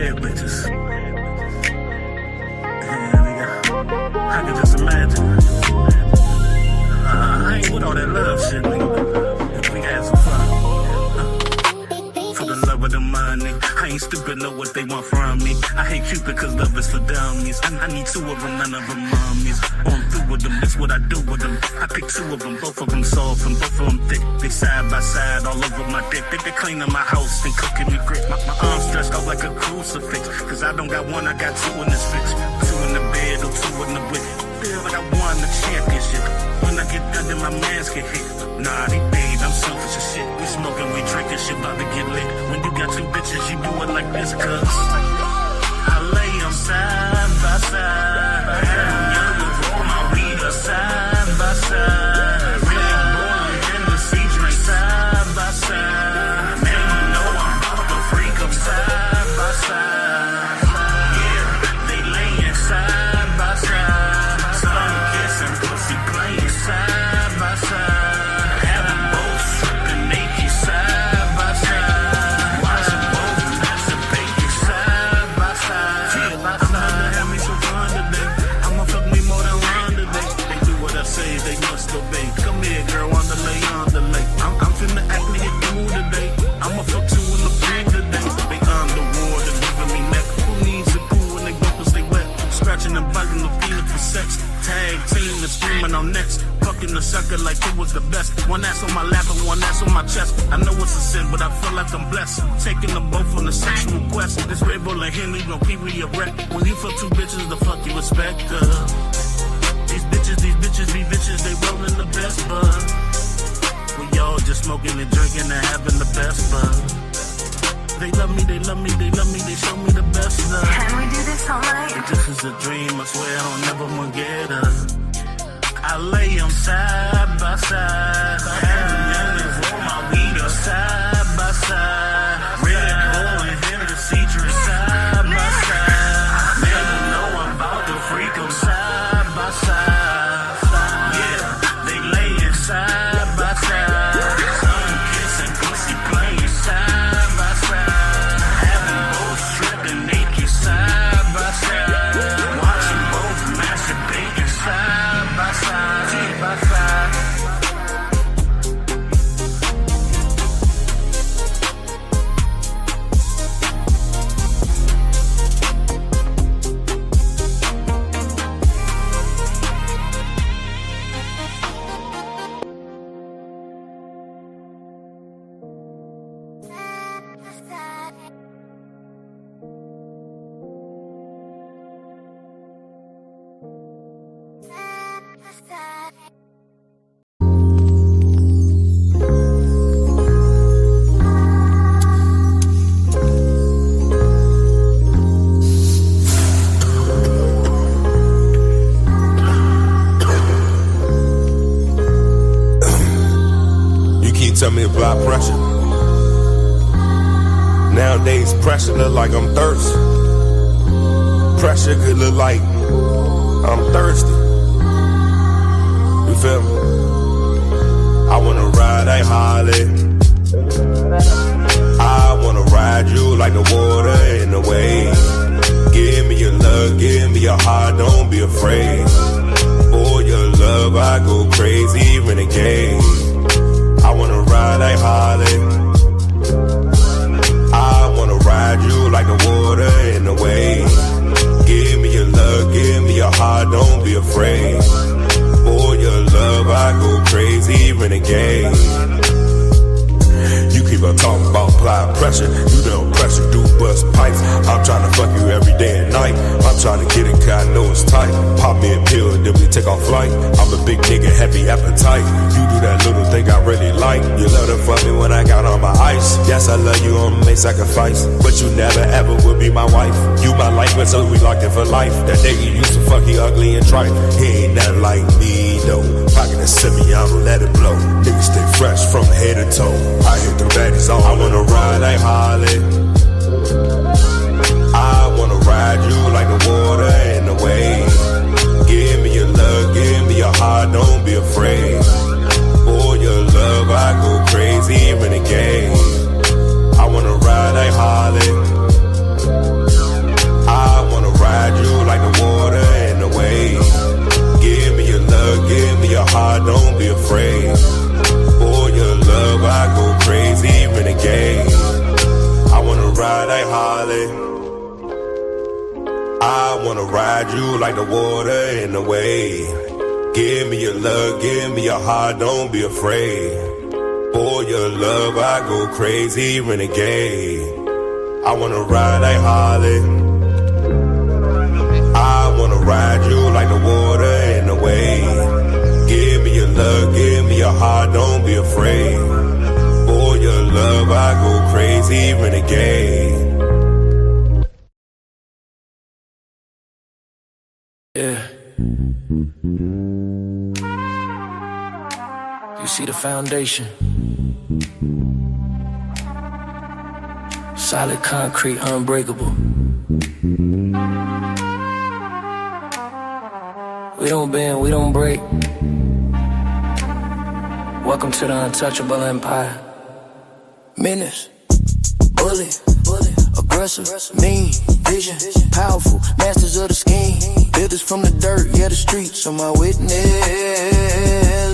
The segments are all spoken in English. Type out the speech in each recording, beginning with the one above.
bad bitches. Yeah, nigga. I can just imagine. I ain't with all that love shit, nigga. We had some fun. For the love of the money, I ain't stupid, know what they want from me. I hate Cupid cause love is for dummies. I need two of them, none of them mummies. I'm through with them, that's what I do with them. I pick two of them, both of them soft and both of them thick. They side by side all over my dick. They cleaning my house and cooking me grits. My arms stretched out like a crucifix. Cause I don't got one, I got two in this bitch. Two in the bed or two in the whip. Feel like I won the championship. When I get done, then my mans get hit. Nah, they paid, I'm selfish as shit. We smoking, we drinking, shit about to get lit. When you got two bitches, you do it like this, cuz I lay them side by side. Have them young and roll my weed up side by side. Red bull and the Xyrax side by side. Man, you know I'm about to freak them side by side. Yeah, they laying side by side. Some kissing, pussy playing side by side. Have them both stripping naked side by side. Watch them both masturbating side by side. I'ma have me some fun today. I'ma fuck me more than one today. They do what I say, they must obey. Come here, girl, on the lay. I'm finna act me hit the mood today. I'ma fuck two in the pool today. They underwater, giving me neck. Who needs a pool when they bumpers they wet? Scratching and biting the feeling for sex. Tag team and screaming on next. Fucking the sucker like it was the best. One ass on my lap and one ass on my chest. I know it's a sin, but I feel like I'm blessed. Taking them both on a sexual quest. This Red Bull and Henry gon' keep me a wreck. When you fuck two bitches, the fuck you expect? These bitches be vicious, they rollin' the best bud. We all just smoking and drinking and having the best fun. They love me, they show me the best love. Can we do this all night? If this is a dream, I swear I don't never forget her. I lay them side by side. Have them youngins roll my weed up side by side. Red bull and the Xyrax side by side. Man, you know I'm about to freak them side by side. Yeah, they laying side by side. Some kissing, pussy playing side by side. Have them both stripping naked side by side. Watch them both masturbating side by side, by side. Tell me about pressure. Nowadays pressure look like I'm thirsty. Pressure could look like I'm thirsty. You feel me? I wanna ride a Harley. I wanna ride you like the water in the wave. Give me your love, give me your heart, don't be afraid. For your love I go crazy, renegade. I wanna ride like Harley. I wanna ride you like the water in the wave. Give me your love, give me your heart, don't be afraid. For your love I go crazy, renegade. You keep on talking about applying pressure. You don't pressure, do bust pipes. I'm trying to fuck you every day and night. I'm trying to get it cause I know it's tight. Pop me a pill and then we take off flight. I'm a big nigga, heavy appetite. You do that little thing I really like. You love to fuck me when I got on my ice. Yes, I love you, I'ma make sacrifice. But you never ever will be my wife. You my life, but so we locked in for life. That nigga used to fuck you ugly and trite. He ain't nothing like me though. Pocket a semi, I'ma let it blow. Niggas stay fresh from head to toe. I hit the baddies on. I wanna ride like Harley. I wanna ride you like the water in the wave. Give me your love, give me your heart, don't be afraid. For your love I go crazy, renegade. I wanna ride like Harley. I wanna ride you like the water in the wave. Give me your love, give me your heart, don't be afraid. For your love, I go crazy, renegade. I wanna ride like Harley. I wanna ride you like the water in the wave. Give me your love, give me your heart, don't be afraid. For your love, I go crazy, renegade. Yeah. You see the foundation. Solid concrete, unbreakable. We don't bend, we don't break. Welcome to the untouchable empire. Menace, bully, aggressive, mean, vision, powerful, masters of the scheme. Builders from the dirt, yeah, the streets are my witness.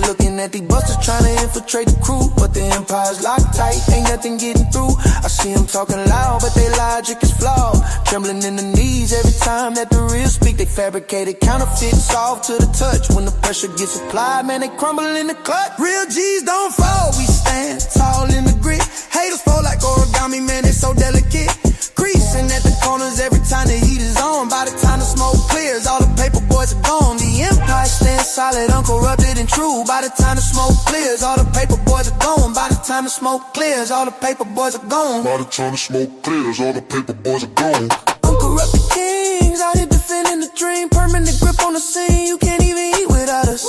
Looking at these busters trying to infiltrate the crew, but the empire's locked tight, ain't nothing getting through. I see them talking loud, but their logic is flawed. Trembling in the knees every time that the real speak. They fabricated counterfeits off to the touch. When the pressure gets applied, man, they crumble in the clutch. Real G's don't fall, we stand tall in the grit. Haters fall like origami, man, they so delicate. Creasing at the corners every time the heat is on. By the time the smoke clears, all the paper boys are gone. The empire stands solid, uncorrupted and true. By the time the smoke clears, all the paper boys are gone. By the time the smoke clears, all the paper boys are gone. By the time the smoke clears, all the paper boys are gone. Uncorrupted kings, out here defending the dream. Permanent grip on the scene, you can't even eat without us.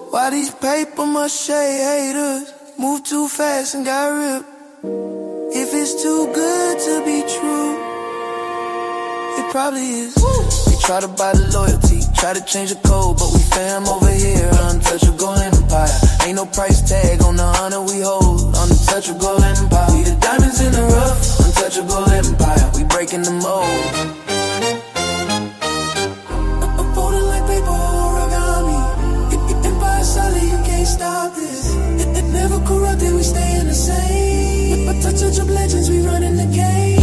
Why these paper mache haters move too fast and got ripped? If it's too good to be true, it probably is. They try to buy the loyalty, try to change the code, but we fam over here, untouchable empire. Ain't no price tag on the honor we hold, untouchable empire. We the diamonds in the rough, untouchable empire. We breaking the mold. I'm folding like paper origami. Empire solid, you can't stop this. It never corrupted, we staying the same. But touch of legends, we running the game.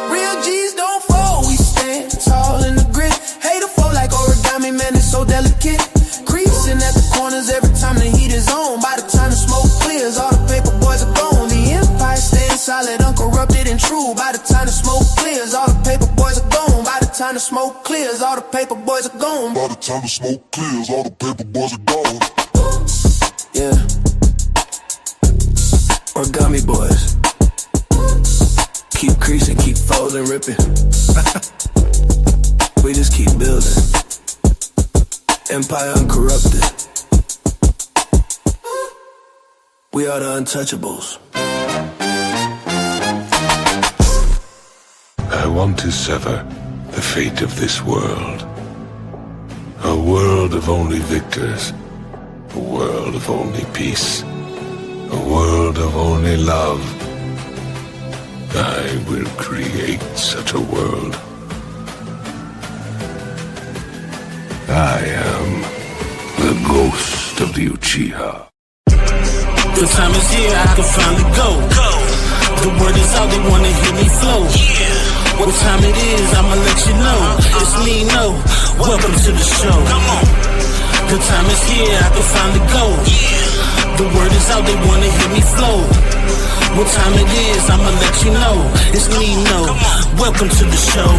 Real G's don't fall, we stand tall in the grit. Hater fall like origami, man, it's so delicate. Creasing at the corners every time the heat is on. By the time the smoke clears, all the paper boys are gone. The empire stands solid, uncorrupted and true. By the time the smoke clears, all the paper boys are gone. By the time the smoke clears, all the paper boys are gone. By the time the smoke clears, all the paper boys are gone. Yeah. Origami boys. Keep creasing, keep folding, ripping. We just keep building. Empire uncorrupted. We are the untouchables. I want to sever the fate of this world. A world of only victors. A world of only peace. A world of only love. I will create such a world. I am the ghost of the Uchiha. The time is here, I can finally go. The word is out, they wanna hear me flow. What time it is, I'ma let you know. It's Nino, welcome to the show. The time is here, I can finally go. The word is out, they wanna hear me flow. What time it is, I'ma let you know. It's Nino, welcome to the show.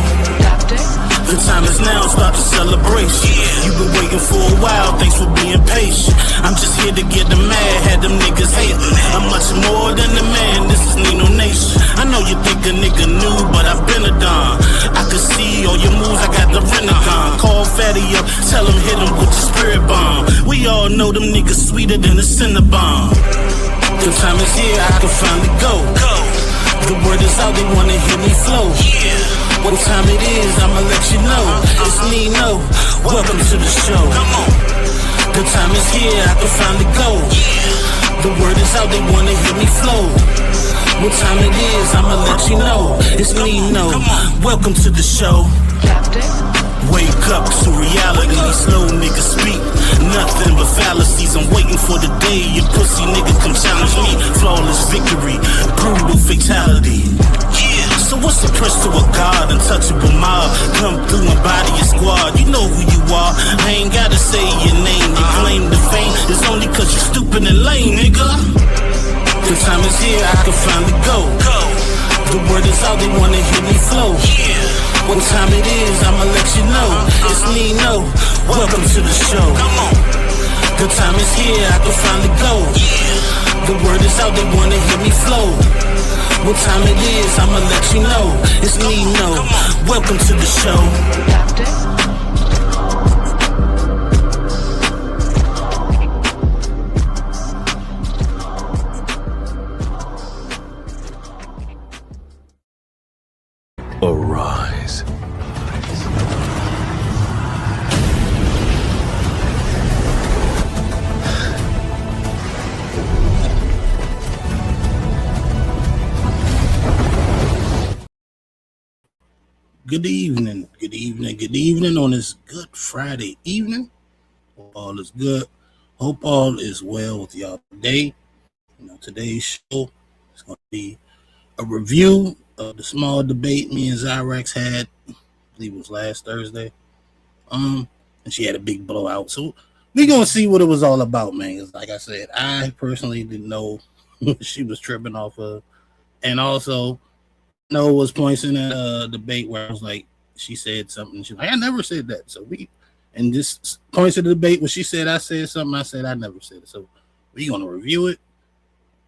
The time is now, start the celebration. You've been waiting for a while, thanks for being patient. I'm just here to get them mad, had them niggas hating. I'm much more than a man, this is Nino Nation. I know you think a nigga new, but I've been a don. I can see all your moves, I got the Renagon. Call Fatty up, tell him hit him with the spirit bomb. We all know them niggas sweeter than a Cinnabon. The time is here, I can finally go. The word is out, they wanna hear me flow. What time it is, I'ma let you know. It's Nino, welcome to the show. The time is here, I can finally go. The word is out, they wanna hear me flow. What time it is, I'ma let you know. It's Nino, welcome to the show. Wake up to reality, these slow niggas speak nothing but fallacies. I'm waiting for the day your pussy nigga come challenge me. Flawless victory, brutal fatality. Yeah, so what's the price to a god, untouchable mob? Come through and body your squad, you know who you are. I ain't gotta say your name, you claim the fame. It's only cause you stupid and lame, nigga. The time is here, I can finally go. The word is out, they wanna hear me flow. What time it is, I'ma let you know. It's Nino, welcome to the show. The time is here, I can finally go. The word is out, they wanna hear me flow. What time it is, I'ma let you know. It's Nino, welcome to the show. Doctor? Arise. Good evening, good evening, good evening on this Good Friday evening. Hope all is good. Hope all is well with y'all today. Today's show is going to be a review of the small debate me and Xyrax had, I believe it was last Thursday. And she had a big blowout. So we're going to see what it was all about, man. 'Cause like I said, I personally didn't know what she was tripping off of. And also, was pointing at a debate where I was like, she said something. She's like, I never said that. So and just points to the debate where she said I said something. I said I never said it. So we're going to review it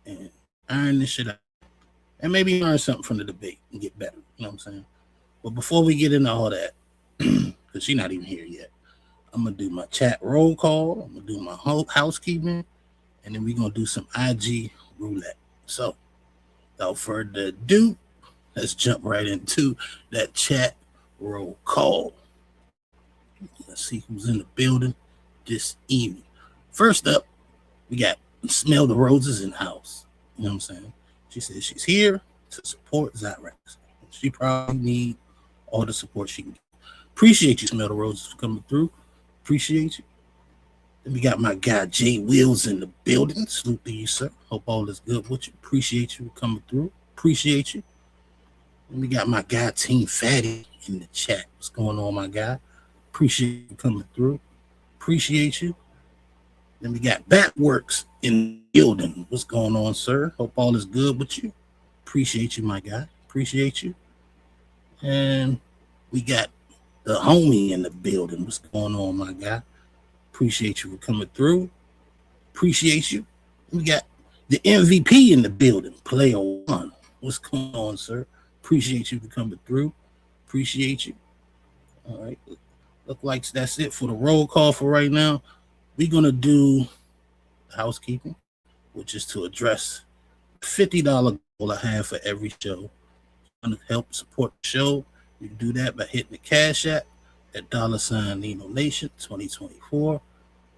and iron this shit out. And maybe learn something from the debate and get better. You know what I'm saying? But before we get into all that, because she's not even here yet, I'm going to do my chat roll call. I'm going to do my housekeeping. And then we're going to do some IG roulette. So without further ado, let's jump right into that chat roll call. Let's see who's in the building this evening. First up, we got Smell the Roses in house. You know what I'm saying? She says she's here to support Xyrax. She probably need all the support she can get. Appreciate you, Smell the Roses, for coming through. Appreciate you. Then we got my guy Jay Wills in the building. Salute to you, sir. Hope all is good with you. Appreciate you for coming through. Appreciate you. And we got my guy Team Fatty in the chat. What's going on, my guy? Appreciate you coming through. Appreciate you. Then we got Batworks in the building. What's going on, sir? Hope all is good with you. Appreciate you, my guy. Appreciate you. And we got the homie in the building. What's going on, my guy? Appreciate you for coming through. Appreciate you. We got the MVP in the building, Player One. What's going on, sir? Appreciate you for coming through. Appreciate you. All right. Look like that's it for the roll call for right now. We're going to do housekeeping, which is to address $50 goal I have for every show. To help support the show, you can do that by hitting the Cash App at $ Nino Nation 2024,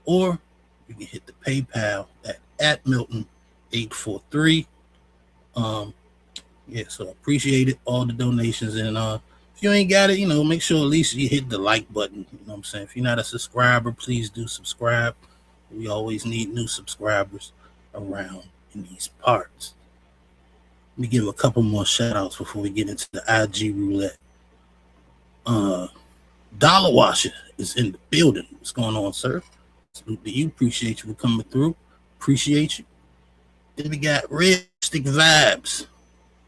or you can hit the PayPal at Milton843. So I appreciate it, all the donations, and if you ain't got it, make sure at least you hit the like button. You know what I'm saying? If you're not a subscriber, please do subscribe. We always need new subscribers around in these parts. Let me give a couple more shout outs before we get into the IG roulette. Dollar Washer is in the building. What's going on, sir? Salute to you. Appreciate you for coming through. Appreciate you. Then we got Red Stick Vibes.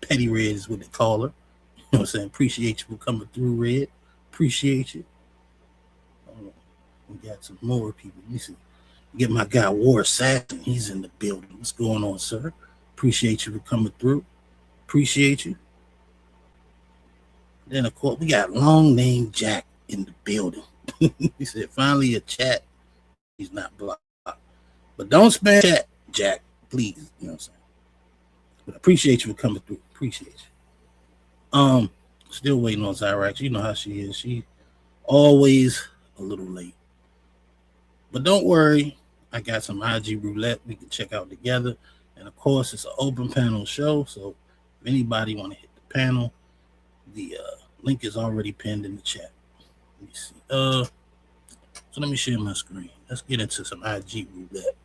Petty Red is what they call her. You know what I'm saying? Appreciate you for coming through, Red. Appreciate you. We got some more people. Let me see. We get my guy War Assassin. He's in the building. What's going on, sir? Appreciate you for coming through. Appreciate you. Then, of course, we got Long Name Jack in the building. He said, finally a chat. He's not blocked. But don't spam chat, Jack, please. You know what I'm saying? But I appreciate you for coming through. Appreciate you. Still waiting on Xyrax. You know how she is. She always a little late. But don't worry. I got some IG roulette we can check out together. And, of course, it's an open panel show. So if anybody want to hit the panel, the link is already pinned in the chat. Let me see. So let me share my screen. Let's get into some IG roulette.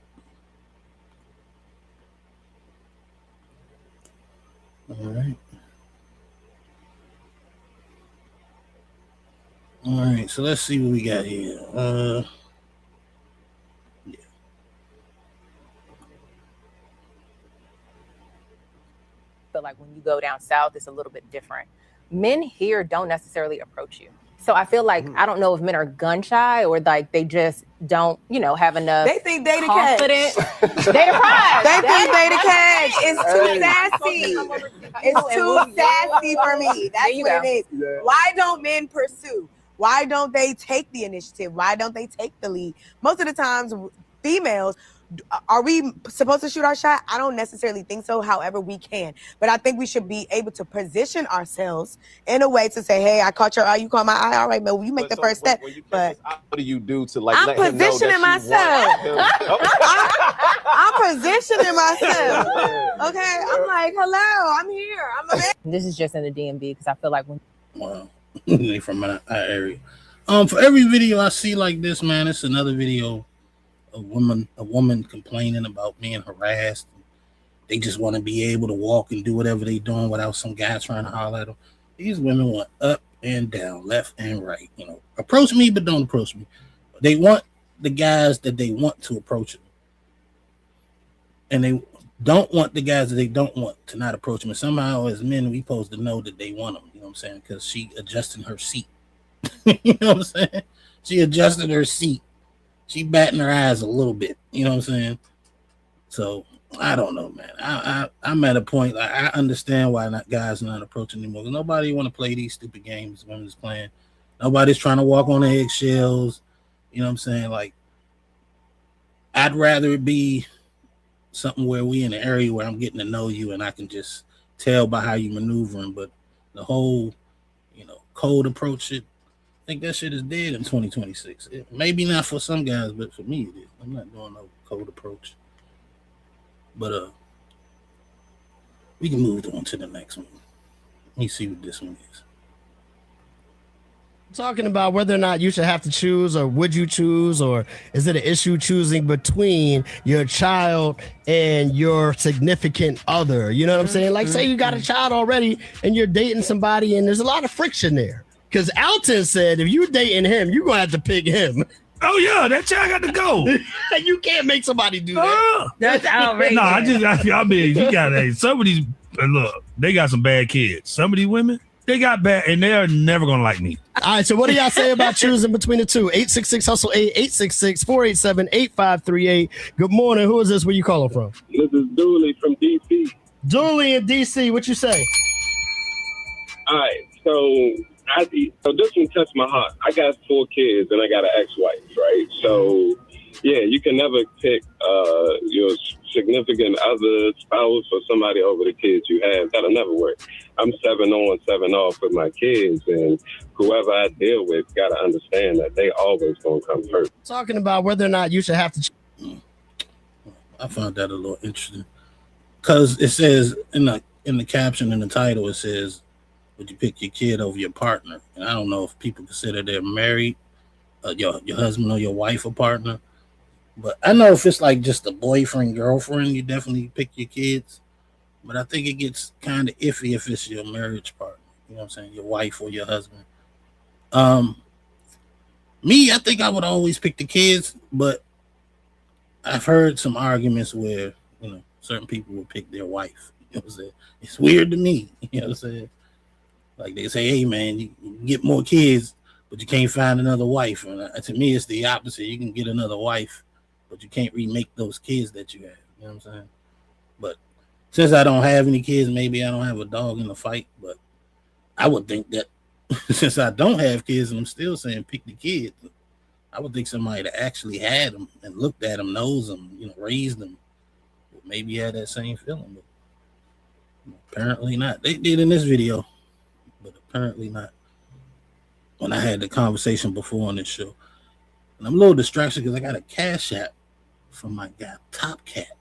All right. All right. So let's see what we got here. Yeah. Feel like when you go down south, it's a little bit different. Men here don't necessarily approach you. So I feel like I don't know if men are gun shy or like they just don't, have enough. They think they the confidence. catch. They the prize. They think they the catch. It's too sassy. It's too sassy for me. That's what it is. Yeah. Why don't men pursue? Why don't they take the initiative? Why don't they take the lead? Most of the times, females, are we supposed to shoot our shot? I don't necessarily think so. However, we can. But I think we should be able to position ourselves in a way to say, hey, I caught your eye, you caught my eye. All right, man, well, you make the first step. But what do you do to like I'm let him know positioning that I'm positioning myself. Okay, I'm like, hello, I'm here. I'm a man. This is just in the DMV because I feel like when They from our area. For every video I see like this, man, it's another video. A woman complaining about being harassed. They just want to be able to walk and do whatever they doing without some guy trying to holler at them. These women want up and down, left and right. Approach me, but don't approach me. They want the guys that they want to approach them, and they don't want the guys that they don't want to not approach them. And somehow, as men, we supposed to know that they want them. You know what I'm saying? Because she adjusting her seat. You know what I'm saying? She adjusted her seat. She batting her eyes a little bit, you know what I'm saying? So I don't know, man. I'm at a point like I understand why guys not approaching anymore. Nobody want to play these stupid games women's playing. Nobody's trying to walk on the eggshells. You know what I'm saying? Like I'd rather it be something where we in an area where I'm getting to know you and I can just tell by how you maneuvering. But the whole, cold approach shit. I think that shit is dead in 2026. Maybe not for some guys, but for me it is. I'm not doing no cold approach. But we can move on to the next one. Let me see what this one is. Talking about whether or not you should have to choose, or would you choose, or is it an issue choosing between your child and your significant other? You know what I'm saying? Like, say you got a child already and you're dating somebody and there's a lot of friction there. Because Alton said if you're dating him, you're going to have to pick him. Oh, yeah, that child got to go. You can't make somebody do that. That's outrageous. No, I mean, you got some of these, look, they got some bad kids. Some of these women, they got bad, and they're never going to like me. All right, so what do y'all say about choosing between the two? 866-HUSTLE-8, 866-487-8538. Good morning. Who is this? Where you calling from? This is Dooley from D.C. Dooley in D.C., what you say? All right, so this one touched my heart. I got 4 kids and I got an ex-wife, right? So, yeah, you can never pick your significant other, spouse, or somebody over the kids you have. That'll never work. I'm 7 on, 7 off with my kids, and whoever I deal with got to understand that they always going to come first. Talking about whether or not you should have to. I found that a little interesting because it says in the caption in the title, it says, would you pick your kid over your partner? And I don't know if people consider they're married, your husband or your wife a partner. But I know if it's like just a boyfriend, girlfriend, you definitely pick your kids. But I think it gets kind of iffy if it's your marriage partner. You know what I'm saying? Your wife or your husband. Me, I think I would always pick the kids. But I've heard some arguments where, certain people would pick their wife. You know what I'm saying? It's weird to me. You know what I'm saying? Like they say, hey, man, you can get more kids, but you can't find another wife. And to me, it's the opposite. You can get another wife, but you can't remake those kids that you have. You know what I'm saying? But since I don't have any kids, maybe I don't have a dog in the fight. But I would think that since I don't have kids and I'm still saying pick the kids, I would think somebody that actually had them and looked at them, knows them, raised them, would maybe had that same feeling. But apparently not. They did in this video. But apparently not when I had the conversation before on this show. And I'm a little distracted because I got a cash app from my guy, Top Cat.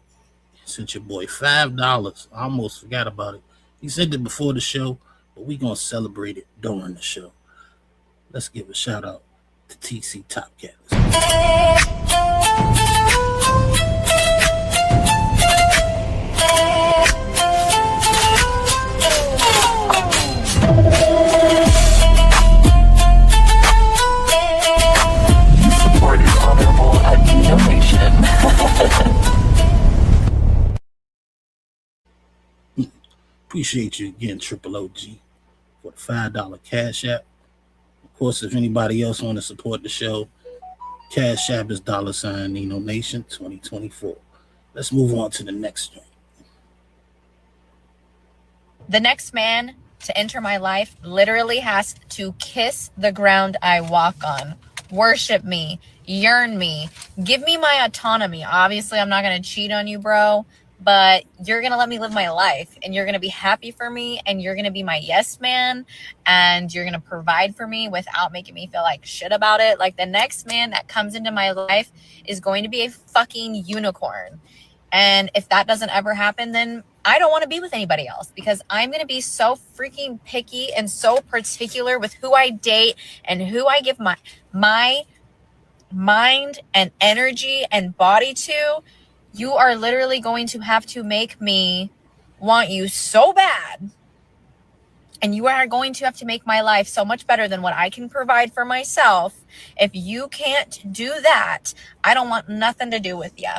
He sent your boy $5. I almost forgot about it. He sent it before the show, but we going to celebrate it during the show. Let's give a shout out to TC Top Cat. Support is honorable at Nino Nation. Appreciate you again, Triple OG, for the $5 Cash App. Of course, if anybody else want to support the show, Cash App is $ Nino Nation 2024. Let's move on to the next one. The next man to enter my life literally has to kiss the ground I walk on, worship me, yearn me, give me my autonomy. Obviously, I'm not going to cheat on you, bro, but you're going to let me live my life, and you're going to be happy for me, and you're going to be my yes man, and you're going to provide for me without making me feel like shit about it. Like, the next man that comes into my life is going to be a fucking unicorn. And if that doesn't ever happen, then I don't want to be with anybody else, because I'm going to be so freaking picky and so particular with who I date and who I give my mind and energy and body to. You are literally going to have to make me want you so bad. And you are going to have to make my life so much better than what I can provide for myself. If you can't do that, I don't want nothing to do with you.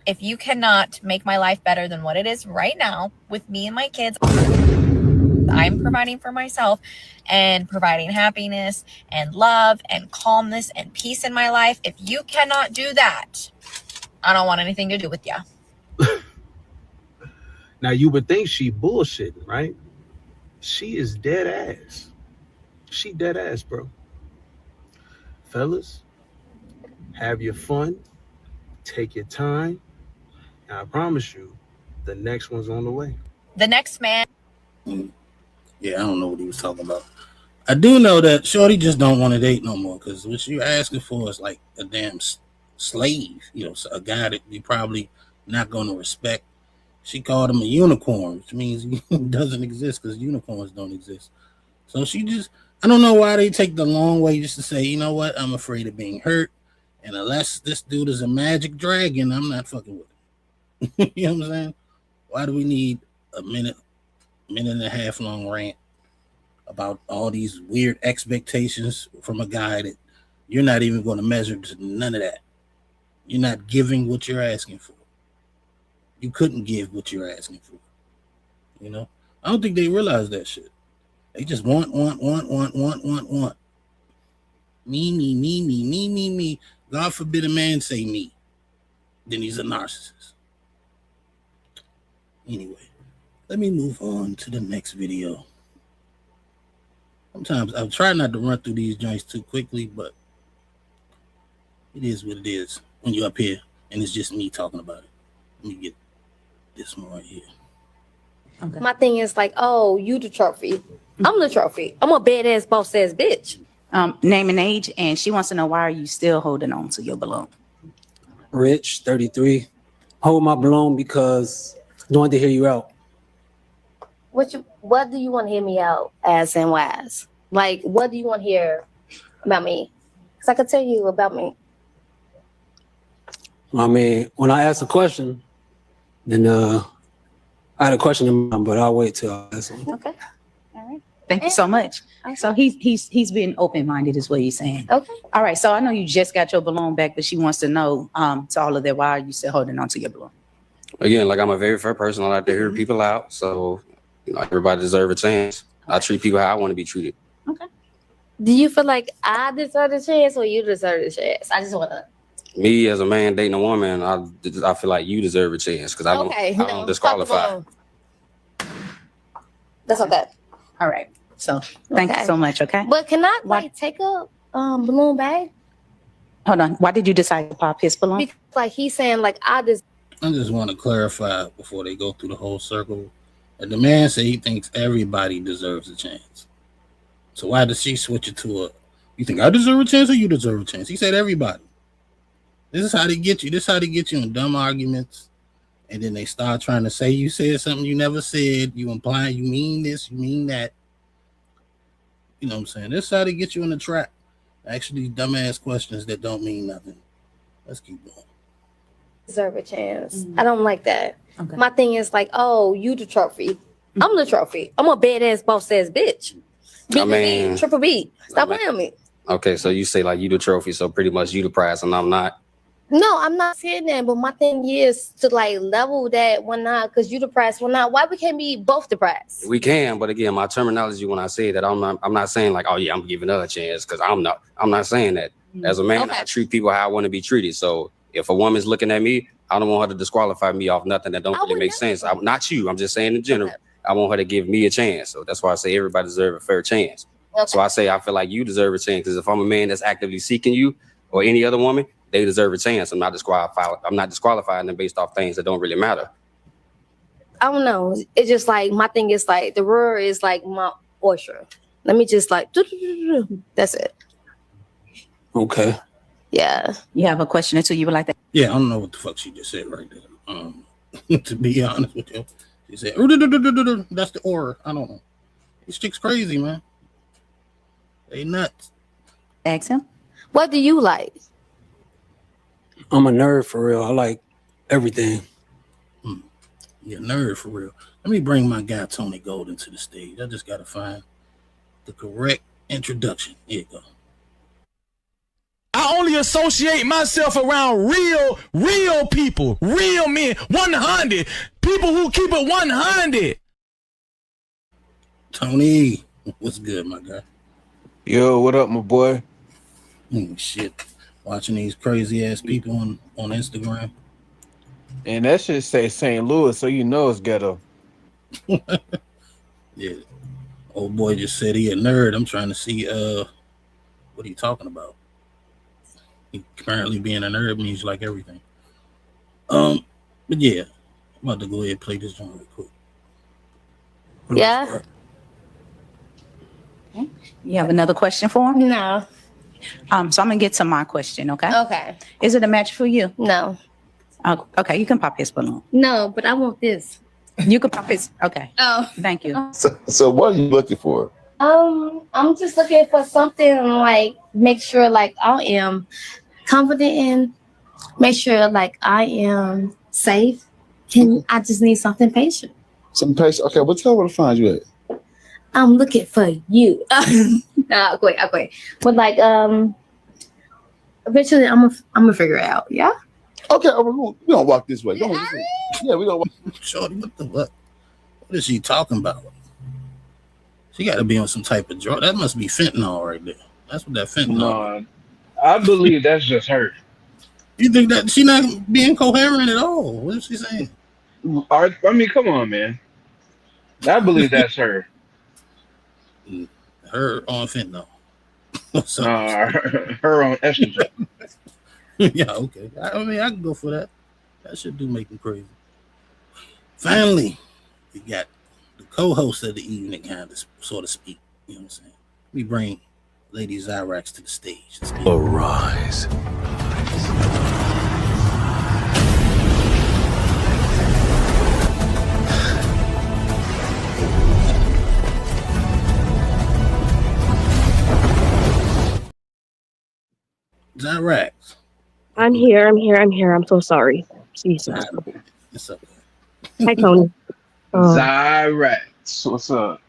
If you cannot make my life better than what it is right now with me and my kids, I'm providing for myself and providing happiness and love and calmness and peace in my life. If you cannot do that, I don't want anything to do with you. Now, you would think she bullshitting, right? She is dead ass. She dead ass, bro. Fellas, have your fun. Take your time. And I promise you, the next one's on the way. The next man. Yeah, I don't know what he was talking about. I do know that Shorty just don't want to date no more, because what you're asking for is like a damn slave, a guy that you probably not going to respect. She called him a unicorn, which means he doesn't exist, because unicorns don't exist. So I don't know why they take the long way just to say, you know what, I'm afraid of being hurt, and unless this dude is a magic dragon, I'm not fucking with him. You know what I'm saying? Why do we need a minute and a half long rant about all these weird expectations from a guy that you're not even going to measure to none of that? You're not giving what you're asking for. You couldn't give what you're asking for. I don't think they realize that shit. They just want. Me. God forbid a man say me. Then he's a narcissist. Anyway, let me move on to the next video. Sometimes I'll try not to run through these joints too quickly, but it is what it is when you're up here and it's just me talking about it. Let me get this one right here. Okay. My thing is like, oh, you the trophy. I'm the trophy. I'm a badass boss ass bitch. Name and age, and she wants to know, why are you still holding on to your balloon? Rich, 33. Hold my balloon because I wanted to hear you out. What do you want to hear me out as and wise? Like, what do you want to hear about me? Because I could tell you about me. I mean, when I ask a question, then I had a question in mind, but I'll wait till I ask one. Okay. All right. Thank you so much. Okay. So he's being open-minded is what he's saying. Okay. All right. So I know you just got your balloon back, but she wants to know to all of that, why are you still holding on to your balloon? Again, like, I'm a very fair person. I like to hear people out. So, everybody deserves a chance. I treat people how I want to be treated. Okay. Do you feel like I deserve a chance or you deserve a chance? I just want to. Me as a man dating a woman, I feel like you deserve a chance, because I don't disqualify. That's okay. All right. So thank you so much. Okay. But can I take a balloon bag? Hold on. Why did you decide to pop his balloon? Because like he's saying like I just want to clarify before they go through the whole circle that the man said he thinks everybody deserves a chance. So why does she switch it to you think I deserve a chance or you deserve a chance? He said everybody. This is how they get you. This is how they get you in dumb arguments. And then they start trying to say you said something you never said. You imply you mean this, you mean that. You know what I'm saying? This how they get you in the trap. Actually, dumbass questions that don't mean nothing. Let's keep going. Deserve a chance. I don't like that. Okay. My thing is like, oh, you the trophy. I'm the trophy. I'm a badass boss ass bitch. B, triple B. Stop playing with me. Okay, so you say like you the trophy, so pretty much you the prize, and I'm not. No, I'm not saying that, but my thing is to like level that one not because you the prize, one not. Why we can't be both the prize? We can, but again, my terminology when I say that, I'm not saying like, oh yeah, I'm giving her a chance, because I'm not saying that. As a man, I treat people how I want to be treated. So if a woman's looking at me, I don't want her to disqualify me off nothing that don't really make sense. Not you. I'm just saying in general. Okay. I want her to give me a chance. So that's why I say everybody deserves a fair chance. Okay. So I say I feel like you deserve a chance, because if I'm a man that's actively seeking you or any other woman, they deserve a chance. I'm not disqualifying them based off things that don't really matter. I don't know. It's just like my thing is like the roar is like my oyster. Let me just like that's it. Okay. Yeah. You have a question or two you would like to? Yeah, I don't know what the fuck she just said right there. To be honest with you, she said that's the aura. I don't know. This chick's crazy, man. They nuts. Ask him. What do you like? I'm a nerd for real. I like everything. You're a nerd for real. Let me bring my guy Tony Golden to the stage. I just gotta find the correct introduction. Here you go. I only associate myself around real people, real men, 100 people who keep it 100. Tony, what's good, my guy? Yo, what up, my boy? Shit, watching these crazy ass people on Instagram. And that shit say St. Louis, so you know it's ghetto. Yeah, old boy just said he a nerd. I'm trying to see what are you talking about? He currently being a nerd means like everything. But yeah, I'm about to go ahead and play this joint real quick. Yeah. You have another question for him? No. So I'm gonna get to my question, okay? Okay. Is it a match for you? No. Okay, you can pop his balloon. No, but I want this. You can pop his. Okay. Oh. Thank you. So what are you looking for? I'm just looking for something like make sure like I am confident in, make sure like I am safe, and I just need something patient. Some patient. Okay, well, tell me where to find you at. I'm looking for you. Nah, wait. But like eventually I'm gonna figure it out. Yeah. Okay, we gonna walk this way. Yeah, we gonna walk. Shorty, what is she talking about? She got to be on some type of drug. That must be fentanyl right there. That's what that fentanyl. No, I believe that's just her. You think that she not being coherent at all? What is she saying? I mean, come on, man. I believe that's her. Her on fentanyl. Her on estrogen. Yeah, okay. I mean, I can go for that. That should do make me crazy. Finally, we got the co-host of the evening, kind of, so to speak. You know what I'm saying? We bring Lady Xyrax to the stage. Arise. Xyrax. I'm here. I'm so sorry. Jesus. What's up? Hi, Tony. Xyrax. What's up?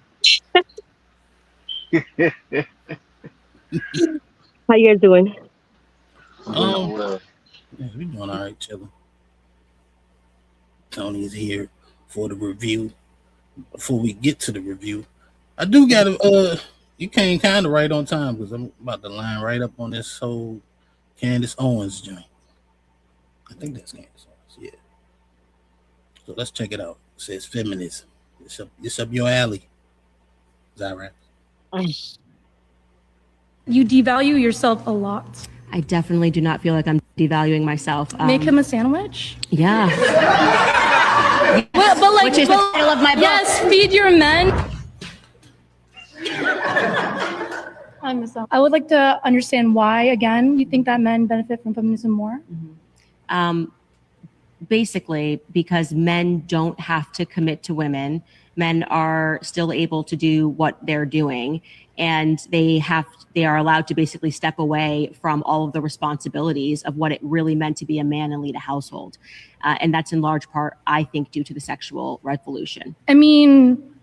How you guys doing? Yeah, we doing all right, chilling. Tony's here for the review. Before we get to the review, I do gotta you came kind of right on time because I'm about to line right up on this whole Candace Owens joint. I think that's Candace Owens, yeah. So let's check it out. It says feminism. It's up your alley, Xyrax. You devalue yourself a lot. I definitely do not feel like I'm devaluing myself. Make him a sandwich? Yeah. But like, Which is the title of my book. Yes, feed your men. I would like to understand why, again, you think that men benefit from feminism more? basically because men don't have to commit to women. Men are still able to do what they're doing, and they are allowed to basically step away from all of the responsibilities of what it really meant to be a man and lead a household. And that's in large part, I think, due to the sexual revolution. I mean,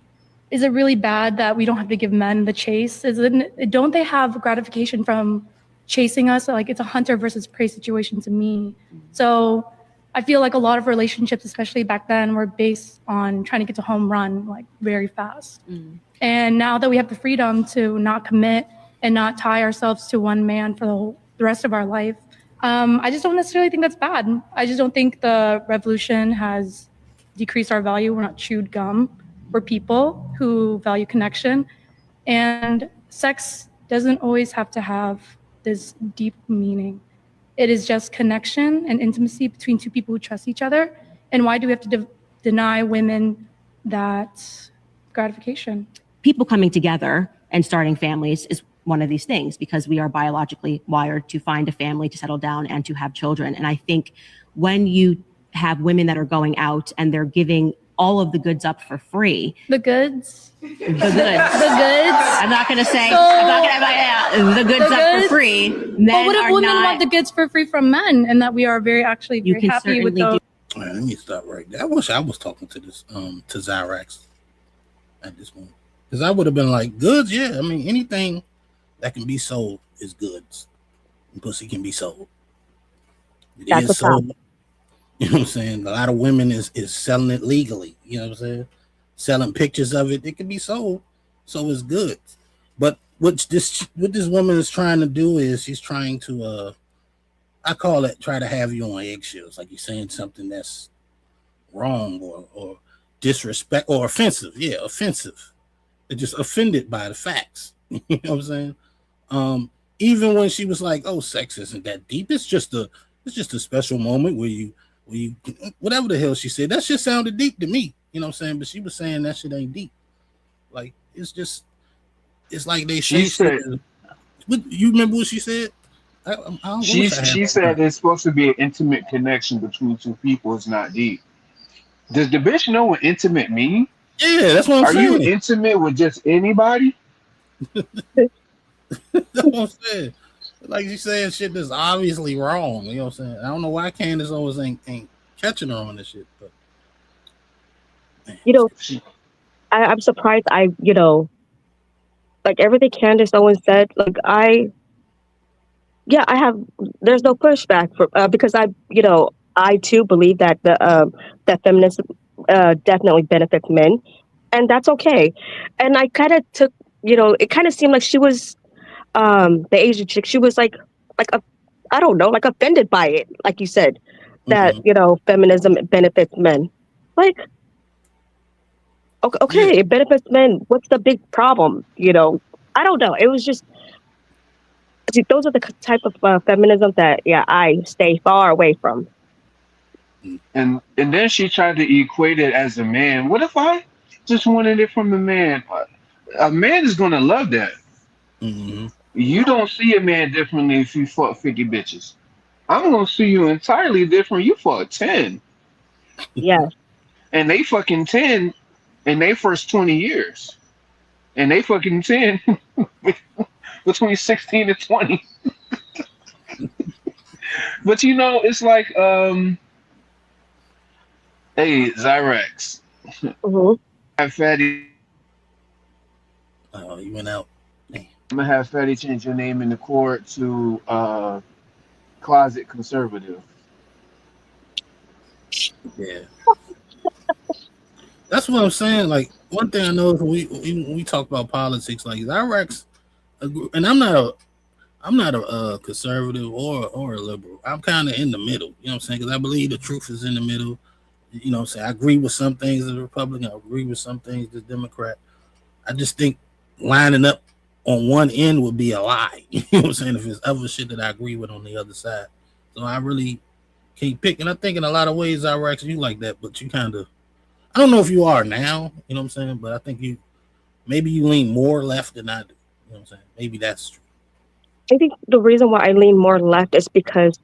is it really bad that we don't have to give men the chase? Don't they have gratification from chasing us? Like, it's a hunter versus prey situation to me. So I feel like a lot of relationships, especially back then, were based on trying to get to home run like very fast. And now that we have the freedom to not commit and not tie ourselves to one man for the rest of our life, I just don't necessarily think that's bad. I just don't think the revolution has decreased our value. We're not chewed gum. We're people who value connection. And sex doesn't always have to have this deep meaning. It is just connection and intimacy between two people who trust each other. And why do we have to deny women that gratification? People coming together and starting families is one of these things, because we are biologically wired to find a family, to settle down, and to have children. And I think when you have women that are going out and they're giving all of the goods up for free. The goods? The goods. The goods? I'm not going to say, the goods up for free. Men but what if women want the goods for free from men, and that we are very happy with those? All right, let me stop right there. I wish I was talking to this to Xyrax at this moment, because I would have been like, goods, yeah. I mean, anything that can be sold is goods. And pussy can be sold. It That's is sold. You know what I'm saying? A lot of women is selling it legally. You know what I'm saying? Selling pictures of it. It can be sold. So it's goods. But what this woman is trying to do is she's trying to I call it try to have you on eggshells, like you're saying something that's wrong or disrespect or offensive. Yeah, offensive. They're just offended by the facts. You know what I'm saying? Even when she was like, "Oh, sex isn't that deep. It's just a special moment where you whatever the hell she said. That shit sounded deep to me. You know what I'm saying? But she was saying that shit ain't deep. Like it's like they She said. You remember what she said? I don't She said there's supposed to be an intimate connection between two people. It's not deep. Does the bitch know what intimate mean? Yeah, that's what I'm saying. Are you intimate with just anybody? That's what I'm saying. Like she's saying shit that's obviously wrong. You know what I'm saying? I don't know why Candace always ain't catching her on this shit. But You know, I'm surprised. Like everything Candace Owens said, like I have. There's no pushback for because I too believe that that feminism definitely benefits men, and that's okay. And I kind of took, it kind of seemed like she was the Asian chick. She was like I don't know, like offended by it, like you said, that feminism benefits men. Like, okay, it benefits men. What's the big problem? I don't know. It was just those are the type of feminism that I stay far away from. And then she tried to equate it as a man. What if I just wanted it from a man? A man is gonna love that. Mm-hmm. You don't see a man differently if you fuck 50 bitches. I'm gonna see you entirely different. You fuck 10. Yeah. And they fucking 10 in their first 20 years. And they fucking 10 between 16 and 20. But it's like hey, Xyrax. Mm-hmm. Have Fatty. Oh, you went out. I'm gonna have Fatty change your name in the court to closet conservative. Yeah. That's what I'm saying. Like one thing I know is when we talk about politics, like Xyrax, and I'm not a conservative or a liberal. I'm kind of in the middle. You know what I'm saying? Because I believe the truth is in the middle. You know what I'm saying? I agree with some things as a Republican. I agree with some things as a Democrat. I just think lining up on one end would be a lie. You know what I'm saying? If there's other shit that I agree with on the other side. So I really can't pick. And I think in a lot of ways, Xyrax, you like that, but you kind of, I don't know if you are now, you know what I'm saying? But I think maybe you lean more left than I do. You know what I'm saying? Maybe that's true. I think the reason why I lean more left is because,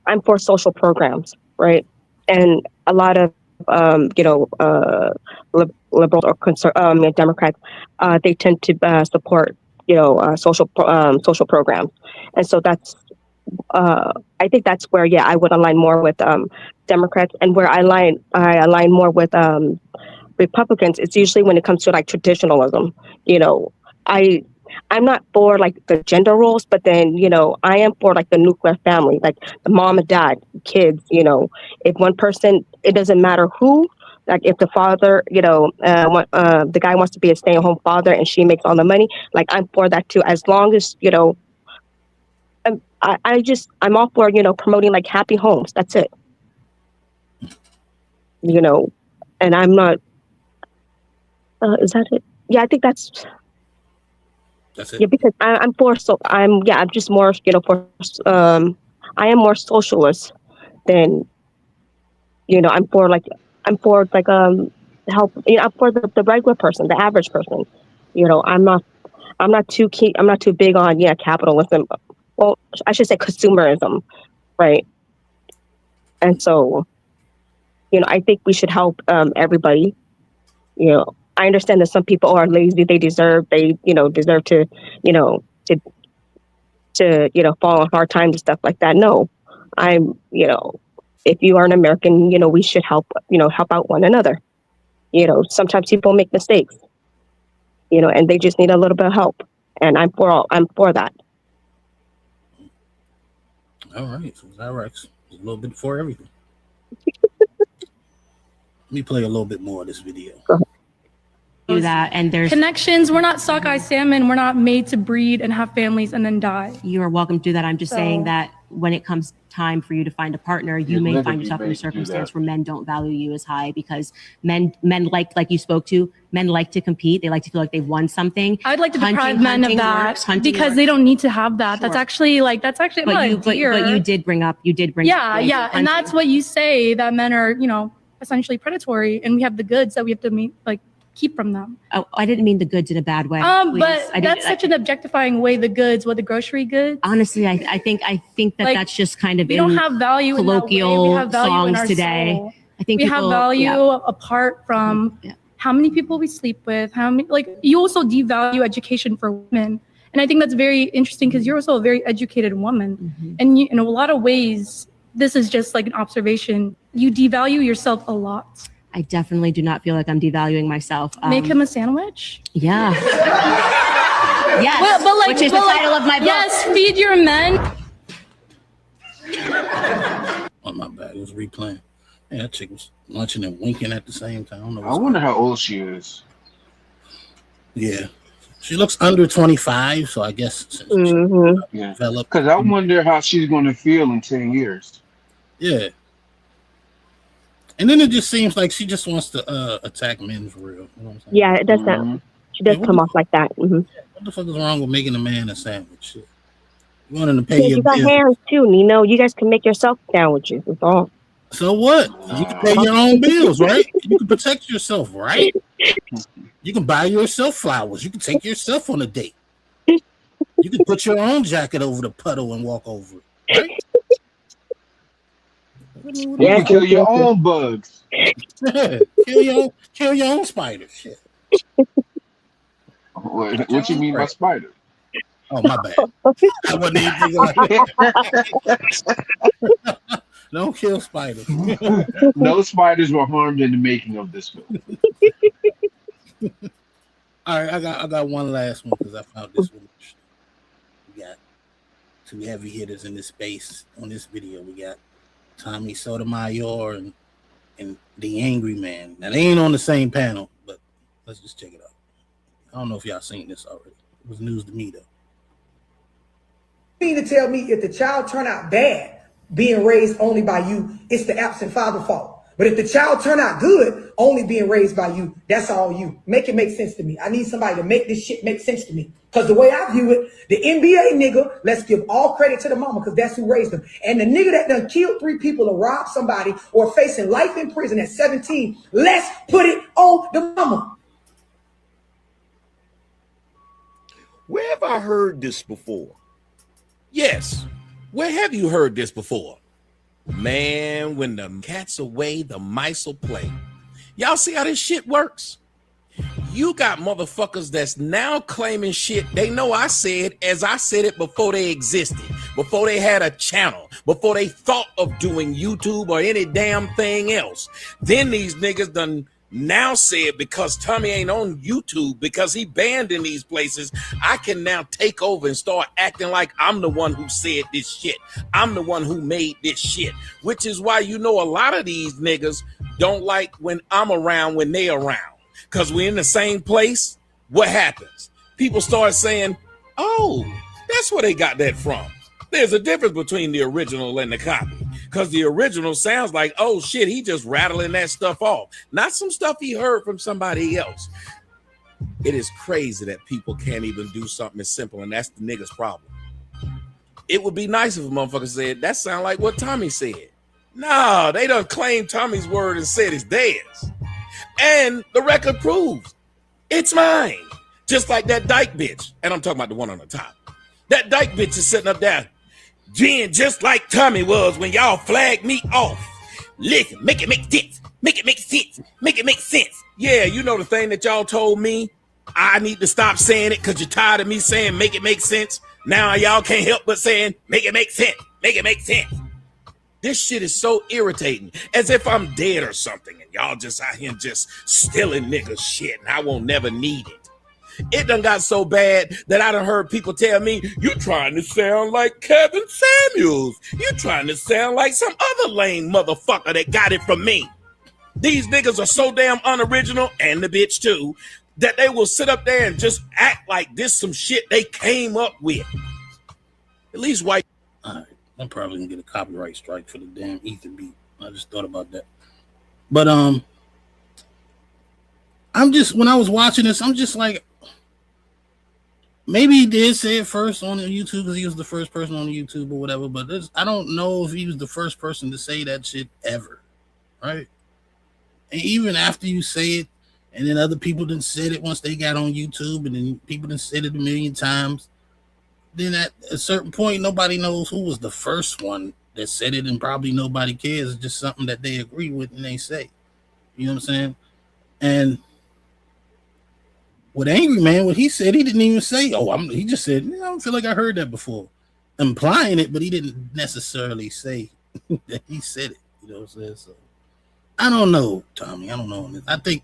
I'm for social programs, right? and a lot of liberals or Democrats, they tend to support social programs, and so that's I think that's where I would align more with Democrats, and where I align more with Republicans. It's usually when it comes to like traditionalism. I'm not for like the gender roles, but then I am for like the nuclear family, like the mom and dad, kids. If one person, it doesn't matter who. Like if the father, the guy wants to be a stay-at-home father and she makes all the money, like I'm for that too. As long as I'm all for promoting like happy homes. That's it. And I'm not. Is that it? Yeah, I think that's it. Yeah, because I'm just more for I am more socialist than I'm for help. I'm for the regular person, the average person. I'm not too keen. I'm not too big on capitalism. Well, I should say consumerism, right? And so, I think we should help everybody. I understand that some people are lazy. They deserve to fall on hard times and stuff like that. No, if you are an American, we should help out one another. Sometimes people make mistakes, and they just need a little bit of help. And I'm for that. All right, so Xyrax, a little bit for everything. Let me play a little bit more of this video. Do that, and there's connections. We're not sockeye salmon. We're not made to breed and have families and then die. You are welcome to do that. I'm just saying that when it comes time for you to find a partner, you may find yourself in a circumstance where men don't value you as high, because men like you spoke to, men like to compete. They like to feel like they've won something. I'd like to deprive men of that because they don't need to have that. Sure. That's actually but you did bring up yeah, and that's what you say, that men are essentially predatory, and we have the goods that we have to keep from them. Oh, I didn't mean the goods in a bad way. But that's such an objectifying way. The goods, the grocery goods. Honestly, I think that's just kind of we don't have value colloquial in that way. We have value songs in our today. Soul. I think we have value apart from how many people we sleep with. How many you also devalue education for women, and I think that's very interesting because you're also a very educated woman, and in a lot of ways, this is just like an observation. You devalue yourself a lot. I definitely do not feel like I'm devaluing myself. Make him a sandwich? Yeah. Yes. Which is the title of my book. Yes, feed your men. Oh, my bad. It was replaying. Yeah, that chick was lunching and winking at the same time. I wonder how old she is. Yeah. She looks under 25, so I guess Yeah. Because I wonder how she's going to feel in 10 years. Yeah. And then it just seems like she just wants to attack men for real. You know what I'm saying? Yeah, it does sound. She does come off like that. What the fuck is wrong with making a man a sandwich? You want him to pay your you got bill. hands too, Nino. You guys can make yourself sandwiches. That's all. So what? You can pay your own bills, right? You can protect yourself, right? You can buy yourself flowers. You can take yourself on a date. You can put your own jacket over the puddle and walk over it, right? You can kill your own bugs. kill your own spider. Shit. What you mean by spider? Oh, my bad. I wasn't even thinking like that. Don't kill spiders. No spiders were harmed in the making of this film. All right, I got one last one because I found this one. We got two heavy hitters in this space on this video. We got Tommy Sotomayor and the Angry Man. Now they ain't on the same panel, but let's just check it out. I don't know if y'all seen this already. It was news to me though. You mean to tell me if the child turn out bad, being raised only by you, it's the absent father fault. But if the child turn out good, only being raised by you, that's all you. Make it make sense to me. I need somebody to make this shit make sense to me. Because the way I view it, the NBA nigga, let's give all credit to the mama because that's who raised them. And the nigga that done killed 3 people or robbed somebody or facing life in prison at 17, let's put it on the mama. Where have I heard this before? Yes. Where have you heard this before? Man, when the cat's away, the mice will play. Y'all see how this shit works? You got motherfuckers that's now claiming shit they know I said as I said it before they existed, before they had a channel, before they thought of doing YouTube or any damn thing else. Then these niggas done now said because Tommy ain't on YouTube, because he banned in these places, I can now take over and start acting like I'm the one who said this shit. I'm the one who made this shit, which is why you know a lot of these niggas don't like when I'm around when they around. Because we're in the same place, what happens? People start saying, oh, that's where they got that from. There's a difference between the original and the copy. Because the original sounds like, oh shit, he just rattling that stuff off. Not some stuff he heard from somebody else. It is crazy that people can't even do something as simple, and that's the nigga's problem. It would be nice if a motherfucker said, that sound like what Tommy said. No, they done claimed Tommy's word and said it's theirs. And the record proves it's mine. Just like that dyke bitch. And I'm talking about the one on the top. That dyke bitch is sitting up there, being just like Tommy was when y'all flagged me off. Listen, make it make sense. Make it make sense. Make it make sense. Yeah, you know the thing that y'all told me? I need to stop saying it because you're tired of me saying make it make sense. Now y'all can't help but saying make it make sense. Make it make sense. This shit is so irritating, as if I'm dead or something, and y'all just out here just stealing niggas shit, and I won't never need it. It done got so bad that I done heard people tell me, you trying to sound like Kevin Samuels. You trying to sound like some other lame motherfucker that got it from me. These niggas are so damn unoriginal, and the bitch too, that they will sit up there and just act like this some shit they came up with. At least white. All right. I'm probably gonna get a copyright strike for the damn ether beat. I just thought about that. But I'm just, when I was watching this, I'm just like, maybe he did say it first on YouTube because he was the first person on YouTube or whatever. But I don't know if he was the first person to say that shit ever, right? And even after you say it, and then other people done said it once they got on YouTube, and then people done said it a million times. Then at a certain point, nobody knows who was the first one that said it, and probably nobody cares. It's just something that they agree with and they say. You know what I'm saying? And with Angry Man, what he said, he didn't even say, he just said, I don't feel like I heard that before. Implying it, but he didn't necessarily say that he said it. You know what I'm saying? So I don't know, Tommy. I don't know. I think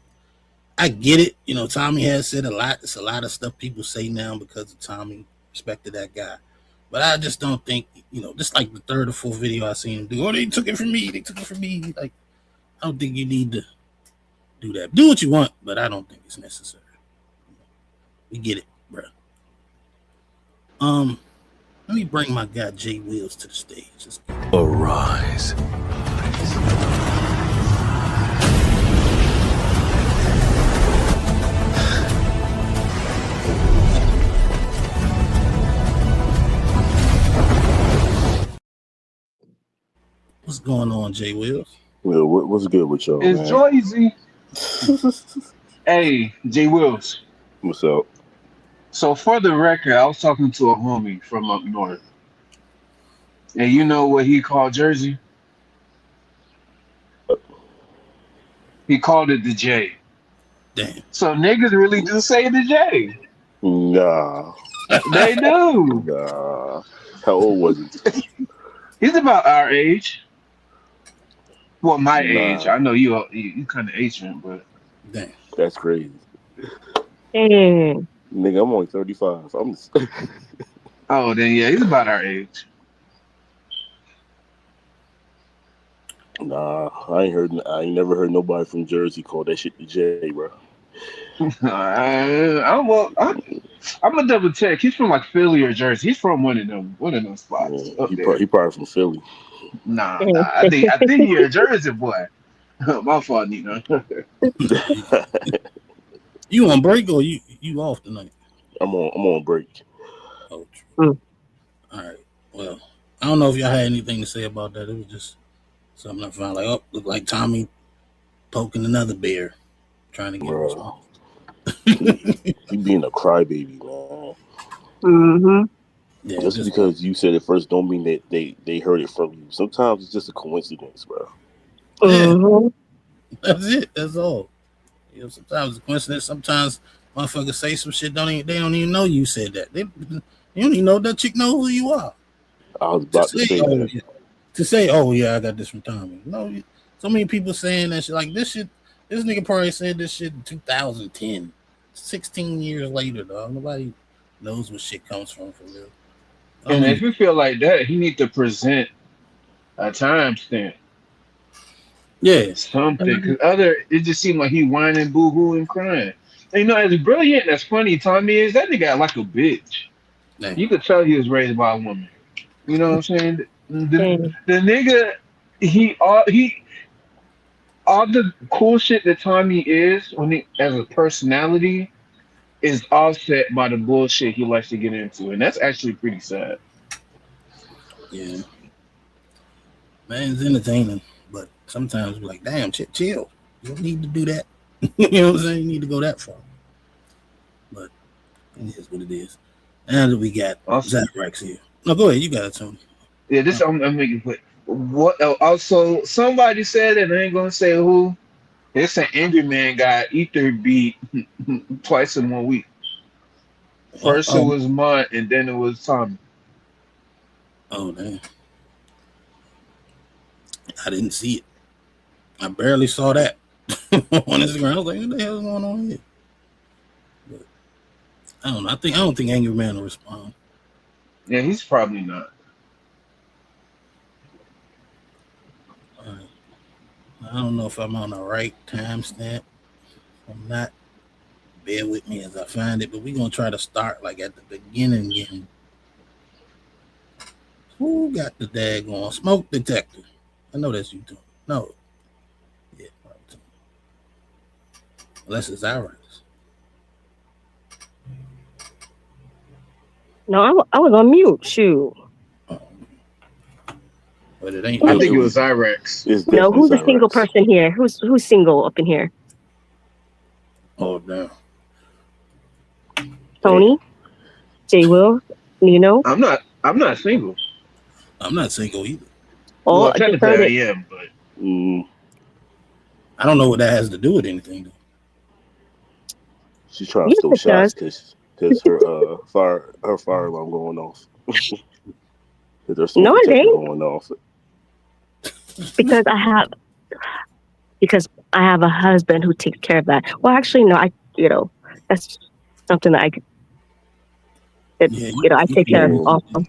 I get it. You know, Tommy has said a lot. It's a lot of stuff people say now because of Tommy. Respected that guy, but I just don't think, just like the third or fourth video I seen him do, they took it from me, like, I don't think you need to do that. Do what you want, but I don't think it's necessary. We get it, bro. Let me bring my guy Jay Wills to the stage. Arise. What's going on, Jay Wills? Well, what's good with y'all, It's man? Joyzy. Hey, Jay Wills. What's up? So for the record, I was talking to a homie from up north. And you know what he called Jersey? He called it the J. Damn. So niggas really do say the J. Nah. They do. Nah. How old was he? He's about our age. Well, my Nah. age. I know you kind of ancient, but damn, that's crazy. Mm. Nigga, I'm only 35. I'm just... Oh, then yeah, he's about our age. Nah, I ain't never heard nobody from Jersey call that shit the J, bro. I'm gonna double check. He's from like Philly or Jersey. He's from one of them spots. Yeah, he probably from Philly. Nah. I think you're a Jersey boy. My fault, Nino. You on break or you off tonight? I'm on break. Oh, true. All right. Well, I don't know if y'all had anything to say about that. It was just something I found like, look like Tommy poking another bear, trying to get He being a crybaby, man. Mm-hmm. Yeah, just because you said it first don't mean that they heard it from you. Sometimes it's just a coincidence, bro. Yeah. That's it. That's all. You know, sometimes it's a coincidence. Sometimes motherfuckers say some shit. They don't even know you said that. You don't even know that chick know who you are. I was about to say that. Yeah. To say, oh yeah, I got this from Tommy. No, so many people saying that shit. Like this shit, this nigga probably said this shit in 2010. 16 years later, dog. Nobody knows where shit comes from for real. And if you feel like that, he need to present a timestamp. Yeah. Something. Because it just seemed like he whining, boo-hoo, and crying. And, you know, as brilliant and as funny Tommy is, that nigga act like a bitch. Damn. You could tell he was raised by a woman. You know what I'm saying? The nigga, all the cool shit that Tommy is as a personality is offset by the bullshit he likes to get into, and that's actually pretty sad. Yeah, man's entertaining, but sometimes we're like, damn, chill. You don't need to do that. You know what I'm saying? You need to go that far. But it is what it is. Now that we got Xyrax here. No, go ahead. You got it, Tony. Yeah, this I'm making quick. What? Also, somebody said, and I ain't gonna say who. It's an angry man got ether beat twice in 1 week. First it was mine, and then it was Tommy. Oh damn! I didn't see it. I barely saw that on Instagram. I was like, what the hell is going on here? But I don't know. I don't think Angry Man will respond. Yeah, he's probably not. All right. I don't know if I'm on the right timestamp. If I'm not, bear with me as I find it. But we're gonna try to start like at the beginning again. Who got the daggone smoke detector? I know that's you, Tony. No. Yeah, right. Unless it's Xyrax. No, I was on mute. Shoot. But it ain't. I think it was Xyrax. No, who's a single person here? Who's single up in here? Oh damn. Tony, J. Will, Nino. I'm not single. I'm not single either. Oh, well, technically I am, but I don't know what that has to do with anything. Though. She's trying to throw shots because her fire alarm going off. No, it ain't. Going off. Because I have a husband who takes care of that. Well, actually, no, that's something that I take care of also.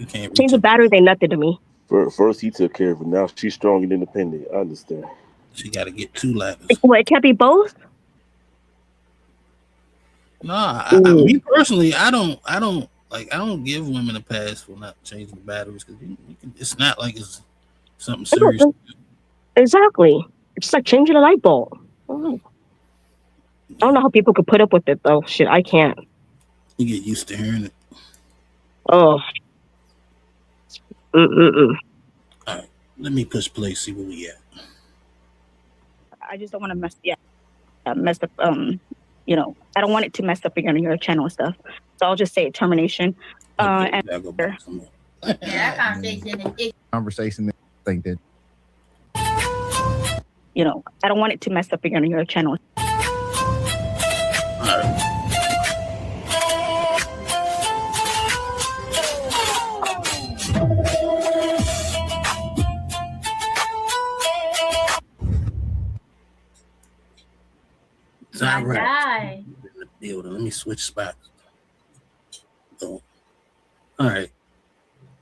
Change the batteries ain't nothing to me. First he took care of it. Now she's strong and independent. I understand. She got to get 2 ladders. Well, it can't be both. Nah, me personally, I don't give women a pass for not changing the batteries because it's not like it's something serious. Exactly. It's like changing a light bulb. I don't know how people could put up with it though. Shit, I can't. You get used to hearing it. Oh. All right, let me push play. See where we at. I just don't want to mess up. I don't want it to mess up your channel and stuff. So I'll just say termination. That conversation. Think that. I don't want it to mess up your channel. All right. Xyrax. Let me switch spots. Oh. All right.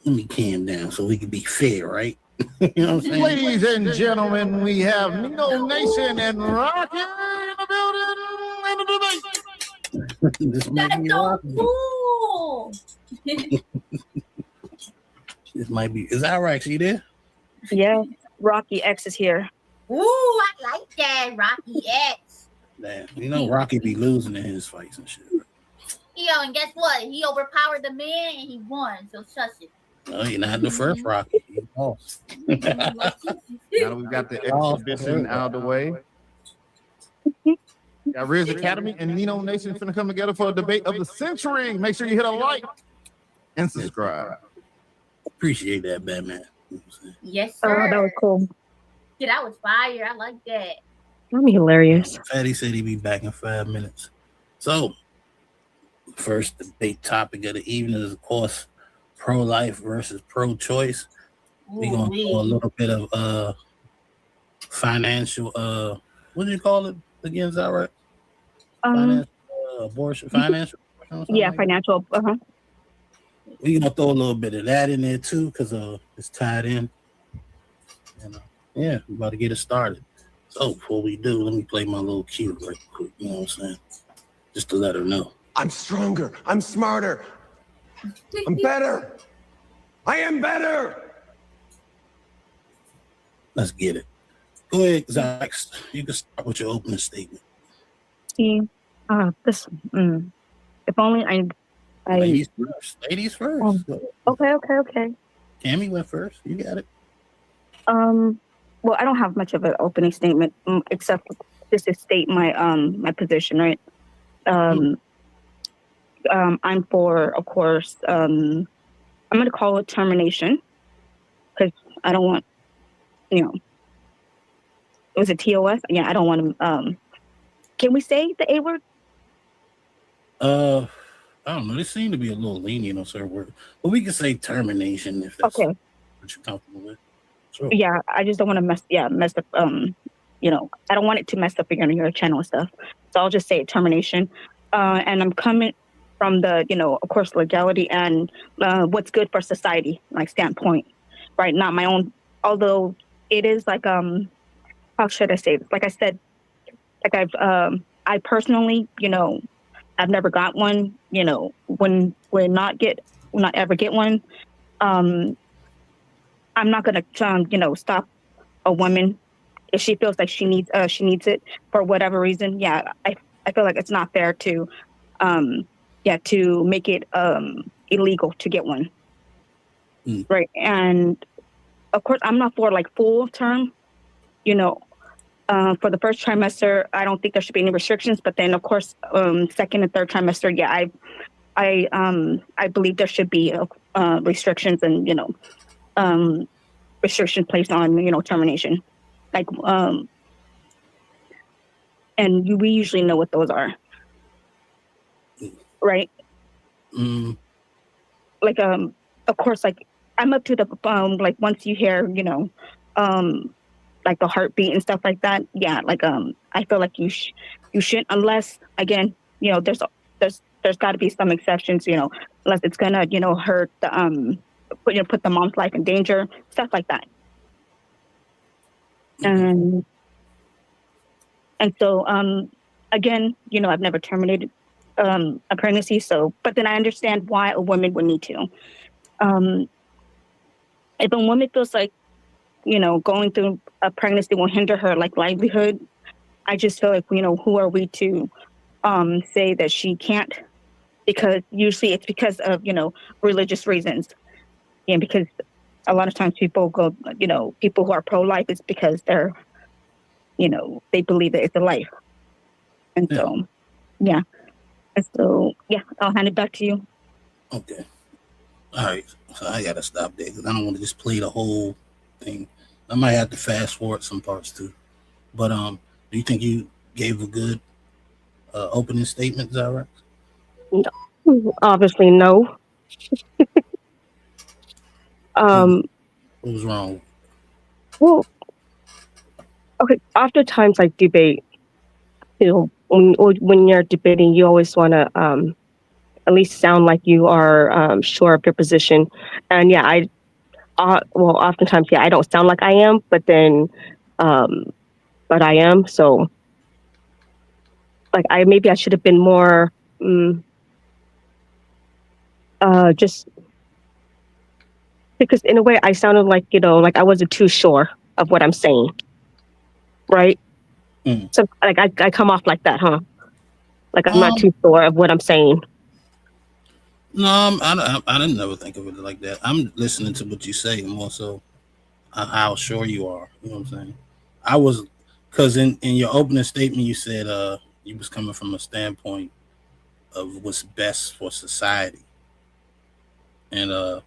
Let me calm down so we can be fair, right? You know what I'm saying? Ladies and gentlemen, we have Nino Nation and Rocky in the building. This might be cool. This might be. Is Xyrax, you there? Yeah, Rocky X is here. Ooh, I like that, Rocky X. Man, Rocky be losing in his fights and shit. Yo, and guess what? He overpowered the man and he won. So shush it. No, you're not the first Rocky. He lost. Now that we've got the exhibition out of the way. Got Riz Academy and Nino Nation finna come together for a debate of the century. Make sure you hit a like. and subscribe. Appreciate that, Batman. Yes, Oh, sir. that was cool. Yeah, that was fire. I like that. I'm hilarious. Fatty said he'd be back in 5 minutes. So, first debate topic of the evening is, of course, pro-life versus pro-choice. We're going to throw a little bit of financial, what do you call it again, Xyrax? Financial abortion, financial abortion or something Yeah, like that? financial. We're going to throw a little bit of that in there, too, because it's tied in. And, yeah, we're about to get it started. So, before we do, let me play my little cue right quick, you know what I'm saying? Just to let her know. I'm stronger. I'm smarter. I'm better. I am better. Let's get it. Go ahead, Xyrax. You can start with your opening statement. See, if only I. Ladies first. Ladies first. Okay. Tammy went first. You got it. Well, I don't have much of an opening statement except just to state my my position, right? I'm for, of course, I'm going to call it termination because I don't want, was it TOS? Yeah, I don't want to, can we say the A word? I don't know. They seem to be a little lenient on certain words, but we can say termination if that's what you're comfortable with. Sure. Yeah, I just don't want to mess up, I don't want it to mess up your channel and stuff. So I'll just say termination. And I'm coming from the, of course, legality and what's good for society, like standpoint, right? Not my own, although it is like, how should I say this? Like I said, like I personally, I've never got one, when not ever get one. I'm not going to, stop a woman if she feels like she needs it for whatever reason. Yeah, I feel like it's not fair to, to make it illegal to get one, right? And of course, I'm not for like full term. For the first trimester, I don't think there should be any restrictions. But then, of course, second and third trimester, yeah, I believe there should be restrictions and restriction placed on termination. Like, and we usually know what those are, right? Like, of course, like I'm up to the like once you hear, like the heartbeat and stuff like that. Yeah, like I feel like you shouldn't, unless again, there's got to be some exceptions, unless it's gonna hurt the put the mom's life in danger, stuff like that. And so again, I've never terminated a pregnancy, so but then I understand why a woman would need to. If a woman feels like going through a pregnancy will hinder her like livelihood, I just feel like who are we to say that she can't, because usually it's because of religious reasons, and because a lot of times people go, people who are pro-life, it's because they're they believe that it's a life. And so I'll hand it back to you. Okay. All right. So I gotta stop there because I don't want to just play the whole thing. I might have to fast forward some parts too. But do you think you gave a good opening statement, Xyrax? No. Obviously, no. What was wrong? Well, okay. Oftentimes, like debate, when you're debating, you always want to at least sound like you are sure of your position. And yeah, oftentimes, yeah, I don't sound like I am, but then, but I am. So, like, maybe I should have been more, just because in a way I sounded like, like I wasn't too sure of what I'm saying. Right. So like, I come off like that, huh? Like I'm not too sure of what I'm saying. No, I didn't never think of it like that. I'm listening to what you say more so how sure you are. You know what I'm saying? I was, because in your opening statement, you said you was coming from a standpoint of what's best for society. And I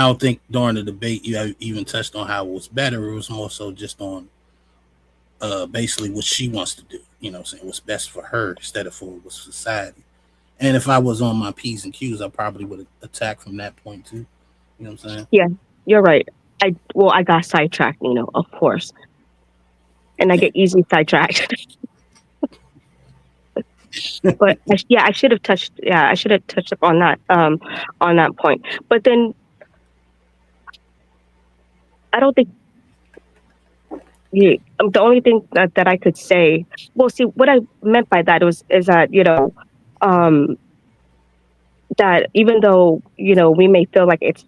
don't think during the debate you even touched on how it was better. It was more so just on basically what she wants to do. You know what I'm saying? What's best for her instead of for what's society. And if I was on my P's and Q's, I probably would attack from that point too. You know what I'm saying? Yeah, you're right. I got sidetracked, of course. And I get easily sidetracked. But I should have touched up on that point. But then I don't think the only thing that I could say, well, see, what I meant by that is that, that even though, we may feel like it's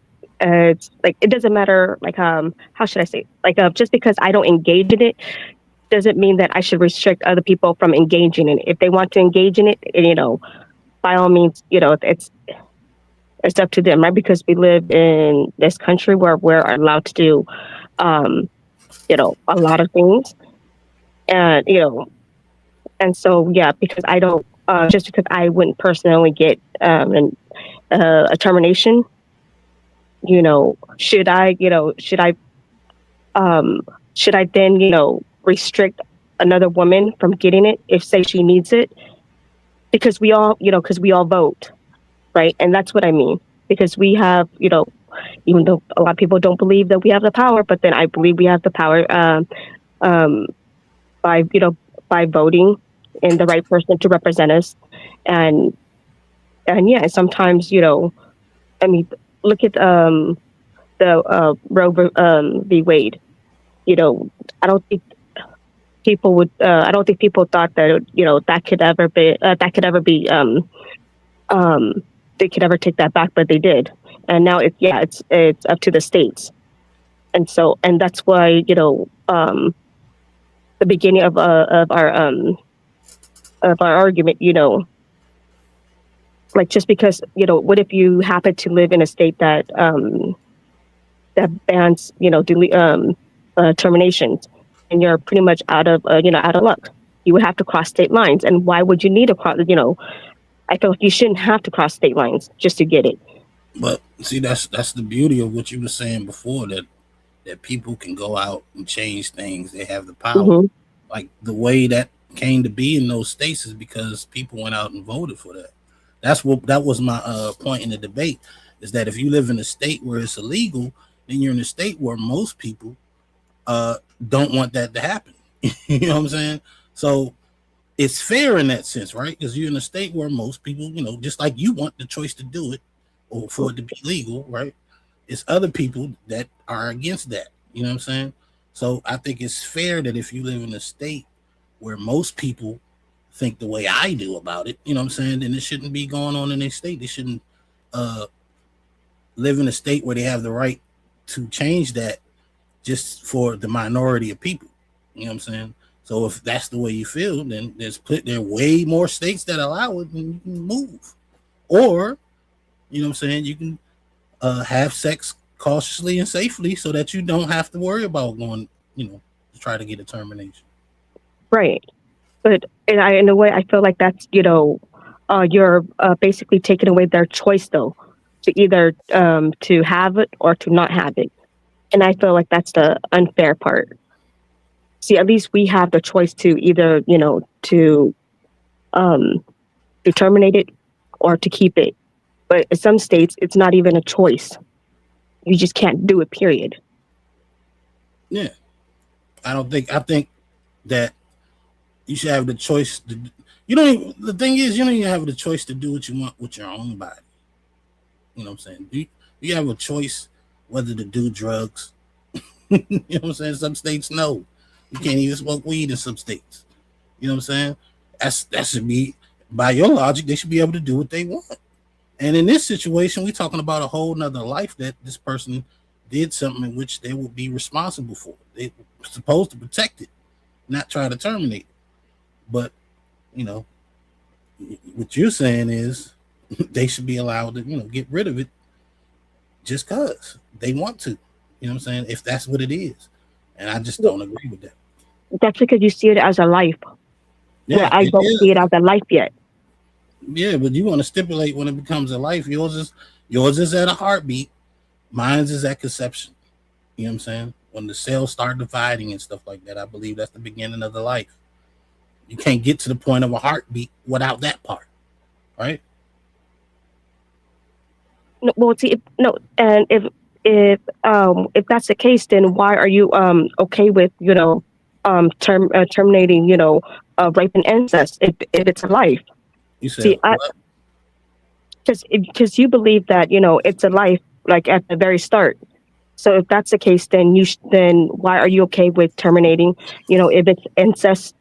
like, it doesn't matter, like, how should I say, like, just because I don't engage in it, doesn't mean that I should restrict other people from engaging in it. If they want to engage in it, by all means, it's up to them, right? Because we live in this country where we're allowed to do, a lot of things. And, and so, yeah, because I don't, just because I wouldn't personally get a termination, should I then, restrict another woman from getting it if, say, she needs it? Because we all vote, right? And that's what I mean. Because we have, even though a lot of people don't believe that we have the power, but then I believe we have the power by voting in the right person to represent us. And yeah, sometimes, I mean, look at the Roe v. Wade. I don't think people would. I don't think people thought that that could ever be. They could ever take that back, but they did. And now it's up to the states. And so, and that's why the beginning of our argument, like, just because what if you happen to live in a state that that bans terminations, and you're pretty much out of luck. You would have to cross state lines, and why would you need to cross? I feel like you shouldn't have to cross state lines just to get it. But see, that's the beauty of what you were saying before, that people can go out and change things. They have the power. Mm-hmm. Like, the way that came to be in those states is because people went out and voted for that. That was my point in the debate, is that if you live in a state where it's illegal, then you're in a state where most people don't want that to happen. You know what I'm saying? So it's fair in that sense, right? Because you're in a state where most people, just like you want the choice to do it or for it to be legal, right? It's other people that are against that. You know what I'm saying? So I think it's fair that if you live in a state where most people think the way I do about it, you know what I'm saying, then it shouldn't be going on in their state. They shouldn't live in a state where they have the right to change that just for the minority of people. You know what I'm saying? So if that's the way you feel, then there are way more states that allow it, and you can move. Or, you know what I'm saying, you can have sex cautiously and safely so that you don't have to worry about going, to try to get a termination. Right. But in a way, I feel like that's, you're basically taking away their choice, though, to either to have it or to not have it. And I feel like that's the unfair part. See, at least we have the choice to either, to terminate it or to keep it. But in some states, it's not even a choice. You just can't do it, period. Yeah. I think that you should have the choice to, the thing is, you don't even have the choice to do what you want with your own body. You know what I'm saying? You have a choice whether to do drugs. You know what I'm saying? Some states, no. You can't even smoke weed in some states. You know what I'm saying? That should be, by your logic, they should be able to do what they want. And in this situation, we're talking about a whole nother life that this person did something in which they would be responsible for. They're supposed to protect it, not try to terminate it. But, what you're saying is they should be allowed to, get rid of it just because they want to. You know what I'm saying? If that's what it is. And I just don't agree with that. That's because you see it as a life. Yeah, I don't see it as a life yet. Yeah, but you want to stipulate when it becomes a life. Yours Yours is at a heartbeat. Mine's is at conception. You know what I'm saying? When the cells start dividing and stuff like that, I believe that's the beginning of the life. You can't get to the point of a heartbeat without that part, right? No, well, see, and if that's the case, then why are you okay with terminating rape and incest if it's a life? You said See, what? Because you believe that it's a life like at the very start. So if that's the case, then then why are you okay with terminating? If it's incest,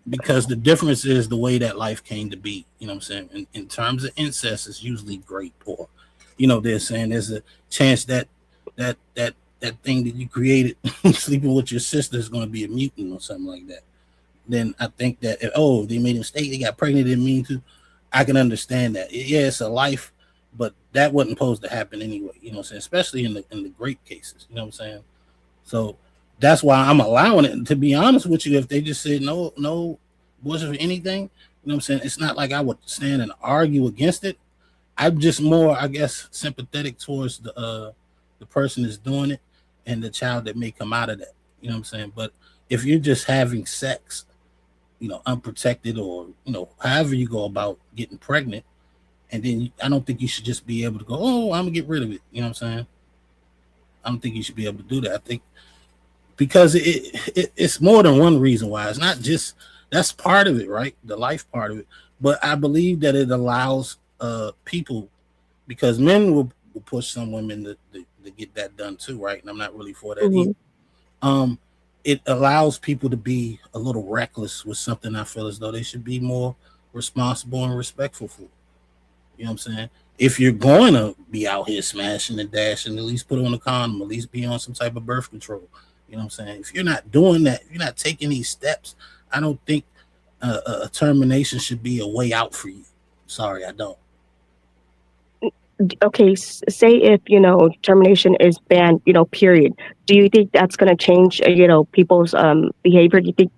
Because the difference is the way that life came to be. You know what I'm saying? In terms of incest, it's usually great poor. They're saying there's a chance that thing that you created sleeping with your sister is going to be a mutant or something like that. Then I think that if they made a mistake, they got pregnant, didn't mean to. I can understand that. Yeah, it's a life, but that wasn't supposed to happen anyway. You know what I'm saying? Especially in the great cases. You know what I'm saying? So that's why I'm allowing it. To be honest with you, if they just said no abortion for anything, you know what I'm saying? It's not like I would stand and argue against it. I'm just more, I guess, sympathetic towards the person that's doing it and the child that may come out of that. You know what I'm saying? But if you're just having sex, unprotected or, however you go about getting pregnant, and then I don't think you should just be able to go, I'm gonna get rid of it. You know what I'm saying? I don't think you should be able to do that. I think because it's more than one reason why. It's not just, that's part of it, right? The life part of it. But I believe that it allows people, because men will push some women to get that done too, right? And I'm not really for that either. It allows people to be a little reckless with something I feel as though they should be more responsible and respectful for. You know what I'm saying? If you're going to be out here smashing and dashing, at least put on a condom, at least be on some type of birth control. You know what I'm saying? If you're not doing that, if you're not taking these steps, I don't think a termination should be a way out for you. Sorry, I don't. Okay, say if termination is banned, period. Do you think that's going to change people's behavior? Do you think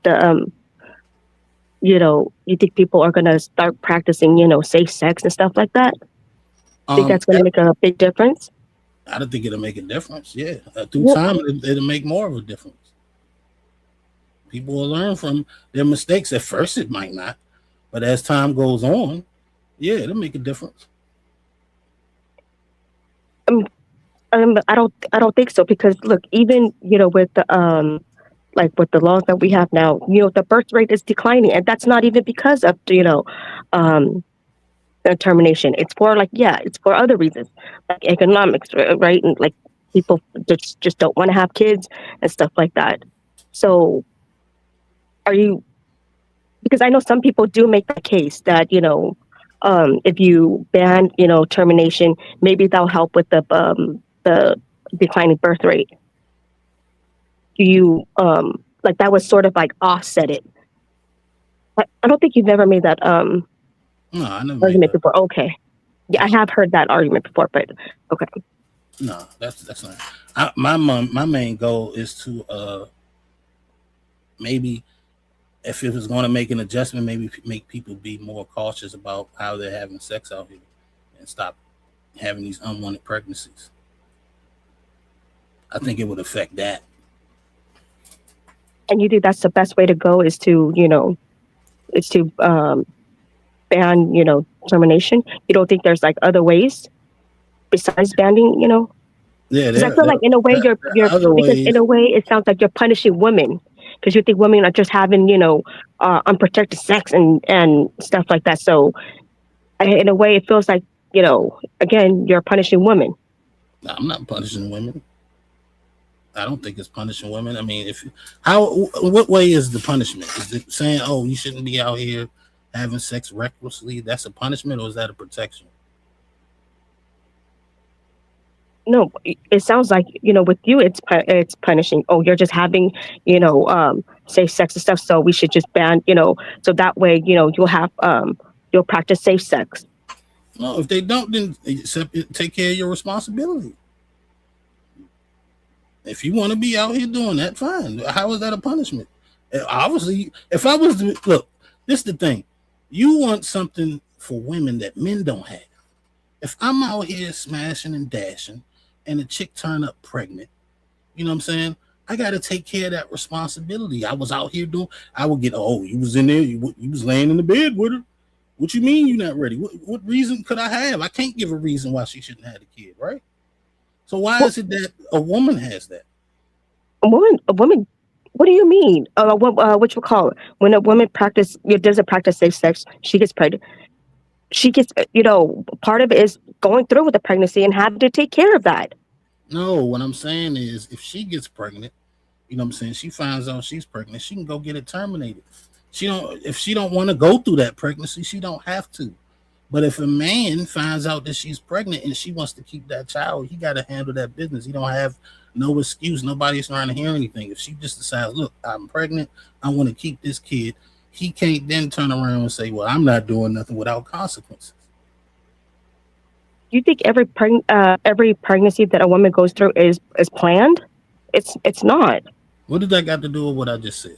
you think people are going to start practicing safe sex and stuff like that? Think that's going to make a big difference? I don't think it'll make a difference. Yeah, through time it'll make more of a difference. People will learn from their mistakes. At first it might not, but as time goes on, yeah, it'll make a difference. I don't think so, because look, even with the with the laws that we have now, the birth rate is declining, and that's not even because of termination. It's for it's for other reasons, like economics, right? And like people just don't want to have kids and stuff like that. So because I know some people do make the case that if you ban termination, maybe that'll help with the declining birth rate. Do you that was sort of like offset it? I don't think you've never made that No, I never argument before. Okay, yeah, I have heard that argument before, but okay. No, that's not. My main goal is to maybe, if it was going to make an adjustment, maybe make people be more cautious about how they're having sex out here and stop having these unwanted pregnancies. I think it would affect that. And you think that's the best way to go, is to ban termination? You don't think there's like other ways besides banning? Yeah, because I feel like in a way you're because in a way it sounds like you're punishing women, because you think women are just having unprotected sex and stuff like that. So in a way it feels like again you're punishing women. No, I'm not punishing women. I don't think it's punishing women. I mean, what way is the punishment? Is it saying, you shouldn't be out here having sex recklessly? That's a punishment, or is that a protection? No, it sounds like with you it's punishing. You're just having safe sex and stuff, so we should just ban so that way you'll have you'll practice safe sex. No, if they don't, then take care of your responsibility. If you want to be out here doing that, fine. How is that a punishment? Obviously, if I was to look, this is the thing. You want something for women that men don't have. If I'm out here smashing and dashing and the chick turn up pregnant, you know what I'm saying? I got to take care of that responsibility. I was out here I would get, oh, you was in there, you was laying in the bed with her. What you mean you're not ready? What reason could I have? I can't give a reason why she shouldn't have the kid, right? So why is it that a woman has that? A woman, what do you mean? What you call it? When a woman doesn't practice safe sex, she gets pregnant. She gets, part of it is going through with the pregnancy and having to take care of that. No, what I'm saying is if she gets pregnant, you know what I'm saying, she finds out she's pregnant, she can go get it terminated. If she don't want to go through that pregnancy, she don't have to. But if a man finds out that she's pregnant and she wants to keep that child, he got to handle that business. He don't have no excuse. Nobody's trying to hear anything. If she just decides, look, I'm pregnant, I want to keep this kid, he can't then turn around and say, well, I'm not doing nothing without consequences. You think every pregnancy that a woman goes through is planned? It's not. What did that got to do with what I just said?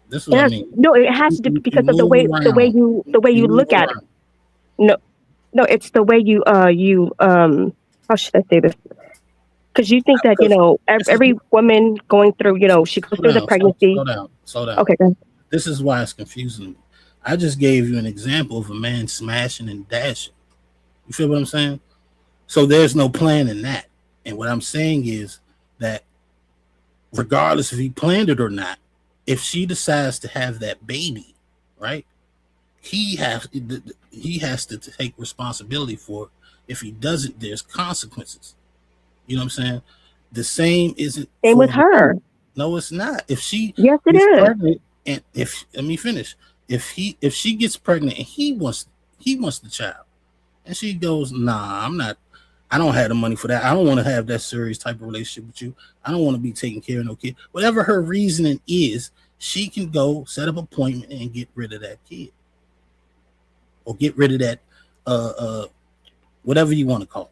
This is what I mean. No, it has to do because of the way you look at it. No, it's the way you how should I say this? Because you think that every woman going through she goes through the pregnancy. Slow down. Okay, go ahead. This is why it's confusing me. I just gave you an example of a man smashing and dashing. You feel what I'm saying? So there's no plan in that. And what I'm saying is that regardless if he planned it or not, if she decides to have that baby, right? He has to take responsibility for it. If he doesn't, there's consequences. You know what I'm saying? The same isn't same with her. No, it's not. If she it is. Pregnant, and let me finish. If she gets pregnant and he wants the child, and she goes, nah, I don't have the money for that. I don't want to have that serious type of relationship with you. I don't want to be taking care of no kid. Whatever her reasoning is, she can go set up an appointment and get rid of that kid. Or get rid of that whatever you want to call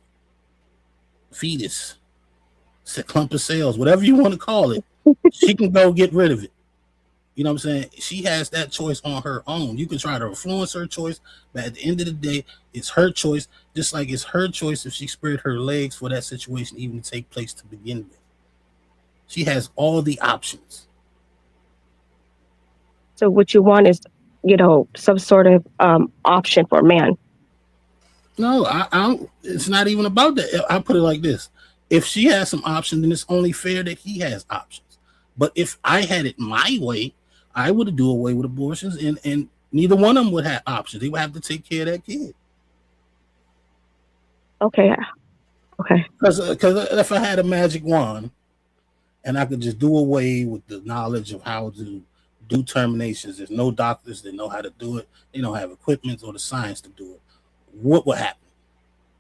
it. Fetus. It's a clump of cells, whatever you want to call it. She can go get rid of it. You know what I'm saying? She has that choice on her own. You can try to influence her choice, but at the end of the day, it's her choice. Just like it's her choice if she spread her legs for that situation even to take place to begin with. She has all the options. So what you want is, some sort of option for a man. No, it's not even about that. I put it like this. If she has some options, then it's only fair that he has options. But if I had it my way, I would do away with abortions, and neither one of them would have options. They would have to take care of that kid. Okay. Because if I had a magic wand and I could just do away with the knowledge of how to do terminations, there's no doctors that know how to do it. They don't have equipment or the science to do it. What would happen?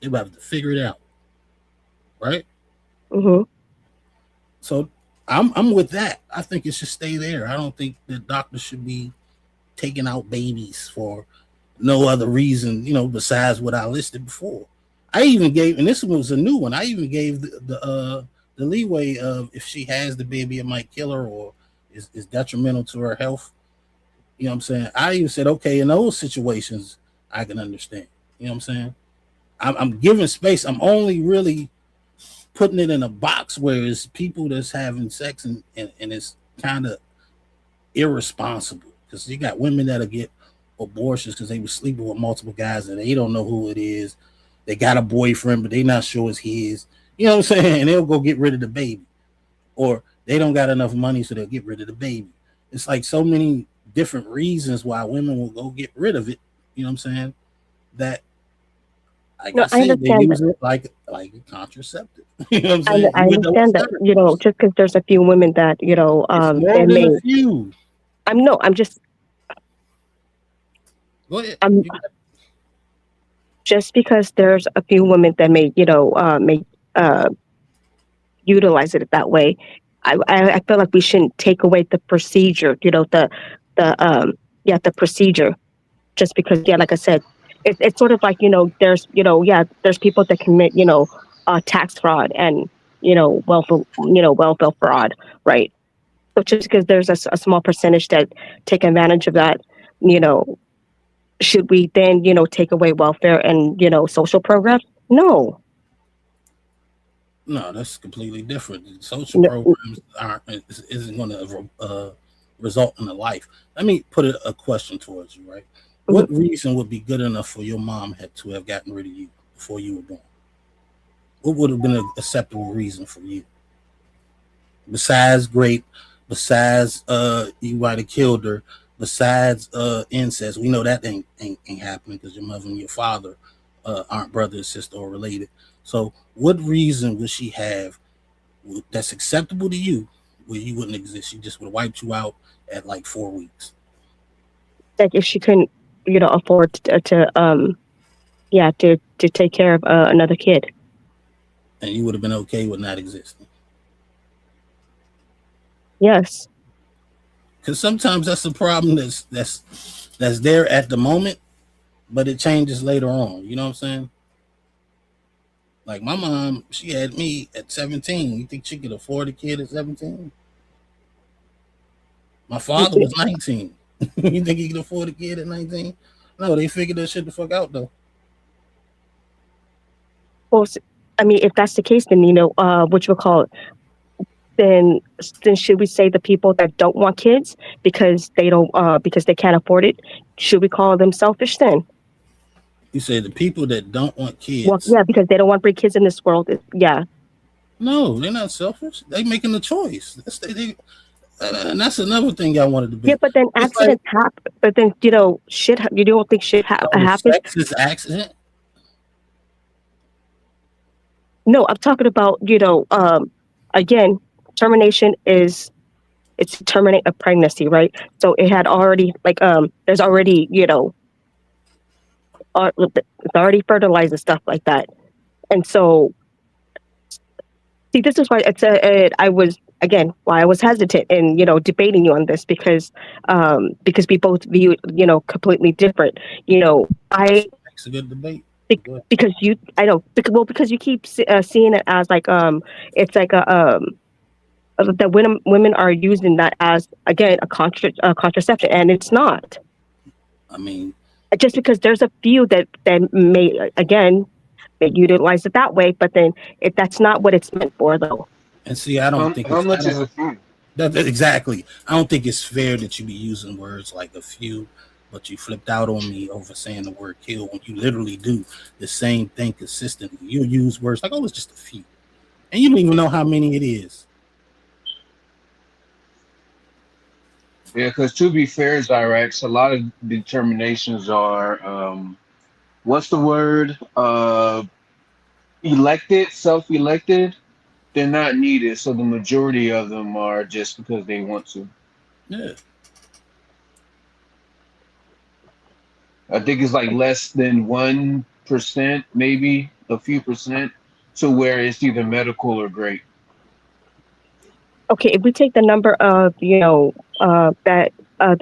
They would have to figure it out, right? Mm-hmm. So I'm with that. I think it should stay there. I don't think that doctors should be taking out babies for no other reason, besides what I listed before. I even gave, and this was a new one, I even gave the leeway of if she has the baby, it might kill her or is detrimental to her health. You know what I'm saying? I even said, okay, in those situations, I can understand. You know what I'm saying? I'm giving space. I'm only really putting it in a box where it's people that's having sex and it's kind of irresponsible, because you got women that'll get abortions because they were sleeping with multiple guys and they don't know who it is. They got a boyfriend, but they not sure it's his. You know what I'm saying? And they'll go get rid of the baby. Or they don't got enough money, so they'll get rid of the baby. It's like so many different reasons why women will go get rid of it. You know what I'm saying? That I said, they use it like a contraceptive. You know what I'm saying? I understand that, just because there's a few women that, it's more than a few. I'm just. Go ahead. Just because there's a few women that may utilize it that way, I feel like we shouldn't take away the procedure, the procedure, just because, like I said, it's sort of like, there's people that commit, tax fraud and, welfare fraud, right? So just because there's a small percentage that take advantage of that, should we then, take away welfare and, social programs? No. No, that's completely different. Social No. programs isn't going to result in a life. Let me put a question towards you, right? What reason would be good enough for your mom to have gotten rid of you before you were born? What would have been an acceptable reason for you? Besides rape, besides you might have killed her, besides incest. We know that ain't happening because your mother and your father aren't brother and sister or related. So what reason would she have that's acceptable to you where you wouldn't exist? She just would have wiped you out at like 4 weeks. Like if she couldn't, afford to take care of another kid. And you would have been okay with not existing. Yes. Because sometimes that's the problem that's there at the moment, but it changes later on. You know what I'm saying? Like my mom, she had me at 17. You think she could afford a kid at 17? My father was 19. You think he could afford a kid at 19? No, they figured that shit the fuck out though. Well, I mean, if that's the case, then what you would call it. Then should we say the people that don't want kids because they don't because they can't afford it? Should we call them selfish then? You say the people that don't want kids. Well, yeah, because they don't want to bring kids in this world. Yeah. No, they're not selfish. They're making the choice. And that's another thing y'all wanted to be. Yeah, but then accidents happen. But then shit. You don't think shit happens? Sex is accident. No, I'm talking about again, termination is it's to terminate a pregnancy, right? So it had already there's already it's already fertilized and stuff like that, and so see, this is why I was why I was hesitant in debating you on this because we both view it completely different. It's a good debate. Because you keep seeing it as it's like that women are using that as again a contraception, and it's not. I mean, just because there's a few that may utilize it that way, but then that's not what it's meant for, though. And see, I don't think how much is a few? Exactly. I don't think it's fair that you be using words like a few, but you flipped out on me over saying the word kill when you literally do the same thing consistently. You use words like, oh, it's just a few. And you don't even know how many it is. Yeah, because to be fair, Xyrax, a lot of determinations are, what's the word? Elected, self-elected. They're not needed, so the majority of them are just because they want to. Yeah. I think it's like less than 1%, maybe a few percent, to where it's either medical or great. Okay, if we take the number of the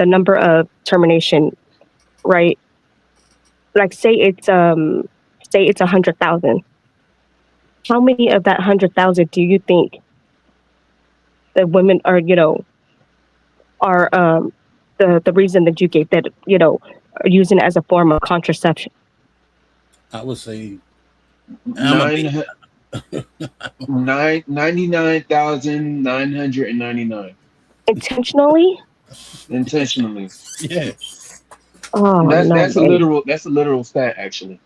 number of termination, right? Like say it's 100,000. How many of that 100,000 do you think that women are the reason that you gave that are using it as a form of contraception? I would say 99,999 intentionally. Intentionally. Yeah. Oh, that's a literal stat actually.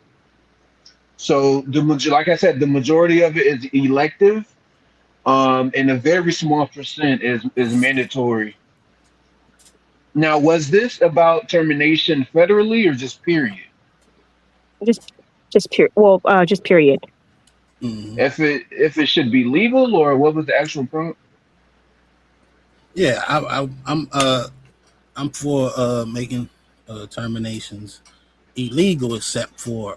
So like I said, the majority of it is elective, and a very small percent is mandatory. Now, was this about termination federally or just period? Just period. Well, just period. Mm-hmm. If it should be legal or what was the actual prompt? Yeah, I'm for making terminations illegal except for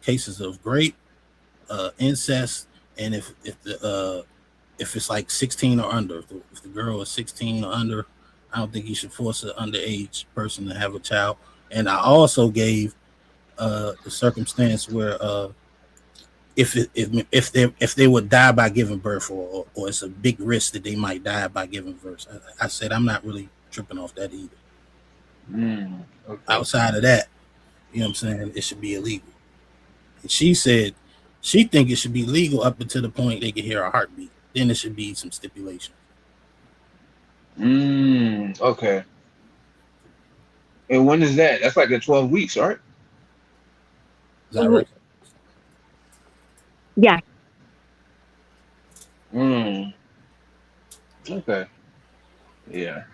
cases of rape, incest, and if it's like 16 or under. If the girl is 16 or under, I don't think you should force an underage person to have a child. And I also gave the circumstance where if they would die by giving birth, or it's a big risk that they might die by giving birth. I said I'm not really tripping off that either. Okay. Outside of that, You know what I'm saying? It should be illegal. And she said she think it should be legal up until the point they can hear a heartbeat. Then it should be some stipulation. Okay. And when is that? That's like at 12 weeks, right? Is that right? Yeah. Okay. Yeah.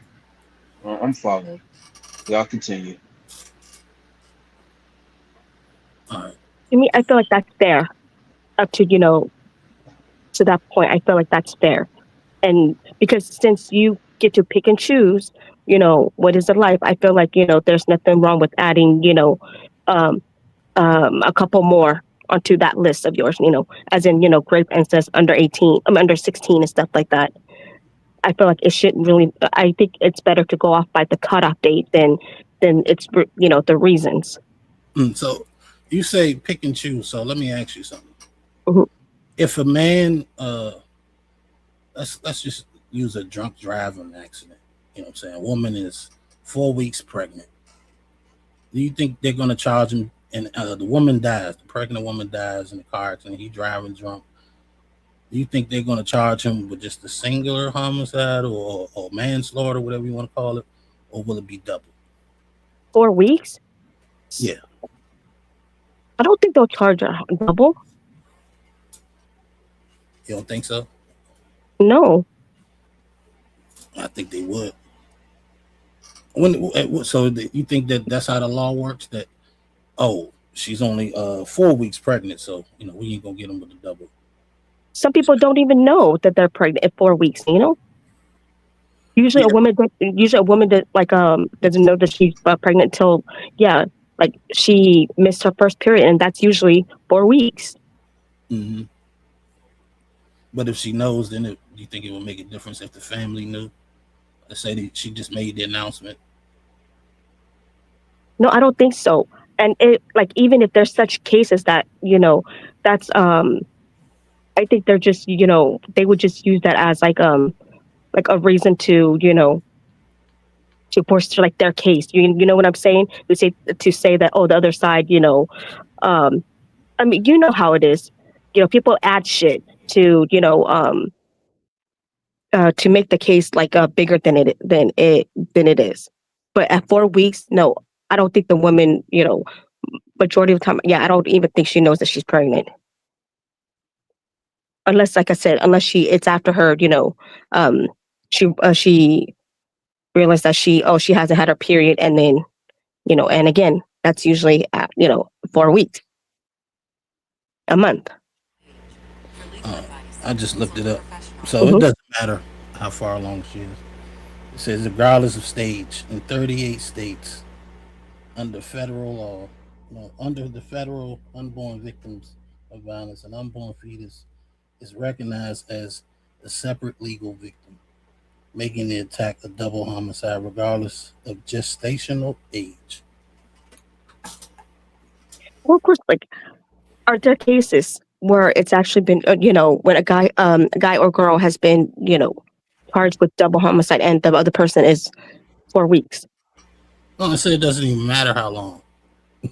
I'm following. Y'all continue. All right. To me, I feel like that's fair. Up to, to that point, I feel like that's fair. And because since you get to pick and choose, what is a life, I feel like, there's nothing wrong with adding, a couple more onto that list of yours, as in, grape incest under 18, under 16 and stuff like that. I feel like it shouldn't really, I think it's better to go off by the cutoff date than it's, the reasons. So you say pick and choose. So let me ask you something. Mm-hmm. If a man, let's just use a drunk driving accident. You know what I'm saying? A woman is 4 weeks pregnant. Do you think they're going to charge him? And the woman dies, the pregnant woman dies in the car accident. He driving drunk. Do you think they're going to charge him with just a singular homicide or manslaughter, whatever you want to call it, or will it be double? 4 weeks? Yeah. I don't think they'll charge her double. You don't think so? No. I think they would. So you think that that's how the law works? That she's only 4 weeks pregnant, so we ain't gonna get them with the double. Some people don't even know that they're pregnant at 4 weeks. Usually a woman that doesn't know that she's pregnant until she missed her first period, and that's usually 4 weeks. Mm-hmm. But if she knows, then do you think it would make a difference if the family knew? Let's say that she just made the announcement. No, I don't think so. And even if there's such cases that that's I think they're just they would just use that as a reason to to force their case. You know what I'm saying? To say that the other side I mean, you know how it is. People add shit to to make the case bigger than it is. But at 4 weeks, no, I don't think the woman, majority of the time, I don't even think she knows that she's pregnant. Unless, like I said, it's after her, she realized that she hasn't had her period, and then, and again, that's usually at, 4 weeks, a month. I just looked it up. So it doesn't matter how far along she is. It says regardless of stage, in 38 states, under federal law, under the federal Unborn Victims of Violence, an unborn fetus is recognized as a separate legal victim, making the attack a double homicide regardless of gestational age. Well, of course, are there cases where it's actually been, when a guy or girl has been, charged with double homicide and the other person is 4 weeks? No, I said it doesn't even matter how long.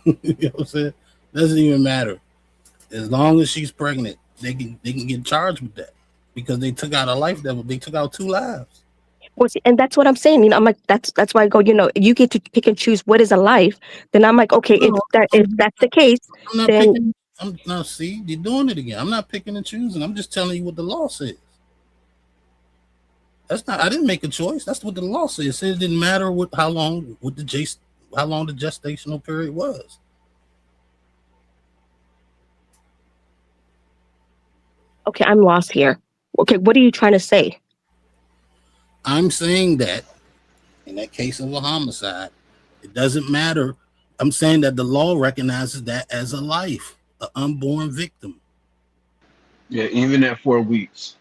You know what I'm saying? It doesn't even matter. As long as she's pregnant, they can get charged with that because they took out a life they took out 2 lives. Well, see, and that's what I'm saying. I'm like, that's why I go. You get to pick and choose what is a life. Then I'm like, okay, if that's the case, See, you're doing it again. I'm not picking and choosing. I'm just telling you what the law says. That's not. I didn't make a choice. That's what the law says. It said it didn't matter how long the gestational period was. Okay, I'm lost here. Okay, what are you trying to say? I'm saying that in that case of a homicide, it doesn't matter. I'm saying that the law recognizes that as a life, an unborn victim. Yeah, even at 4 weeks.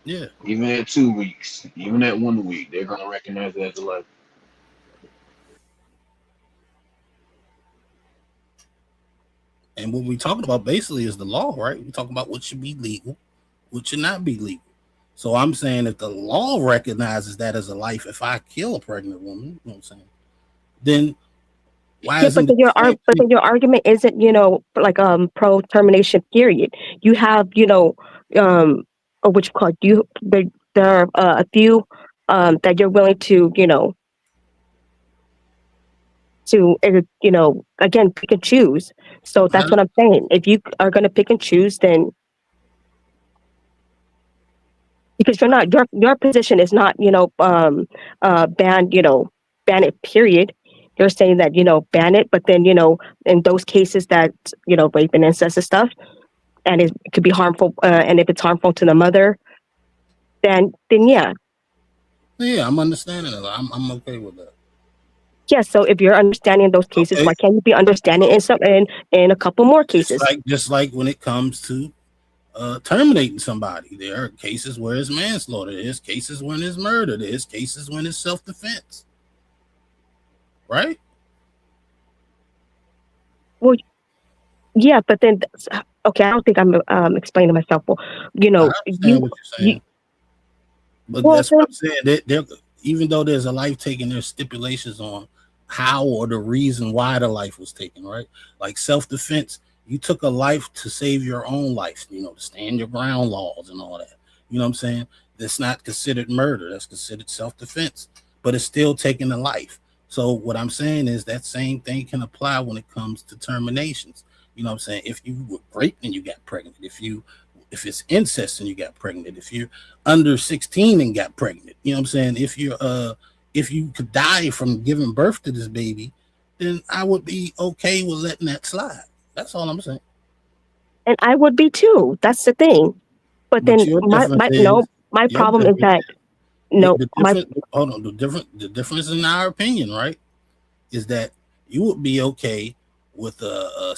Yeah. Even at 2 weeks. Even at 1 week, they're gonna recognize it as a life. And what we're talking about basically is the law, right? We're talking about what should be legal, what should not be legal. So I'm saying if the law recognizes that as a life, if I kill a pregnant woman, you know what I'm saying, then Why Yeah, isn't it the same but thing? then your argument isn't, like pro termination period. You have, or what you call it, there are a few that you're willing to, again, pick and choose. So that's what I'm saying. If you are going to pick and choose, then because your position is not, ban, ban it, period. You're saying that, ban it, but then, in those cases that, rape and incest and stuff, and it could be harmful, and if it's harmful to the mother, then yeah. Yeah, I'm understanding it. I'm okay with that. Yeah, so if you're understanding those cases, Okay. why can't you be understanding in a couple more cases? Just like when it comes to terminating somebody, there are cases where it's manslaughter. There's cases when it's murder. There's cases when it's self-defense. Right? Well, yeah, but then okay, I don't think I'm explaining myself well. I understand what you're saying. But that's what I'm saying. Even though there's a life taken, there's stipulations on how or the reason why the life was taken, right? Like self-defense, you took a life to save your own life, to stand your ground laws and all that. You know what I'm saying? That's not considered murder. That's considered self-defense, but it's still taking a life. So what I'm saying is that same thing can apply when it comes to terminations. You know what I'm saying? If you were raped and you got pregnant, if it's incest and you got pregnant, if you're under 16 and got pregnant, you know what I'm saying? If you could die from giving birth to this baby, then I would be okay with letting that slide. That's all I'm saying. And I would be too. That's the thing. But then my problem is that the difference in our opinion, right, is that you would be okay with a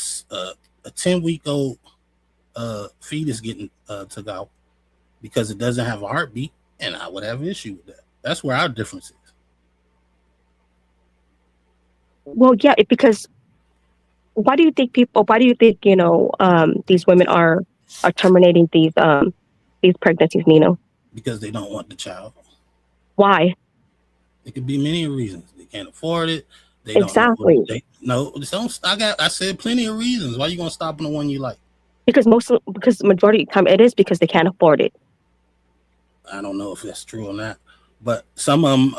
10-week-old fetus getting took out because it doesn't have a heartbeat, and I would have an issue with that. That's where our difference is. Well, yeah, because why do you think these women are terminating these pregnancies, Nino? Because they don't want the child. Why? It could be many reasons. They can't afford it. They exactly. I said plenty of reasons. Why are you gonna stop on the one you like? Because the majority of the time it is because they can't afford it. I don't know if that's true or not, but some of them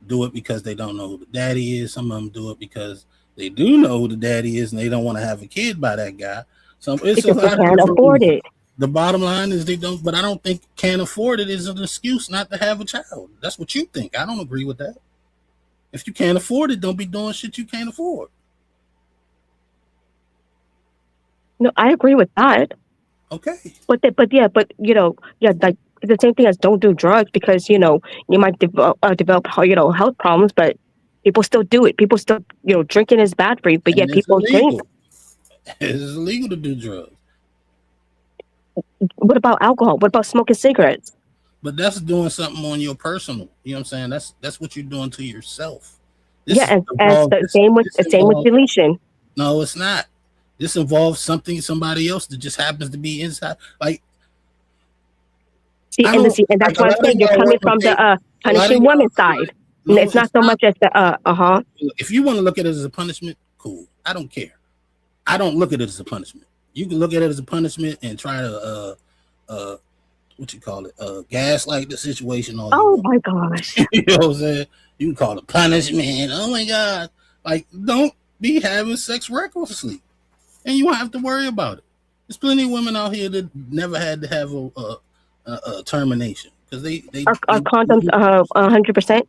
do it because they don't know who the daddy is. Some of them do it because they do know who the daddy is and they don't want to have a kid by that guy. It's because they can't afford it. The bottom line is they don't, but I don't think can't afford it is an excuse not to have a child. That's what you think. I don't agree with that. If you can't afford it, don't be doing shit you can't afford. No, I agree with that. Okay. But like the same thing as don't do drugs because you might develop health problems, but people still do it. People still drinking is bad for you, but yet people drink. It's illegal to do drugs. What about alcohol? What about smoking cigarettes? But that's doing something on your personal. You know what I'm saying? That's what you're doing to yourself. And the same with deletion. No, it's not. This involves somebody else that just happens to be inside. Like, and that's why I'm saying you're coming from the punishing woman side. No, it's not so much as the If you want to look at it as a punishment, cool. I don't care. I don't look at it as a punishment. You can look at it as a punishment and try to gaslight the situation. Oh my gosh. You know what I'm saying? You can call it punishment. Oh my God. Like, don't be having sex recklessly. And you won't have to worry about it. There's plenty of women out here that never had to have a termination because they are condoms 100%.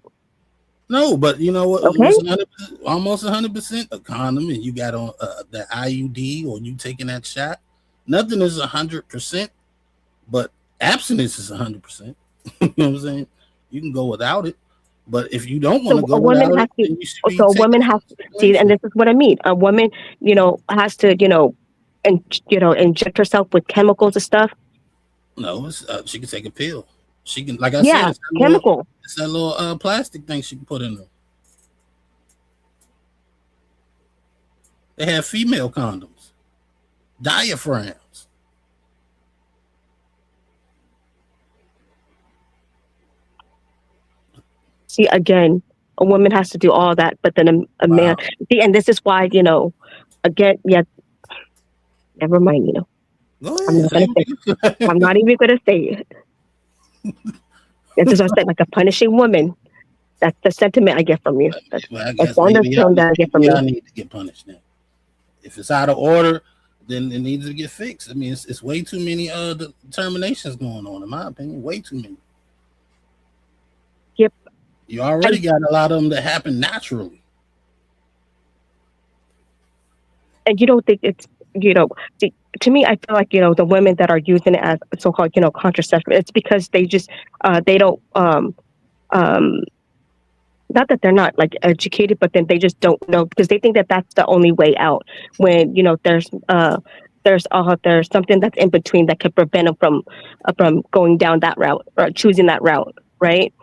No, but you know what? Okay. Almost 100% a condom, and you got on the IUD or you taking that shot. Nothing is 100%, but abstinence is 100%. You know what I'm saying? You can go without it, but if you don't want to go without it, a woman has to see, and this is what I mean. A woman, has to, inject herself with chemicals and stuff. No, she can take a pill. She can, like I said, it's chemical. It's that little plastic thing she can put in there. They have female condoms, diaphragms. See, again, a woman has to do all that, but then a man. See, and this is why, again, yeah. Never mind, I'm not gonna say. I'm not even gonna say it. This is what I said, like a punishing woman. That's the sentiment I get from you. That's the undertone that I get from you. I need to get punished now. If it's out of order, then it needs to get fixed. I mean, it's way too many terminations going on, in my opinion. Way too many. Yep. You already got a lot of them that happen naturally. And you don't think it's, to me, I feel like, the women that are using it as so-called, contraceptive, it's because they just, they don't, not that they're not like educated, but then they just don't know, because they think that that's the only way out, when, there's something that's in between that could prevent them from going down that route or choosing that route. Right.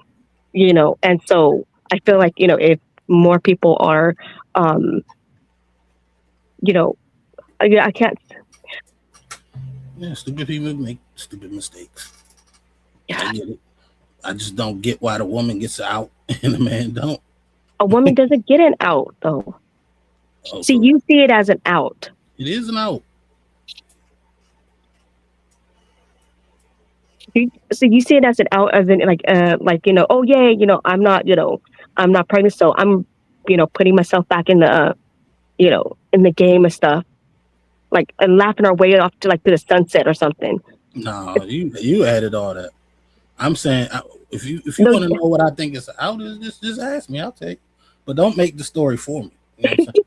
And so I feel like, if more people are, I can't. Yeah, stupid people make stupid mistakes. Yeah. I get it. I just don't get why the woman gets out and the man don't. A woman doesn't get an out, though. Oh, see, you see it as an out. It is an out. So you see it as an out, as in oh yeah, I'm not pregnant, so I'm, putting myself back in the, in the game and stuff, and laughing our way off to the sunset or something. No, you added all that. I'm saying, if you want to know what I think is out, just ask me. I'll take. But don't make the story for me. You know what I'm saying?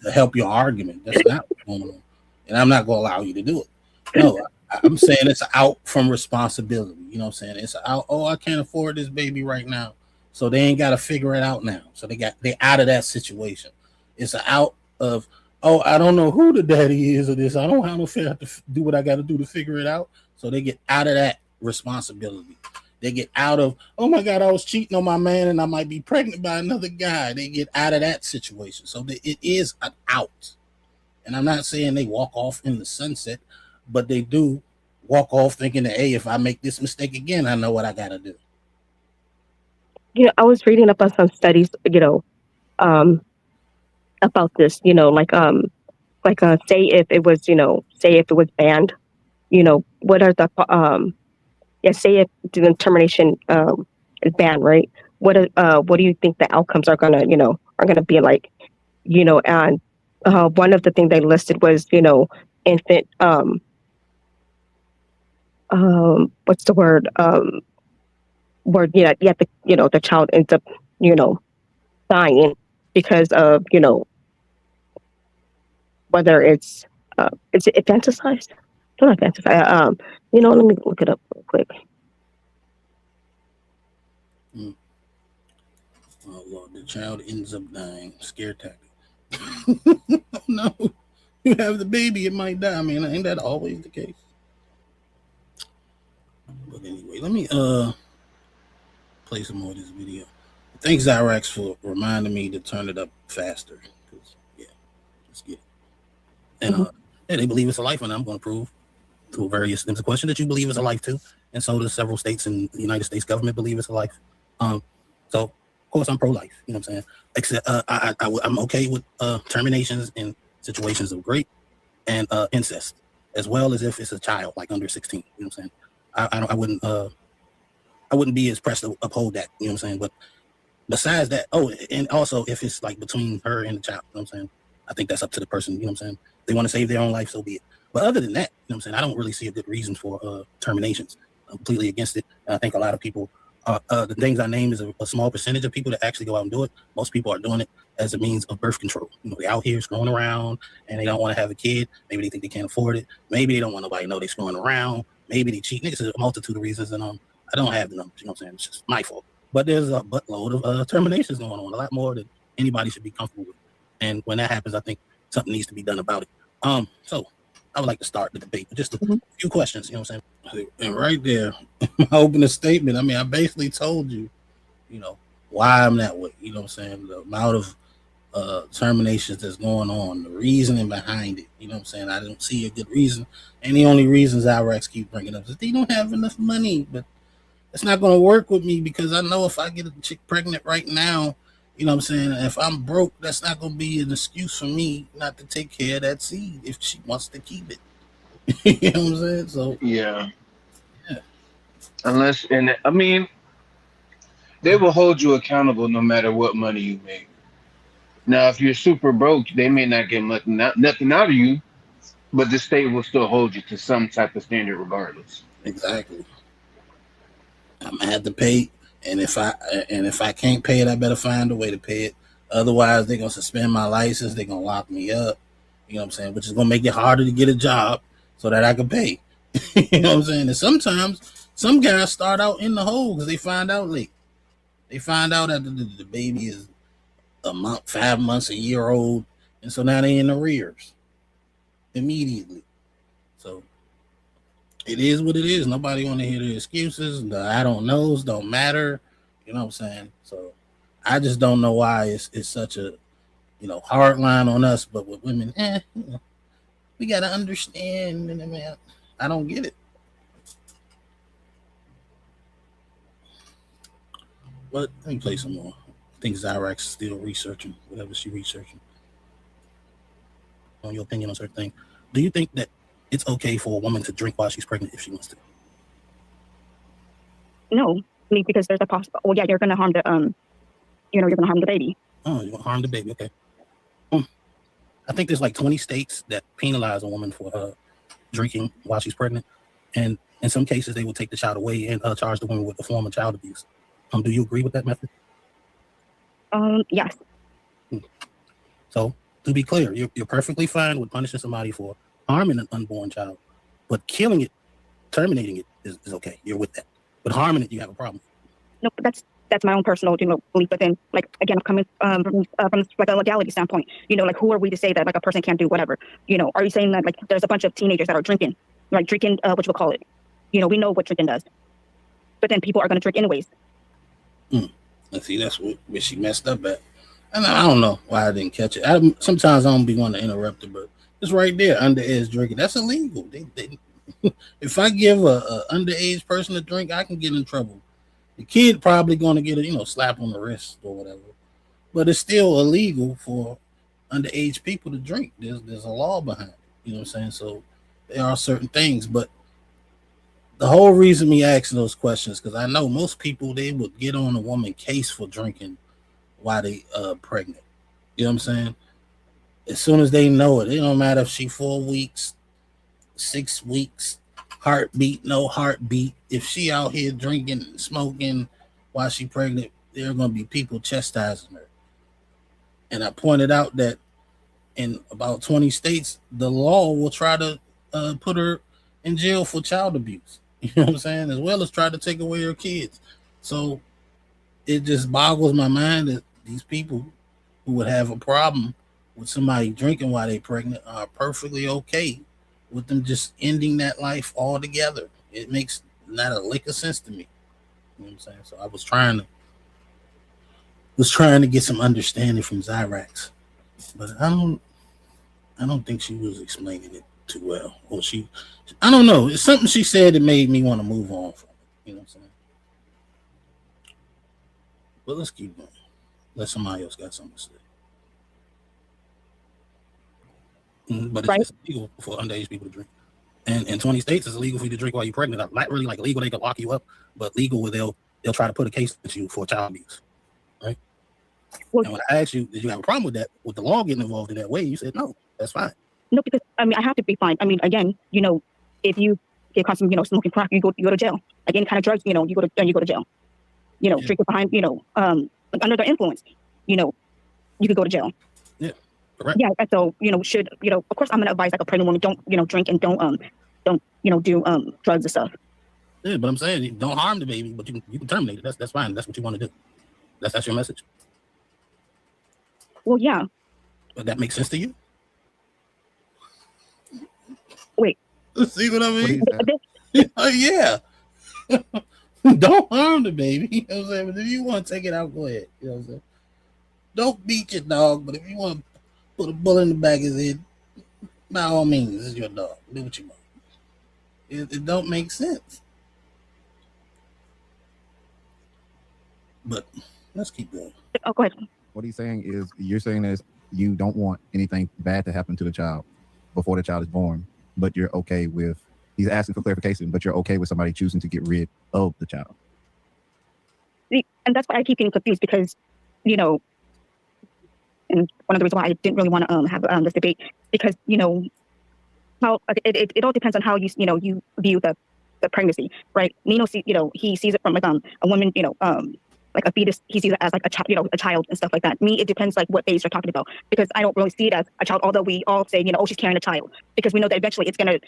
To help your argument. That's not what's going on, and I'm not going to allow you to do it. No, I'm saying it's out from responsibility. You know what I'm saying? It's out. Oh, I can't afford this baby right now, so they ain't got to figure it out now. So they out of that situation. It's out of, oh, I don't know who the daddy is of this. I don't have to do what I got to do to figure it out. So they get out of that responsibility. They get out of, oh my God, I was cheating on my man and I might be pregnant by another guy. They get out of that situation. So it is an out. And I'm not saying they walk off in the sunset, but they do walk off thinking that, hey, if I make this mistake again, I know what I got to do. I was reading up on some studies, about this, say if it was banned, what are the, say if the termination is banned, right? What do you think the outcomes are gonna be like? And one of the things they listed was, infant, what's the word? The child ends up, dying because of, whether it's infanticide? Not infanticide. Let me look it up real quick. Oh Lord, the child ends up dying. Scare tactic. No, you have the baby, it might die. I mean, ain't that always the case? But anyway, let me play some more of this video. Thanks Xyrax for reminding me to turn it up faster. Yeah, let's get it. And they believe it's a life, and I'm going to prove to various. There's a question that you believe is a life too, and so does several states in the United States government believe it's a life. So of course I'm pro-life. You know what I'm saying? Except I'm okay with terminations in situations of rape and incest, as well as if it's a child like under 16. You know what I'm saying? I wouldn't be as pressed to uphold that. You know what I'm saying? But besides that, and also if it's like between her and the child, you know what I'm saying? I think that's up to the person. You know what I'm saying? They want to save their own life, so be it. But other than that, you know what I'm saying? I don't really see a good reason for terminations. I'm completely against it. And I think a lot of people, the things I named is a small percentage of people that actually go out and do it. Most people are doing it as a means of birth control. They're out here screwing around and they don't want to have a kid. Maybe they think they can't afford it. Maybe they don't want nobody to know they're screwing around. Maybe they cheat. There's a multitude of reasons, and I don't have the numbers. You know what I'm saying? It's just my fault. But there's a buttload of terminations going on, a lot more than anybody should be comfortable with. And when that happens, I think something needs to be done about it. So I would like to start the debate with just a few questions. You know what I'm saying? And right there, my opening statement. I mean, I basically told you, why I'm that way. You know what I'm saying? The amount of terminations that's going on, the reasoning behind it. You know what I'm saying? I don't see a good reason. And the only reasons Xyrax keep bringing up is they don't have enough money. But it's not going to work with me because I know if I get a chick pregnant right now, you know what I'm saying? If I'm broke, that's not going to be an excuse for me not to take care of that seed if she wants to keep it. You know what I'm saying? So Yeah. Unless, and I mean, they will hold you accountable no matter what money you make. Now, if you're super broke, they may not get nothing out of you, but the state will still hold you to some type of standard regardless. exactly. I'm gonna have to pay, and if I can't pay it, I better find a way to pay it. Otherwise, they're gonna suspend my license. They're gonna lock me up. You know what I'm saying? Which is gonna make it harder to get a job so that I can pay. You know what I'm saying? And sometimes some guys start out in the hole because they find out late. They find out that the baby is a month, 5 months, a year old, and so now they in arrears immediately. So it is what it is. Nobody want to hear the excuses. The I don't knows don't matter. You know what I'm saying? So I just don't know why it's such a hard line on us, but with women, we gotta understand. And man, I don't get it. But let me play some more. I think Xyrax is still researching whatever she's researching. On your opinion on certain things, do you think that it's okay for a woman to drink while she's pregnant if she wants to? No, I mean, because there's a possible. Well, yeah, you're gonna harm the you're gonna harm the baby. Oh, you're gonna harm the baby? Okay. I think there's like 20 states that penalize a woman for drinking while she's pregnant, and in some cases they will take the child away and charge the woman with a form of child abuse. Do you agree with that method? Yes. So to be clear, you're perfectly fine with punishing somebody for harming an unborn child, but killing it, terminating it is okay. You're with that. But harming it, you have a problem. No, that's my own personal, belief. But then, like, again, coming from like a legality standpoint, like, who are we to say that like a person can't do whatever? Are you saying that like there's a bunch of teenagers that are drinking, what you would call it? We know what drinking does, but then people are going to drink anyways. Let's see, that's where she messed up at. And I don't know why I didn't catch it. Sometimes I don't be wanting to interrupt her, but it's right there, underage drinking. That's illegal. If I give a underage person a drink, I can get in trouble. The kid probably going to get a slap on the wrist or whatever, but it's still illegal for underage people to drink. There's a law behind it. You know what I'm saying? So there are certain things, but the whole reason me asking those questions because I know most people they would get on a woman case for drinking while they pregnant. You know what I'm saying? As soon as they know it don't matter if she 4 weeks, 6 weeks, heartbeat, no heartbeat. If she out here drinking and smoking while she pregnant, there are going to be people chastising her. And I pointed out that in about 20 states, the law will try to put her in jail for child abuse. You know what I'm saying? As well as try to take away her kids. So it just boggles my mind that these people who would have a problem with somebody drinking while they're pregnant are perfectly okay with them just ending that life altogether. It makes not a lick of sense to me. You know what I'm saying? So I was trying to get some understanding from Xyrax, but I don't think she was explaining it too well. Or I don't know. It's something she said that made me want to move on from it. You know what I'm saying? But let's keep going. Let somebody else got something to say. But it's illegal for underage people to drink. And in 20 states, it's illegal for you to drink while you're pregnant. Not really like illegal, they could lock you up, but legal where they'll try to put a case against you for child abuse. Right? Well, and when I asked you, did you have a problem with that, with the law getting involved in that way? You said no, that's fine. No, because I have to be fine. Again, if you get caught, smoking crack, you go to jail. Like any kind of drugs, you go to jail. Drinking behind, under the influence, you could go to jail. Yeah. Correct. Yeah. So, should, of course I'm going to advise like a pregnant woman, don't, drink and don't do drugs and stuff. Yeah, but I'm saying don't harm the baby, but you can terminate it. That's fine. That's what you want to do. That's your message. Well, yeah. But that makes sense to you? Wait. See what I mean? Yeah. Don't harm the baby. You know what I'm saying? But if you want to take it out, go ahead. You know what I'm saying? Don't beat your dog, but if you want to put a bullet in the back of his head, by all means, this is your dog. Do what you want. It don't make sense. But let's keep going. Oh, go ahead. What he's saying is, you're saying is you don't want anything bad to happen to the child before the child is born, but you're okay with, he's asking for clarification, but you're okay with somebody choosing to get rid of the child. And that's why I keep getting confused because, you know, and one of the reasons why I didn't really want to have this debate, because, you know, how it all depends on how you view the pregnancy, right? Nino he sees it from like a woman, like a fetus. He sees it as like a child, a child and stuff like that. Me, it depends like what phase you're talking about, because I don't really see it as a child. Although we all say, oh, she's carrying a child, because we know that eventually it's gonna,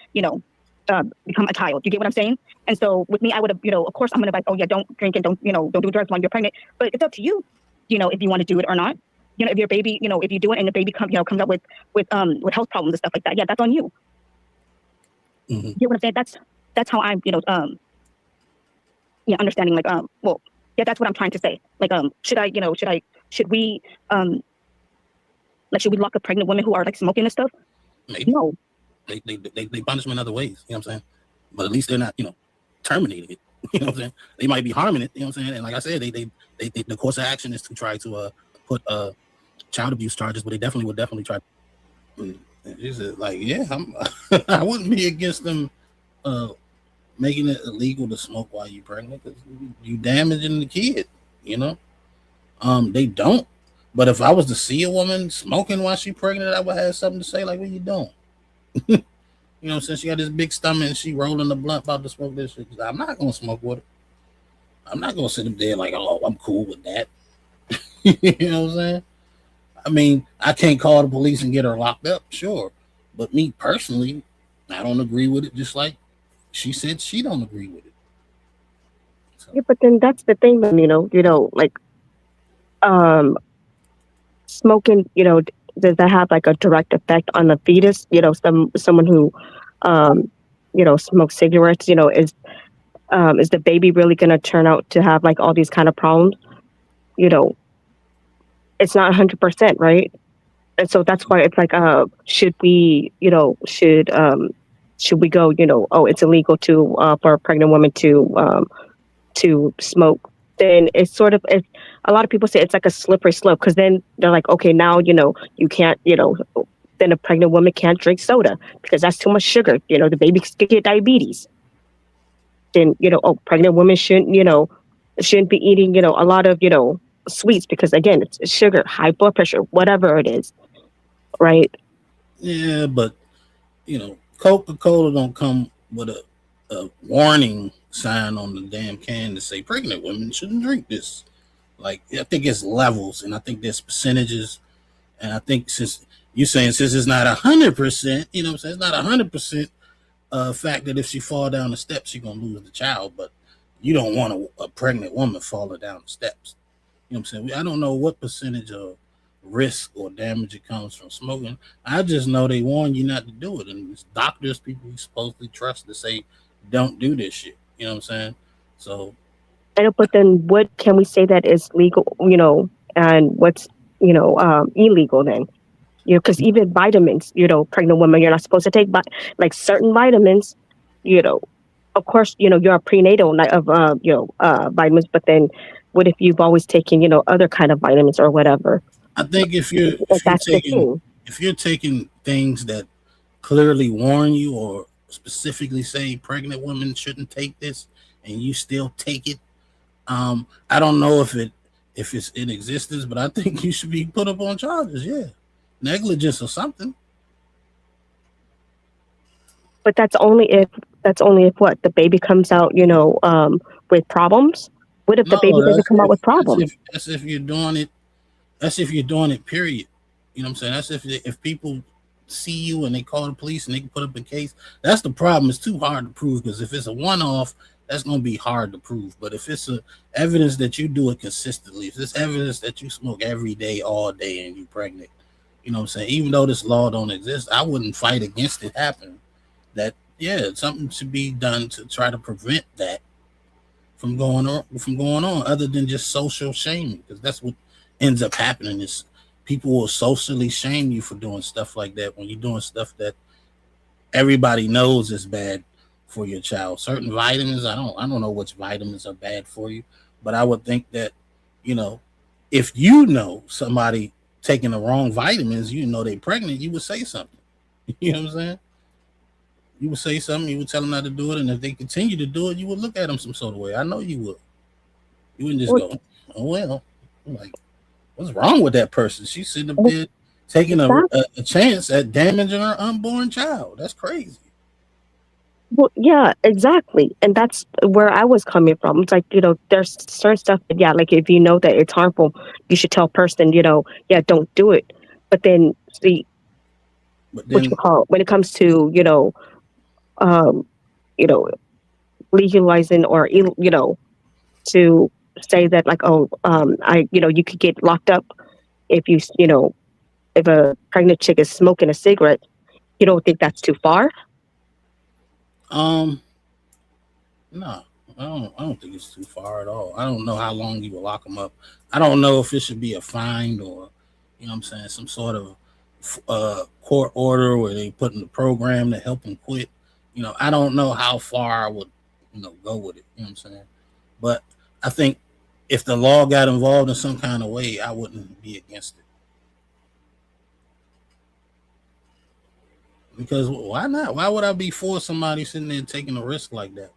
become a child. You get what I'm saying? And so with me, I would have, of course I'm gonna be like, oh yeah, don't drink and don't do drugs while you're pregnant. But it's up to you, if you want to do it or not. If your baby, if you do it and the baby comes out with health problems and stuff like that, yeah, that's on you. Mm-hmm. You get what I'm saying? That's how I'm, understanding like, well, yeah, that's what I'm trying to say. Like, should we lock up pregnant women who are like smoking and stuff? Maybe. No. They punish them in other ways, you know what I'm saying? But at least they're not, terminating it. You know what I'm saying? They might be harming it, you know what I'm saying? And like I said, they the course of action is to try to put child abuse charges, but they would definitely try. Is it like, yeah, I wouldn't be against them making it illegal to smoke while you're pregnant, because you damaging the kid, They don't. But if I was to see a woman smoking while she's pregnant, I would have something to say, like, what you doing? Since she got this big stomach and she rolling the blunt about to smoke this shit, I'm not gonna smoke with her. I'm not gonna sit up there like, oh, I'm cool with that. You know what I'm saying? I mean, I can't call the police and get her locked up, sure. But me personally, I don't agree with it, just like she said she don't agree with it. So. Yeah, but then that's the thing, like smoking, does that have like a direct effect on the fetus? Someone who smokes cigarettes, is the baby really gonna turn out to have like all these kind of problems? It's not 100%, right? And so that's why it's like, should we go, oh, it's illegal for a pregnant woman to smoke. Then it's sort of, a lot of people say it's like a slippery slope, because then they're like, okay, now, you can't, then a pregnant woman can't drink soda because that's too much sugar. The baby could get diabetes. Then, pregnant women shouldn't be eating, a lot of, sweets, because again, it's sugar, high blood pressure, whatever it is. Right. Yeah, but Coca-Cola don't come with a warning sign on the damn can to say pregnant women shouldn't drink this. Like, I think it's levels, and I think there's percentages, and I think since it's not 100%, it's not 100% fact that if she fall down the steps, she's gonna lose the child, but you don't want a pregnant woman falling down the steps. You know what I'm saying? I don't know what percentage of risk or damage it comes from smoking. I just know they warn you not to do it, and it's doctors, people you supposedly trust, to say don't do this shit. You know what I'm saying? So, but then what can we say that is legal? And what's illegal then? Because even vitamins, pregnant women, you're not supposed to take like certain vitamins. Of course, you're a prenatal of vitamins, but then what if you've always taken other kind of vitamins or whatever? I think if you're taking things that clearly warn you or specifically say pregnant women shouldn't take this, and you still take it, I don't know if it's in existence, but I think you should be put up on charges. Yeah, negligence or something. But that's only if what, the baby comes out, with problems. What if the baby doesn't come out with problems? That's if you're doing it. That's if you're doing it, period. You know what I'm saying? That's if people see you and they call the police and they can put up a case. That's the problem. It's too hard to prove, because if it's a one-off, that's going to be hard to prove. But if it's evidence that you do it consistently, if it's evidence that you smoke every day, all day, and you're pregnant, you know what I'm saying? Even though this law don't exist, I wouldn't fight against it happening. That, yeah, something should be done to try to prevent that from going on, other than just social shaming, because that's what ends up happening is people will socially shame you for doing stuff like that when you're doing stuff that everybody knows is bad for your child. Certain vitamins, I don't know which vitamins are bad for you, but I would think that You know, if you know somebody taking the wrong vitamins, you know they pregnant, you would say something. You know what I'm saying? You would say something, you would tell them not to do it, and if they continue to do it, you would look at them some sort of way. I know you would. You wouldn't just go, oh well. I'm like, what's wrong with that person? She's sitting up there taking a chance at damaging her unborn child. That's crazy. Well, yeah, exactly. And that's where I was coming from. It's like, there's certain stuff that, yeah, like if you know that it's harmful, you should tell a person, yeah, don't do it. But then, see, what you call it, when it comes to, um, legalizing or, to say that like, you could get locked up if if a pregnant chick is smoking a cigarette. You don't think that's too far? No, I don't think it's too far at all. I don't know how long you will lock them up. I don't know if it should be a fine or, what I'm saying, some sort of court order where they put in the program to help them quit. I don't know how far I would, go with it. You know what I'm saying? But I think if the law got involved in some kind of way, I wouldn't be against it. Because why not? Why would I be for somebody sitting there taking a risk like that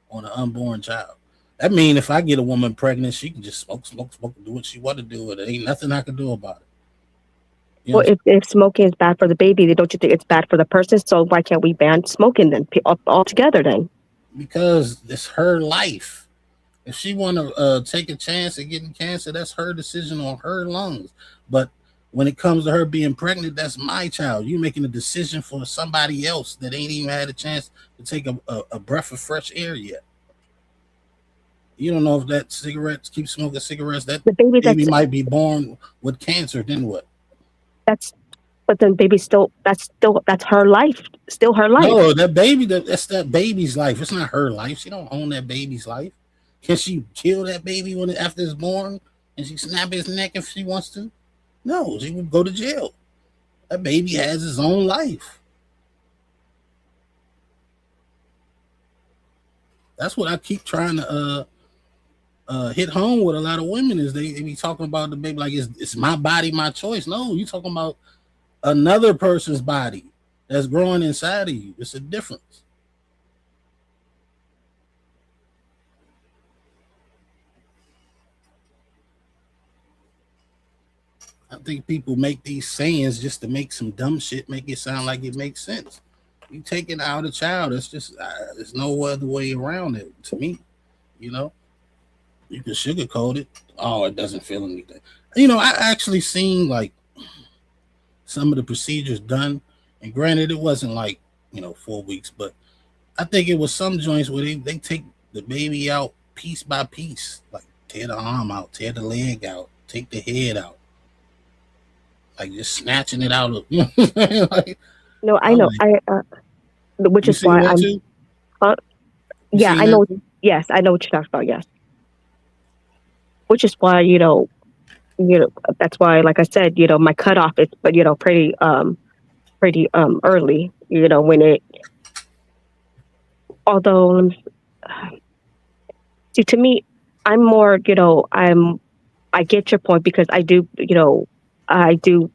on an unborn child? That mean if I get a woman pregnant, she can just smoke, and do what she want to do. There ain't nothing I can do about it. Well, if smoking is bad for the baby, then don't you think it's bad for the person? So why can't we ban smoking then altogether then? Because it's her life. If she want to take a chance at getting cancer, that's her decision on her lungs. But when it comes to her being pregnant, that's my child. You're making a decision for somebody else that ain't even had a chance to take a breath of fresh air yet. You don't know if that keep smoking cigarettes, that the baby might be born with cancer. Then what? But then baby that's her life. Still her life. No, that baby, that's that baby's life. It's not her life. She don't own that baby's life. Can she kill that baby after it's born and she snap his neck if she wants to? No, she would go to jail. That baby has his own life. That's what I keep trying to hit home with a lot of women is they be talking about the baby like it's my body, my choice. No, you talking about another person's body that's growing inside of you. It's a difference. I think people make these sayings just to make some dumb shit make it sound like it makes sense. You taking out a child, it's just there's no other way around it to me. You can sugarcoat it. Oh, it doesn't feel anything. I actually seen like some of the procedures done, and granted, it wasn't like 4 weeks, but I think it was some joints where they take the baby out piece by piece, like tear the arm out, tear the leg out, take the head out. Like just snatching it out of like, no, I know. Which is why I'm yeah, I know. Yes, I know what you're talking about. Yes. Which is why, that's why, like I said, my cutoff is pretty early, when it, although see, to me, I'm more, I get your point because I do, I do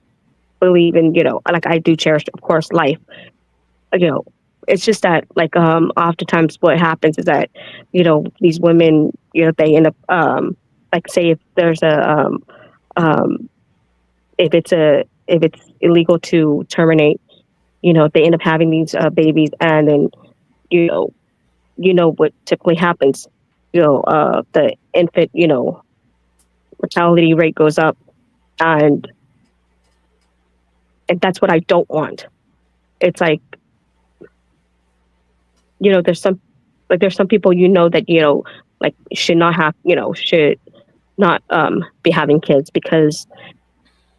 believe in, like I do cherish, of course, life. It's just that like oftentimes what happens is that, these women, they end up like say if there's a if it's illegal to terminate, they end up having these babies, and then what typically happens, the infant, mortality rate goes up, and that's what I don't want. It's like, there's some people, that, like should not have, should not be having kids, because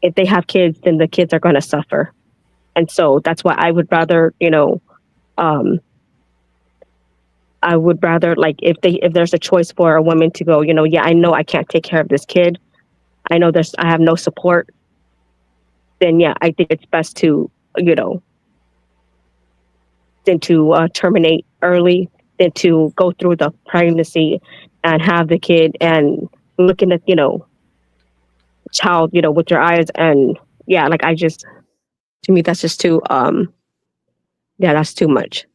if they have kids, then the kids are going to suffer. And so that's why I would rather, I would rather, like, if there's a choice for a woman to go, yeah, I know I can't take care of this kid, I know I have no support, then yeah, I think it's best to, than to terminate early, than to go through the pregnancy and have the kid and looking at, child, with your eyes. And yeah, like to me, that's just too, yeah, that's too much.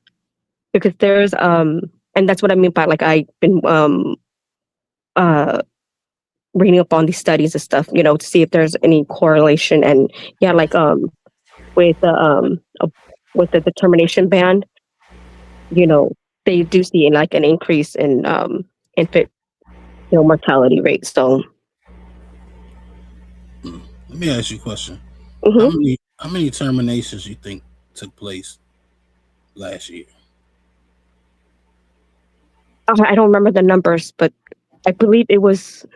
Because there's, and that's what I mean by like, I've been, uh, reading up on these studies and stuff, to see if there's any correlation. And yeah, like, with the, with the determination band, they do see like an increase in, infant, mortality rate. So, Let me ask you a question. mhm. How many terminations you think took place last year? I don't remember the numbers, but I believe it was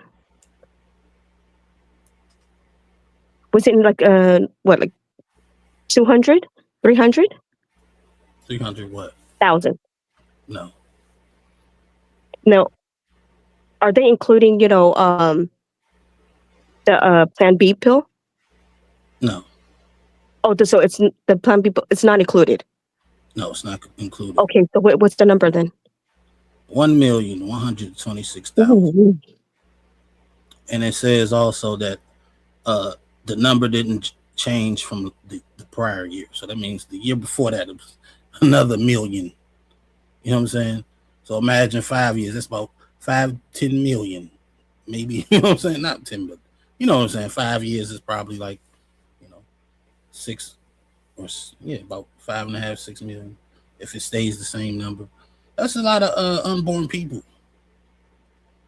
it like what, like 200, 300,000? 300 what? No. No, are they including the Plan B pill? No. Oh, so it's the Plan B pill. It's not included. No, it's not included. Okay, so what's the number then? 1,126,000. And it says also that the number didn't change from the prior year. So that means the year before that, it was another million. You know what I'm saying? So imagine 5 years. That's about 10 million. Maybe, you know what I'm saying? Not 10, but you know what I'm saying? 5 years is probably like, 6 or, about 5.5, 6 million. If it stays the same number. That's a lot of unborn people.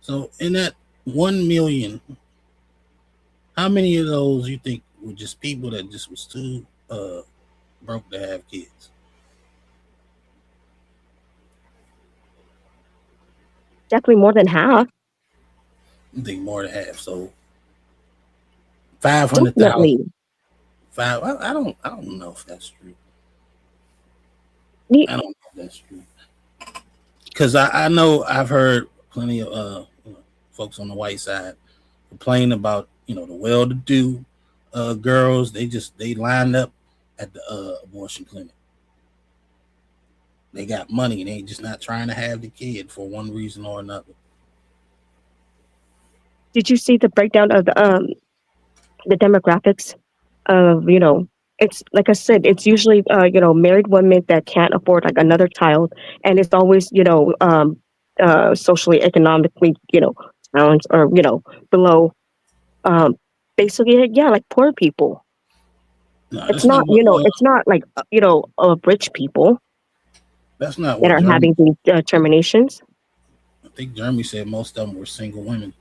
So in that 1 million, how many of those you think were just people that just was too broke to have kids? Definitely more than half. I think more than half. So 500,000. I don't know if that's true. I don't know if that's true. Because I know I've heard plenty of folks on the white side complain about the well-to-do girls. They lined up at the abortion clinic. They got money and they just not trying to have the kid for one reason or another. Did you see the breakdown of the demographics of it's like I said, it's usually married women that can't afford like another child, and it's always socially, economically challenged, or below, basically, yeah, like poor people. No, It's not it's not like rich people that's not that what are Jeremy. having these terminations. I think Jeremy said most of them were single women.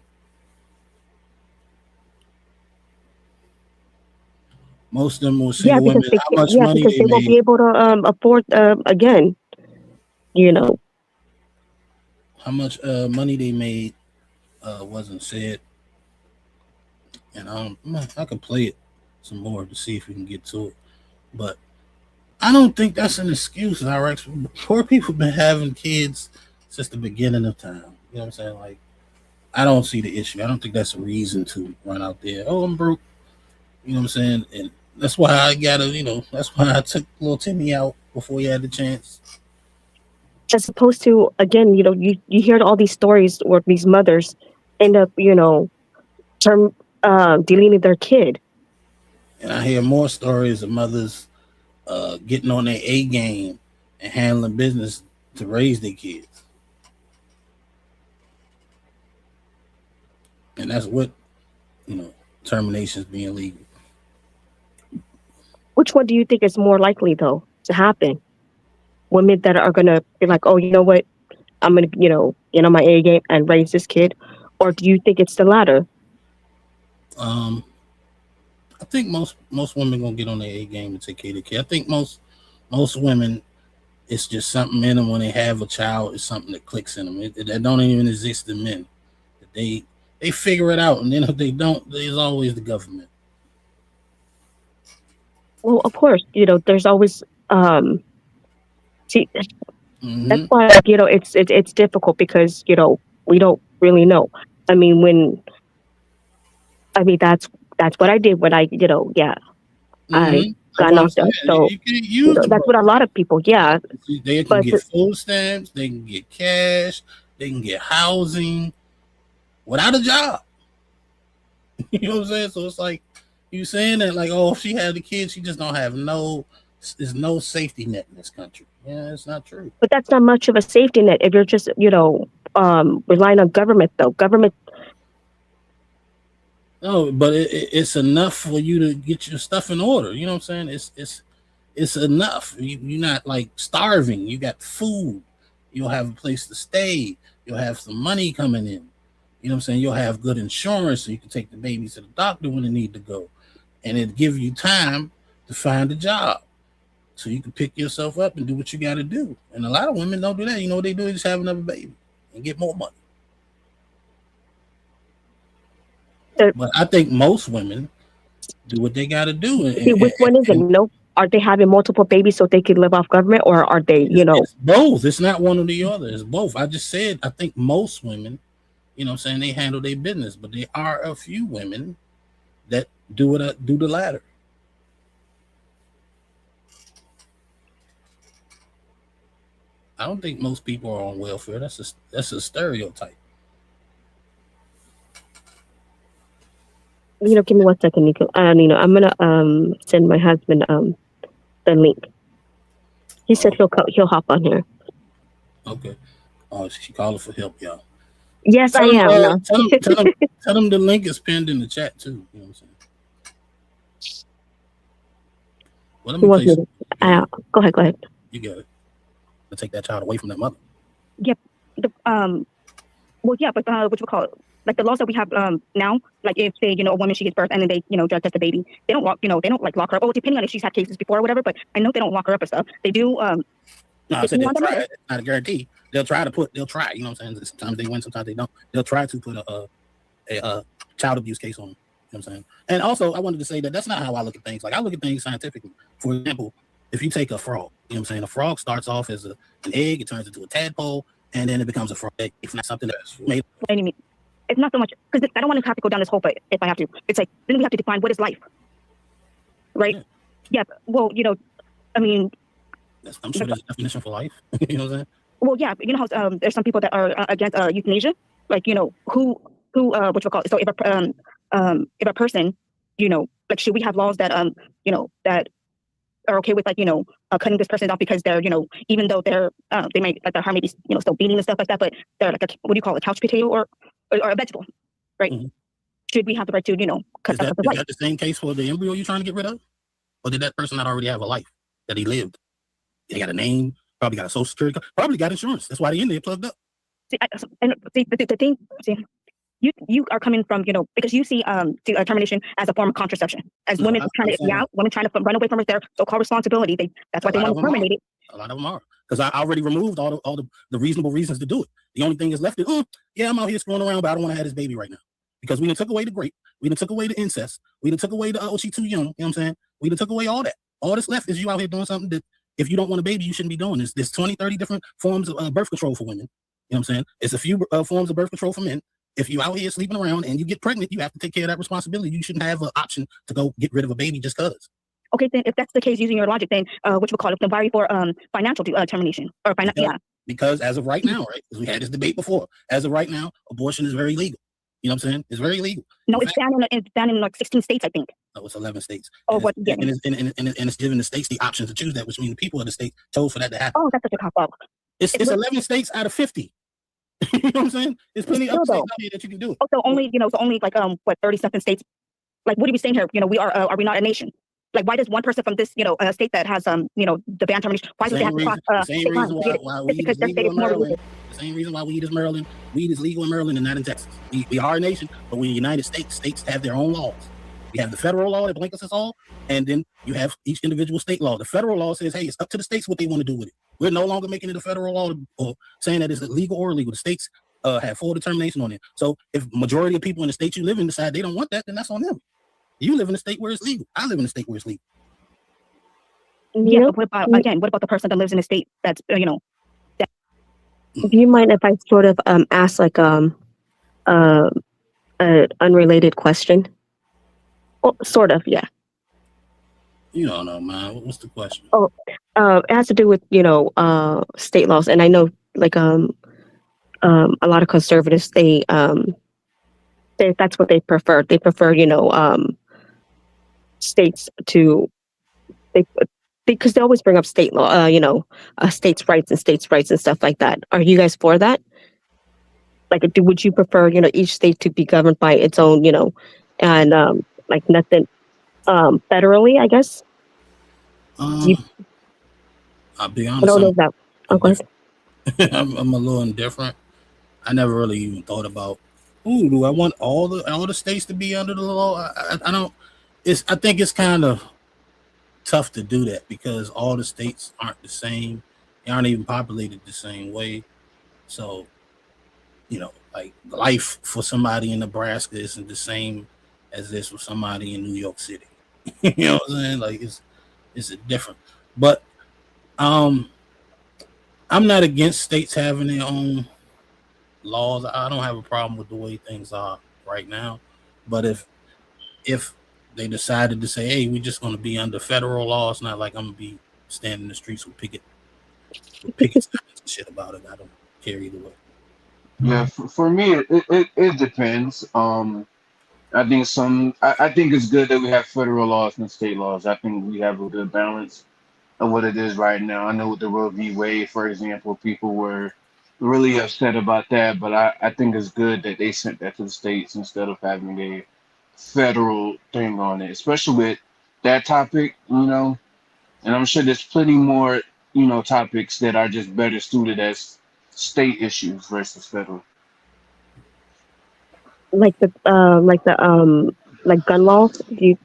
Most of them were single women. How much money because they they won't made? be able to afford again. How much money they made wasn't said. And I could play it some more to see if we can get to it. But I don't think that's an excuse, Xyrax. Poor people been having kids since the beginning of time. You know what I'm saying? Like, I don't see the issue. I don't think that's a reason to run out there. Oh, I'm broke. You know what I'm saying? And that's why I gotta, that's why I took little Timmy out before he had the chance. As opposed to, again, you hear all these stories where these mothers end up deleting their kid. And I hear more stories of mothers getting on their A game and handling business to raise their kids. And that's what, terminations being legal. Which one do you think is more likely, though, to happen? Women that are going to be like, oh, you know what? I'm going to, get on my A game and raise this kid. Or do you think it's the latter? I think most women gonna get on their A game and take care of the kid. I think most women, it's just something in them when they have a child. It's something that clicks in them. That don't even exist in men. They figure it out, and then if they don't, there's always the government. Well, of course, there's always see. That's why it's difficult because we don't really know. I mean, that's what I did when I I got knocked up. So you can't use that's what a lot of people, yeah. They can get food stamps, they can get cash, they can get housing without a job. You know what I'm saying? So it's like you saying that like, oh, if she had the kids, she just don't have there's no safety net in this country. Yeah, it's not true. But that's not much of a safety net if you're just, relying on government though. Government. No, but it's enough for you to get your stuff in order. You know what I'm saying? It's enough. You're not like starving. You got food. You'll have a place to stay. You'll have some money coming in. You know what I'm saying? You'll have good insurance so you can take the baby to the doctor when they need to go. And it give you time to find a job. So you can pick yourself up and do what you got to do. And a lot of women don't do that. You know what they do? They just have another baby and get more money. But I think most women do what they got to do. See, which one is it? No, are they having multiple babies so they can live off government, or are they, It's both. It's not one or the other. It's both. I just said I think most women, you know what I'm saying, they handle their business, but there are a few women that do the latter. I don't think most people are on welfare. That's a stereotype. Give me 1 second, Nico. Nino, I'm gonna send my husband the link. He said he'll hop on here. Okay. Oh, she calling for help, y'all. Yes, I am. No. Tell them the link is pinned in the chat too. You know what I'm saying? Well, let me Go ahead. You got it. To take that child away from that mother. Yep. Well, yeah, but what you call it? Like the laws that we have now, like if say a woman she gives birth and then they drug test the baby, they don't lock lock her up. Oh, depending on if she's had cases before or whatever. But I know they don't lock her up and stuff. They do. No, I said they'll try. It's not a guarantee. They'll try. You know what I'm saying? Sometimes they win, sometimes they don't. They'll try to put a child abuse case on them. You know what I'm saying? And also, I wanted to say that that's not how I look at things. Like I look at things scientifically. For example, if you take a frog, you know what I'm saying? A frog starts off as an egg, it turns into a tadpole, and then it becomes a frog. It's not something that's made. What do you mean? It's not so much because I don't want to have to go down this whole fight if I have to. It's like then we have to define what is life, right? Yeah. Well, I mean, I'm sure there's a definition for life. You know what I'm saying? Well, yeah. You know how there's some people that are against euthanasia, like who what you call it. So if a person, like should we have laws that that are okay with like cutting this person off because they're even though they're they might like their heart may be still beating and stuff like that, but they're like what do you call it, a couch potato or a vegetable, right? Mm-hmm. Should we have the right to cut is that the same case for the embryo you're trying to get rid of, or did that person not already have a life that he lived? They got a name, probably got a social security card, probably got insurance. That's why they in there plugged up. See, the thing. See, you are coming from because you see termination as a form of contraception. As women trying to run away from their so-called responsibility, that's why they want to terminate it. A lot of them are, because I already removed all the reasonable reasons to do it. The only thing is left is, yeah, I'm out here screwing around, but I don't want to have this baby right now. Because we done took away the grape, we done took away the incest, we done took away the she too young, you know what I'm saying? We done took away all that. All that's left is you out here doing something that if you don't want a baby, you shouldn't be doing. There's 20, 30 different forms of birth control for women. You know what I'm saying? It's a few forms of birth control for men. If you out here sleeping around and you get pregnant, you have to take care of that responsibility. You shouldn't have an option to go get rid of a baby just because. Okay, then if that's the case, using your logic, then what you call it, then why are you for financial termination or financial? Yeah. Because as of right now, right? Because we had this debate before. As of right now, abortion is very legal. You know what I'm saying? It's very legal. No, it's banned in like 16 states, I think. No, it's 11 states. Oh, what? Yeah. And it's giving the states the option to choose that, which means the people of the state chose for that to happen. Oh, that's such a cop-out. It's 11 states out of 50. You know what I'm saying? There's plenty of states out here that you can do it. Oh, so only like 30-something states. Like, what are we saying here? We are we not a nation? Like, why does one person from this state that has the ban termination? Why do they have to cross? The same reason why weed is legal in Maryland. The same reason why weed is Maryland. Weed is legal in Maryland and not in Texas. We are a nation, but we're the United States. States have their own laws. You have the federal law that blankets us all, and then you have each individual state law. The federal law says, hey, it's up to the states what they want to do with it. We're no longer making it a federal law or saying that it's legal or illegal. The states have full determination on it. So if majority of people in the state you live in decide they don't want that, then that's on them. You live in a state where it's legal. I live in a state where it's legal. Yeah, but what about the person that lives in a state that's Do you mind if I sort of ask like an unrelated question? Oh, sort of, yeah. You don't know, man. What's the question? Oh, it has to do with state laws, and I know like a lot of conservatives they That's what they prefer. They prefer, states to they because they always bring up state law, states' rights and states' rights and stuff like that. Are you guys for that? Like, would you prefer, each state to be governed by its own, and like nothing federally? I guess. I'll be I honest. don't know if that. Oh, go ahead. I'm a little indifferent. I never really even thought about, ooh, do I want all the states to be under the law? I don't. I think it's kind of tough to do that because all the states aren't the same. They aren't even populated the same way. So, like life for somebody in Nebraska isn't the same as this for somebody in New York City. You know what I'm saying? Like it's different. But I'm not against states having their own laws. I don't have a problem with the way things are right now. But if they decided to say, hey, we're just going to be under federal law, it's not like I'm going to be standing in the streets with picket signs and shit about it. I don't care either way. Yeah, for me, it depends. I think it's good that we have federal laws and state laws. I think we have a good balance of what it is right now. I know with the Roe v. Wade, for example, people were really upset about that, but I think it's good that they sent that to the states instead of having a federal thing on it, especially with that topic, and I'm sure there's plenty more, topics that are just better suited as state issues versus federal. Like gun laws.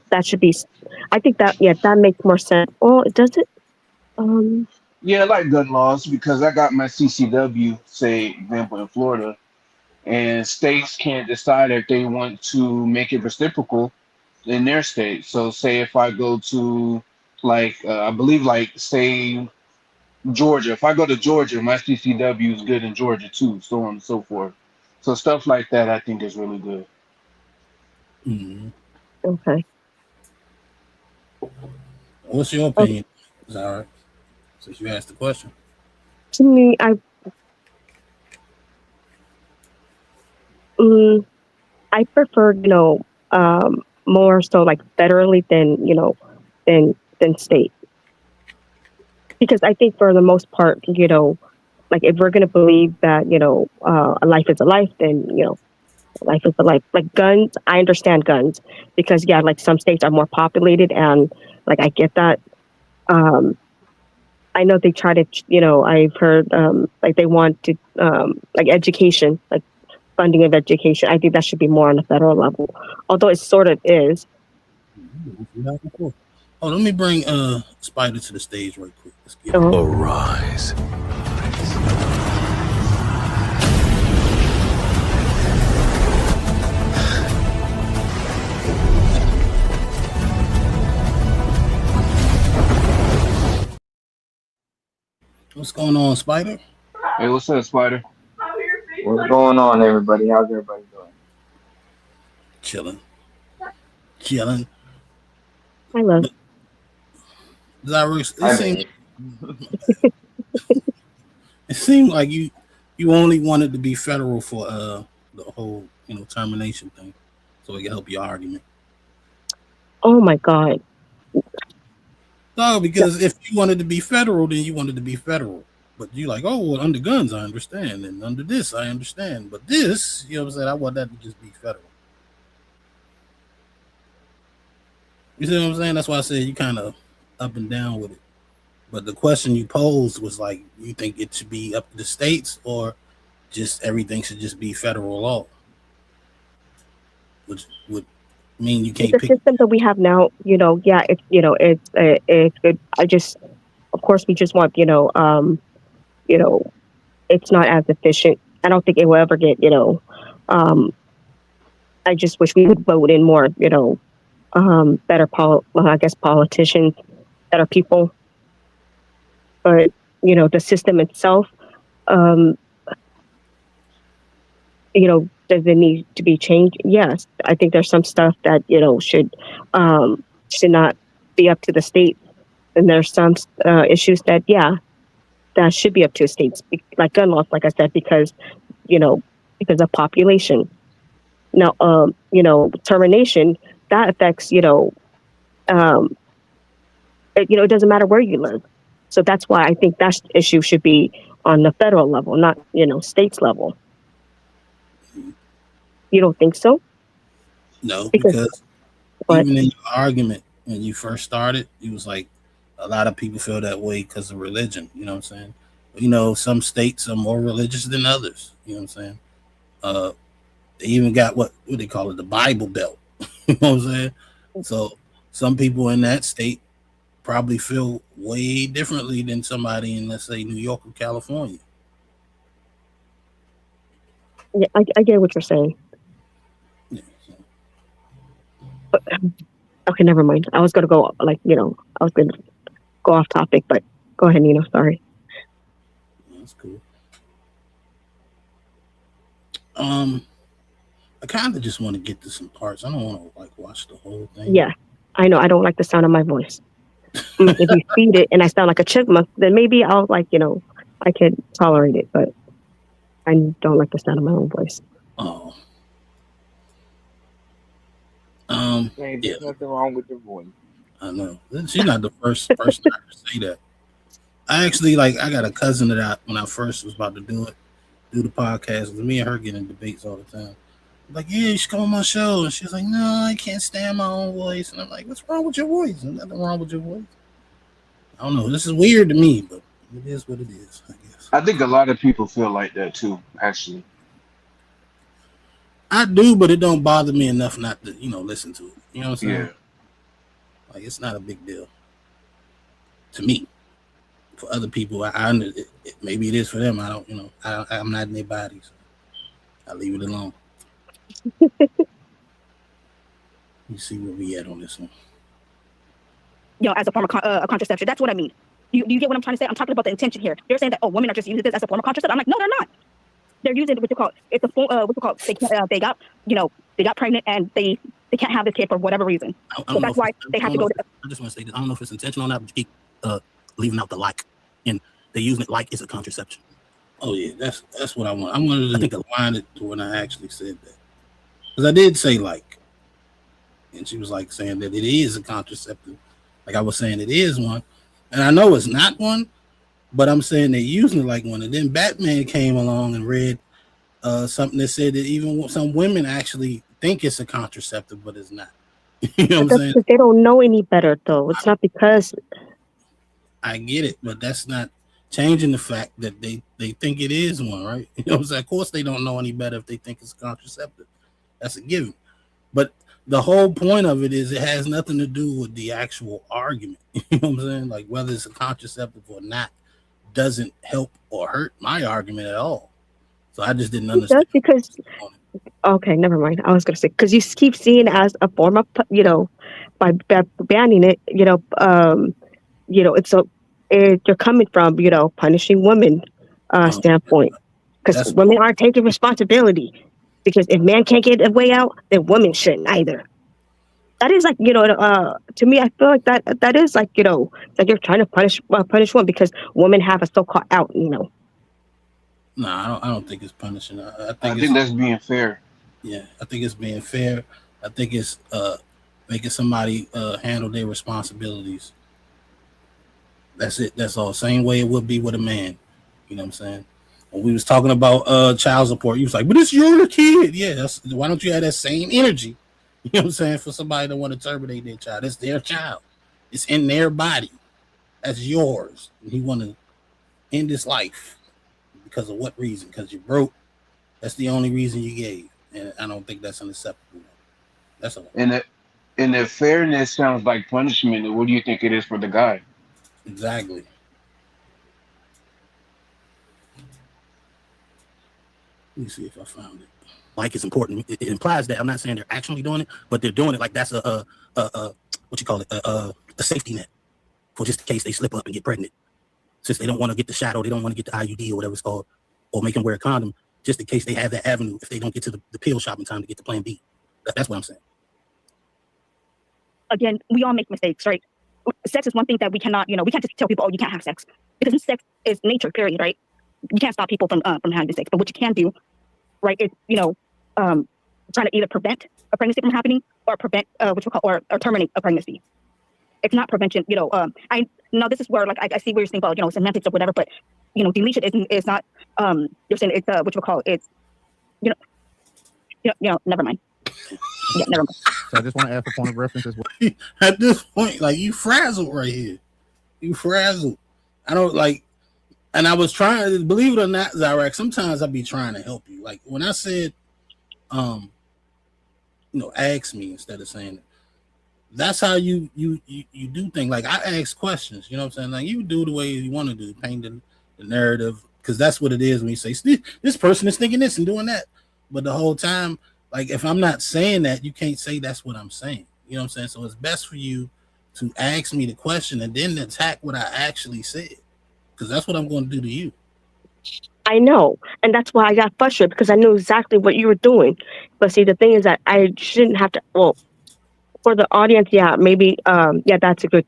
That should be. I think that makes more sense. Oh, does it? Yeah, I like gun laws because I got my CCW, say, example, in Florida, and states can't decide if they want to make it reciprocal in their state. So, say if I go to, I believe, say, Georgia. If I go to Georgia, my CCW is good in Georgia too, so on and so forth. So stuff like that, I think, is really good. Mm-hmm. Okay. What's your opinion, Xyrax? Since you asked the question. To me, I prefer, more so like federally than state, because I think for the most part, like if we're gonna believe that a life is a life, then life is a life. Like guns, I understand guns because like some states are more populated, and like I get that. I know they try to, I've heard like they want to like education, like funding of education. I think that should be more on the federal level, although it sort of is. Oh, let me bring Spider to the stage right quick. Let's get Arise. What's going on, Spider? Hey, what's up, Spider? What's going on, everybody? How's everybody doing? Chilling. I love Xyrax, it seemed like you only wanted to be federal for the whole termination thing, so it can help your argument. Oh my God. No, because if you wanted to be federal, then you wanted to be federal. But you like, oh, well, under guns, I understand. And under this, I understand. But this, you know what I'm saying? I want that to just be federal. You see what I'm saying? That's why I said you kind of up and down with it. But the question you posed was like, you think it should be up to the states or just everything should just be federal law? Which would mean you can't the pick. system that we have now, it's good. Of course, we just want, it's not as efficient. I don't think it will ever get, I just wish we would vote in more, better, politicians, better people. But, the system itself, does it need to be changed? Yes. I think there's some stuff that, should not be up to the state. And there's some issues that, that should be up to states, like gun laws, like I said, because of population. termination, that affects, it doesn't matter where you live. So that's why I think that issue should be on the federal level, not, states level. You don't think so? No, because even in your argument when you first started, you was like, a lot of people feel that way because of religion. You know what I'm saying? Some states are more religious than others. You know what I'm saying? They even got what they call it, the Bible Belt. You know what I'm saying? So some people in that state probably feel way differently than somebody in, let's say, New York or California. Yeah, I get what you're saying. But, okay, never mind. I was gonna go I was gonna go off topic, but go ahead, Nino. Sorry. That's cool. I kind of just want to get to some parts. I don't want to watch the whole thing. Yeah, I know. I don't like the sound of my voice. If you feed it and I sound like a chipmunk, then maybe I'll I could tolerate it, but I don't like the sound of my own voice. Oh. There's nothing wrong with your voice. I know. She's not the first person to ever say that. I actually I got a cousin that when I first was about to do the podcast, me and her get in debates all the time. I'm like, yeah, you should come on my show. And she's like, no, I can't stand my own voice. And I'm like, what's wrong with your voice? There's nothing wrong with your voice. I don't know. This is weird to me, but it is what it is, I guess. I think a lot of people feel like that too, actually. I do, but it don't bother me enough not to, listen to it. You know what I'm saying? Yeah. Like, it's not a big deal to me. For other people, maybe it is for them. I don't, I'm not in their bodies. So I leave it alone. You see where we at on this one. As a form of contraception. That's what I mean. You get what I'm trying to say? I'm talking about the intention here. They're saying that, women are just using this as a form of contraception. I'm like, no, they're not. They're using what you call it's a form. What you call they got they got pregnant and they can't have this kid for whatever reason. So that's why they have to go. I just want to say this. I don't know if it's intentional or not, but you keep leaving out the like, and they're using it like it's a contraception. Oh yeah, that's what I want. I wanted to align it to when I actually said that, because I did say like, and she was like saying that it is a contraceptive. Like I was saying, it is one, and I know it's not one, but I'm saying they're using it like one. And then Batman came along and read something that said that even some women actually think it's a contraceptive, but it's not. You know what I'm saying? They don't know any better, though. It's not because. I get it, but that's not changing the fact that they think it is one, right? You know what I'm saying? Of course, they don't know any better if they think it's a contraceptive. That's a given. But the whole point of it is it has nothing to do with the actual argument. You know what I'm saying? Like whether it's a contraceptive or not doesn't help or hurt my argument at all. So I just didn't understand. Because okay, never mind. I was going to say because you keep seeing it as a form of by banning it, you're coming from punishing women standpoint, because women aren't taking responsibility. Because if man can't get a way out, then women shouldn't either. That is like, to me, I feel like that is like, like you're trying to punish women because women have a so-called out, No, I don't think it's punishing. I think that's being fair. Yeah, I think it's being fair. I think it's making somebody handle their responsibilities. That's it. That's all. Same way it would be with a man. You know what I'm saying? When we was talking about child support, you was like, but it's your kid. Yeah, why don't you have that same energy? You know what I'm saying? For somebody to want to terminate their child. It's their child. It's in their body. That's yours. And you want to end his life. Because of what reason? Because you broke. That's the only reason you gave. And I don't think that's unacceptable. That's all. And if fairness sounds like punishment, what do you think it is for the guy? Exactly. Let me see if I found it. Like it's important. It implies that I'm not saying they're actually doing it, but they're doing it like that's a what you call it, a safety net for just in case they slip up and get pregnant. Since they don't want to get the shot or they don't want to get the IUD or whatever it's called, or make them wear a condom, just in case they have that avenue if they don't get to the pill shop in time to get to plan B. That's what I'm saying. Again, we all make mistakes, right? Sex is one thing that we cannot, we can't just tell people, oh, you can't have sex, because sex is nature, period, right? You can't stop people from having sex, but what you can do, right, is trying to either prevent a pregnancy from happening or prevent which we call or terminate a pregnancy. It's not prevention. I know this is where like I see where you're saying about semantics or whatever, but deletion is not. You're saying it's what you call it's never mind. Yeah, never mind. So I just want to add for point of reference as well. At this point, like you frazzled right here. You frazzled. I don't like, and I was trying to believe it or not, Xyrax. Sometimes I be trying to help you. Like when I said, ask me instead of saying it. That's how you do things. Like I ask questions. You know what I'm saying? Like you do the way you want to do, paint the narrative, because that's what it is when you say this person is thinking this and doing that. But the whole time, like if I'm not saying that, you can't say that's what I'm saying. You know what I'm saying? So it's best for you to ask me the question and then attack what I actually said, because that's what I'm going to do to you. I know, and that's why I got frustrated, because I knew exactly what you were doing. But see, the thing is that I shouldn't have to. Well, for the audience, yeah, maybe, yeah, that's a good,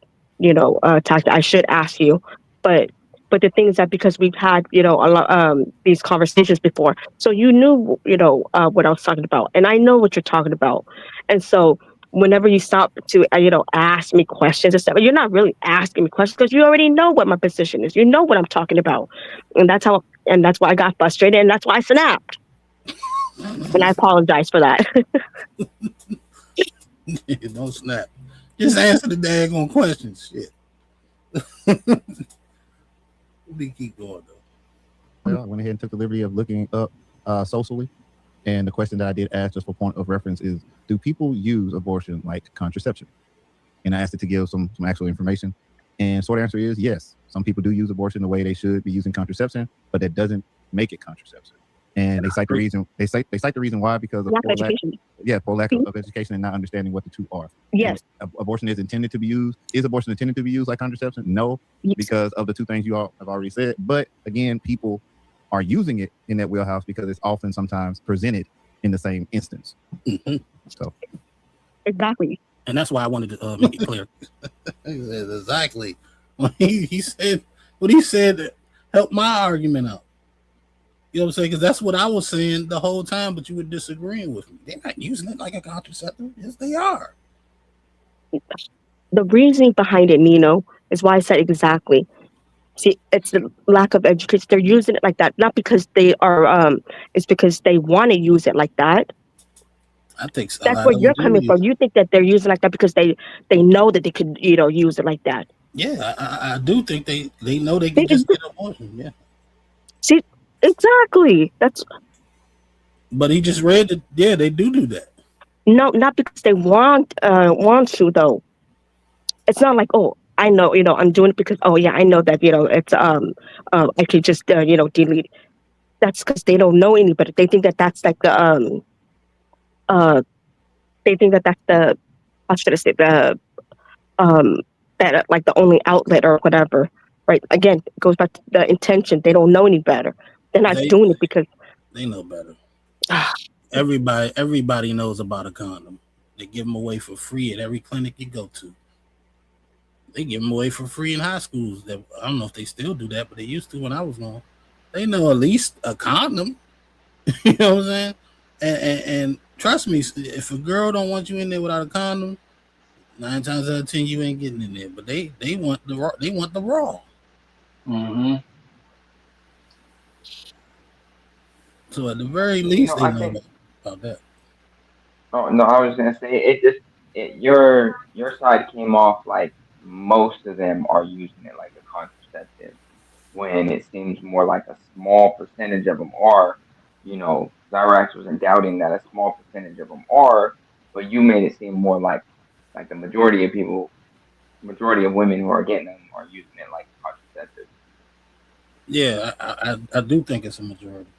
tactic. I should ask you, but the thing is that because we've had, a lot, these conversations before, so you knew, what I was talking about, and I know what you're talking about, and so whenever you stop to, ask me questions and stuff, you're not really asking me questions because you already know what my position is. You know what I'm talking about, and that's why I got frustrated, and that's why I snapped, and I apologize for that. Don't snap. Just answer the daggone questions. Shit. We keep going though. Well, I went ahead and took the liberty of looking up socially, and the question that I did ask, just for point of reference, is: do people use abortion like contraception? And I asked it to give some actual information, and short answer is yes. Some people do use abortion the way they should be using contraception, but that doesn't make it contraception. And they cite the reason. They cite the reason why, because of Lack of education. for lack of education and not understanding what the two are. Yes. And abortion is intended to be used. Is abortion intended to be used like contraception? No, Yes. because of the two things you all have already said. But again, people are using it in that wheelhouse because it's often sometimes presented in the same instance. Mm-hmm. So exactly. And that's why I wanted to make it clear. Exactly. When he said what he said helped my argument out. You know what I'm saying? Because that's what I was saying the whole time, but you were disagreeing with me. They're not using it like a contraceptive. Yes, they are. The reasoning behind it, Nino, is why I said exactly. See, it's the lack of education. They're using it like that, not because they are. It's because they want to use it like that. I think so. That's where you're coming from. You think that they're using it like that because they know that they could, use it like that. Yeah, I do think they know they can just get abortion. Yeah. See, exactly. That's. But he just read that. Yeah, they do that. No, not because they want to though. It's not like, oh, I know, I'm doing it because, oh yeah, I know that, it's I could just delete. That's because they don't know any better. They think that that's like the they think that that's the, how should I say, the that like the only outlet or whatever. Right? Again, it goes back to the intention. They don't know any better. They're not doing it because they know better. Everybody knows about a condom. They give them away for free at every clinic you go to. They give them away for free in high schools. I don't know if they still do that, but they used to when I was going. They know at least a condom. You know what I'm saying? And trust me, if a girl don't want you in there without a condom, 9 times out of 10 you ain't getting in there. But they want the raw. They want the raw. Mm-hmm. So at the very least, they know about that. Oh no, I was gonna say your side came off like most of them are using it like a contraceptive, when it seems more like a small percentage of them are. Xyrax wasn't doubting that a small percentage of them are, but you made it seem more like the majority of women who are getting them are using it like a contraceptive. Yeah, I do think it's a majority.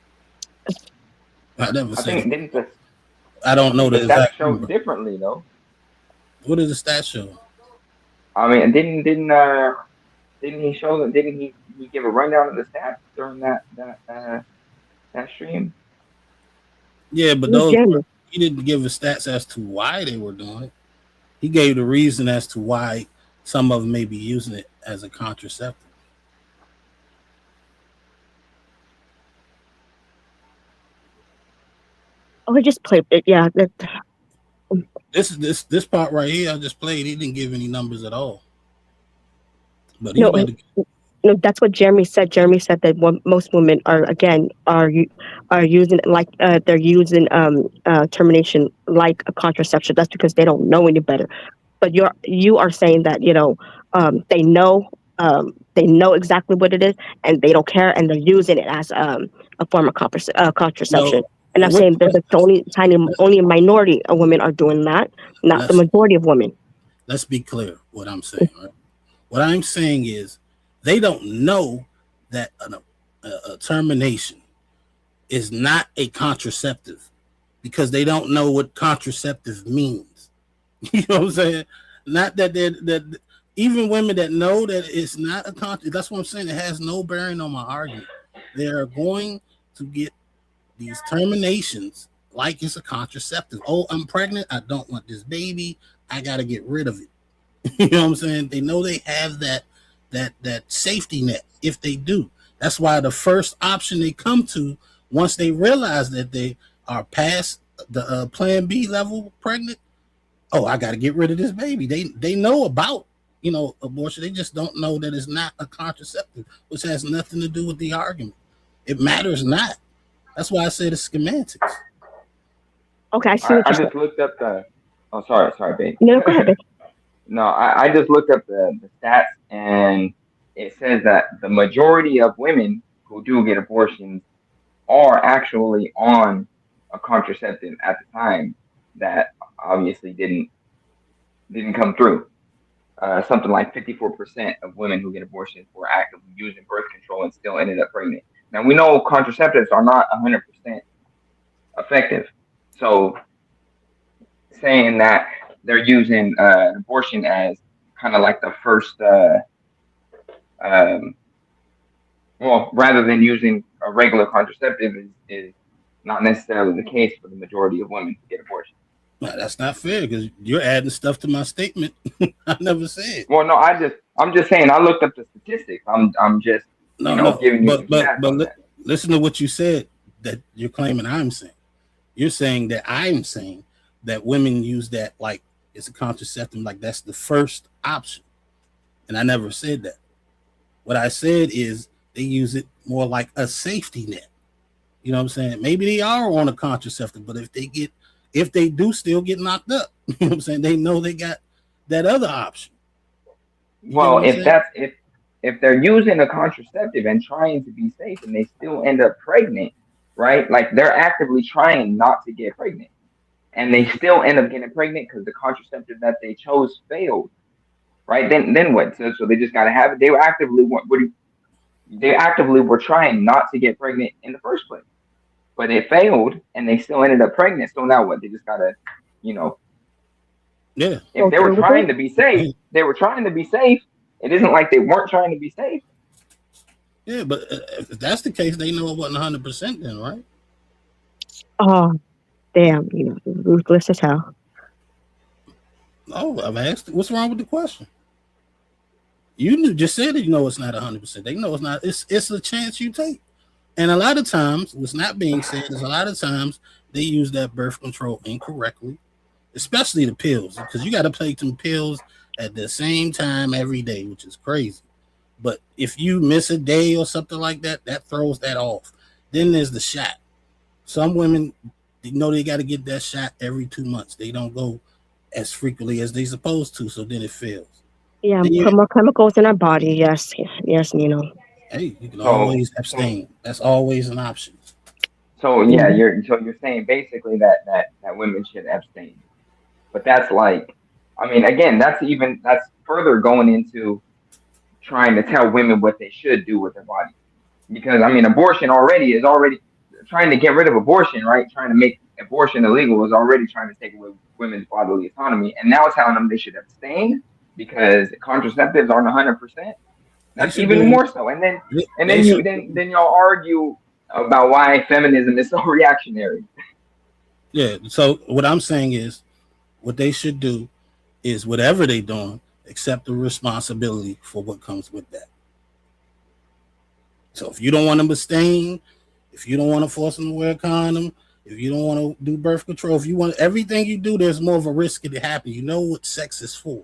I never said. I don't know the exact show differently though. What does the stats show? I mean, didn't he show that? Didn't he give a rundown of the stats during that stream? Yeah, but he didn't give the stats as to why they were doing it. He gave the reason as to why some of them may be using it as a contraceptive. Oh he just played it. Yeah. This part right here I just played, he didn't give any numbers at all. But he No, made no, that's what Jeremy said. Jeremy said that most women are using like they're using termination like a contraception. That's because they don't know any better. But you are saying that they know exactly what it is and they don't care and they're using it as a form of contraception. No, And I'm what, saying there's only a minority of women are doing that, not the majority of women. let's be clear what I'm saying, right? What I'm saying is they don't know that a termination is not a contraceptive because they don't know what contraceptive means. You know what I'm saying? Not that that even women that know that it's not a contraceptive, that's what I'm saying. It has no bearing on my argument. They're going to get these terminations like it's a contraceptive. Oh, I'm pregnant. I don't want this baby. I got to get rid of it. You know what I'm saying? They know they have that safety net if they do. That's why the first option they come to once they realize that they are past the plan B level pregnant. Oh, I got to get rid of this baby. They know about abortion. They just don't know that it's not a contraceptive, which has nothing to do with the argument. It matters not. That's why I said it's semantics. Okay, I see what I you're saying. just looked up the. Oh, sorry, babe. No, go ahead, babe. No, I just looked up the stats, and it says that the majority of women who do get abortions are actually on a contraceptive at the time that obviously didn't come through. Something like 54% of women who get abortions were actively using birth control and still ended up pregnant. Now we know contraceptives are not 100% effective, so saying that they're using abortion as kind of like the first, well, rather than using a regular contraceptive is not necessarily the case for the majority of women who get abortion. Well, that's not fair because you're adding stuff to my statement. I never said. Well, no, I'm just saying I looked up the statistics. I'm just giving you some stats on that. Listen to what you said that you're claiming I'm saying. You're saying that I'm saying that women use that like it's a contraceptive, like that's the first option. And I never said that. What I said is they use it more like a safety net. You know what I'm saying? Maybe they are on a contraceptive, but if they do still get knocked up, you know what I'm saying? They know they got that other option. Well, if they're using a contraceptive and trying to be safe and they still end up pregnant, right? Like they're actively trying not to get pregnant. And they still end up getting pregnant because the contraceptive that they chose failed, right? Then what? So they just gotta have it. They were actively were trying not to get pregnant in the first place, but it failed, and they still ended up pregnant. So now what? They just gotta, yeah. If they were trying to be safe, they were trying to be safe. It isn't like they weren't trying to be safe. Yeah, but if that's the case, they know it wasn't 100% then, right? Oh, damn, ruthless as hell. Oh, I've asked, what's wrong with the question? You just said it's not 100%. They know it's not. It's a chance you take. And a lot of times, what's not being said is a lot of times they use that birth control incorrectly, especially the pills, because you got to take some pills at the same time every day, which is crazy. But if you miss a day or something like that, that throws that off. Then there's the shot. Some women, they got to get that shot every 2 months. They don't go as frequently as they supposed to, so then it fails. Yeah, put more chemicals in our body. Yes, Nino. Hey, you can always abstain. That's always an option. So yeah, you're saying basically that women should abstain, but that's like, I mean, again, that's further going into trying to tell women what they should do with their body, because I mean, abortion is already trying to get rid of abortion, right? Trying to make abortion illegal is already trying to take away women's bodily autonomy, and now telling them they should abstain because contraceptives aren't 100%. That's even more so. And then y'all argue about why feminism is so reactionary. Yeah. So what I'm saying is, what they should do is whatever they're doing, accept the responsibility for what comes with that. So if you don't want them to abstain, if you don't want to force them to wear a condom, If you don't want to do birth control, if you want everything you do, there's more of a risk of it happening. You know what sex is for.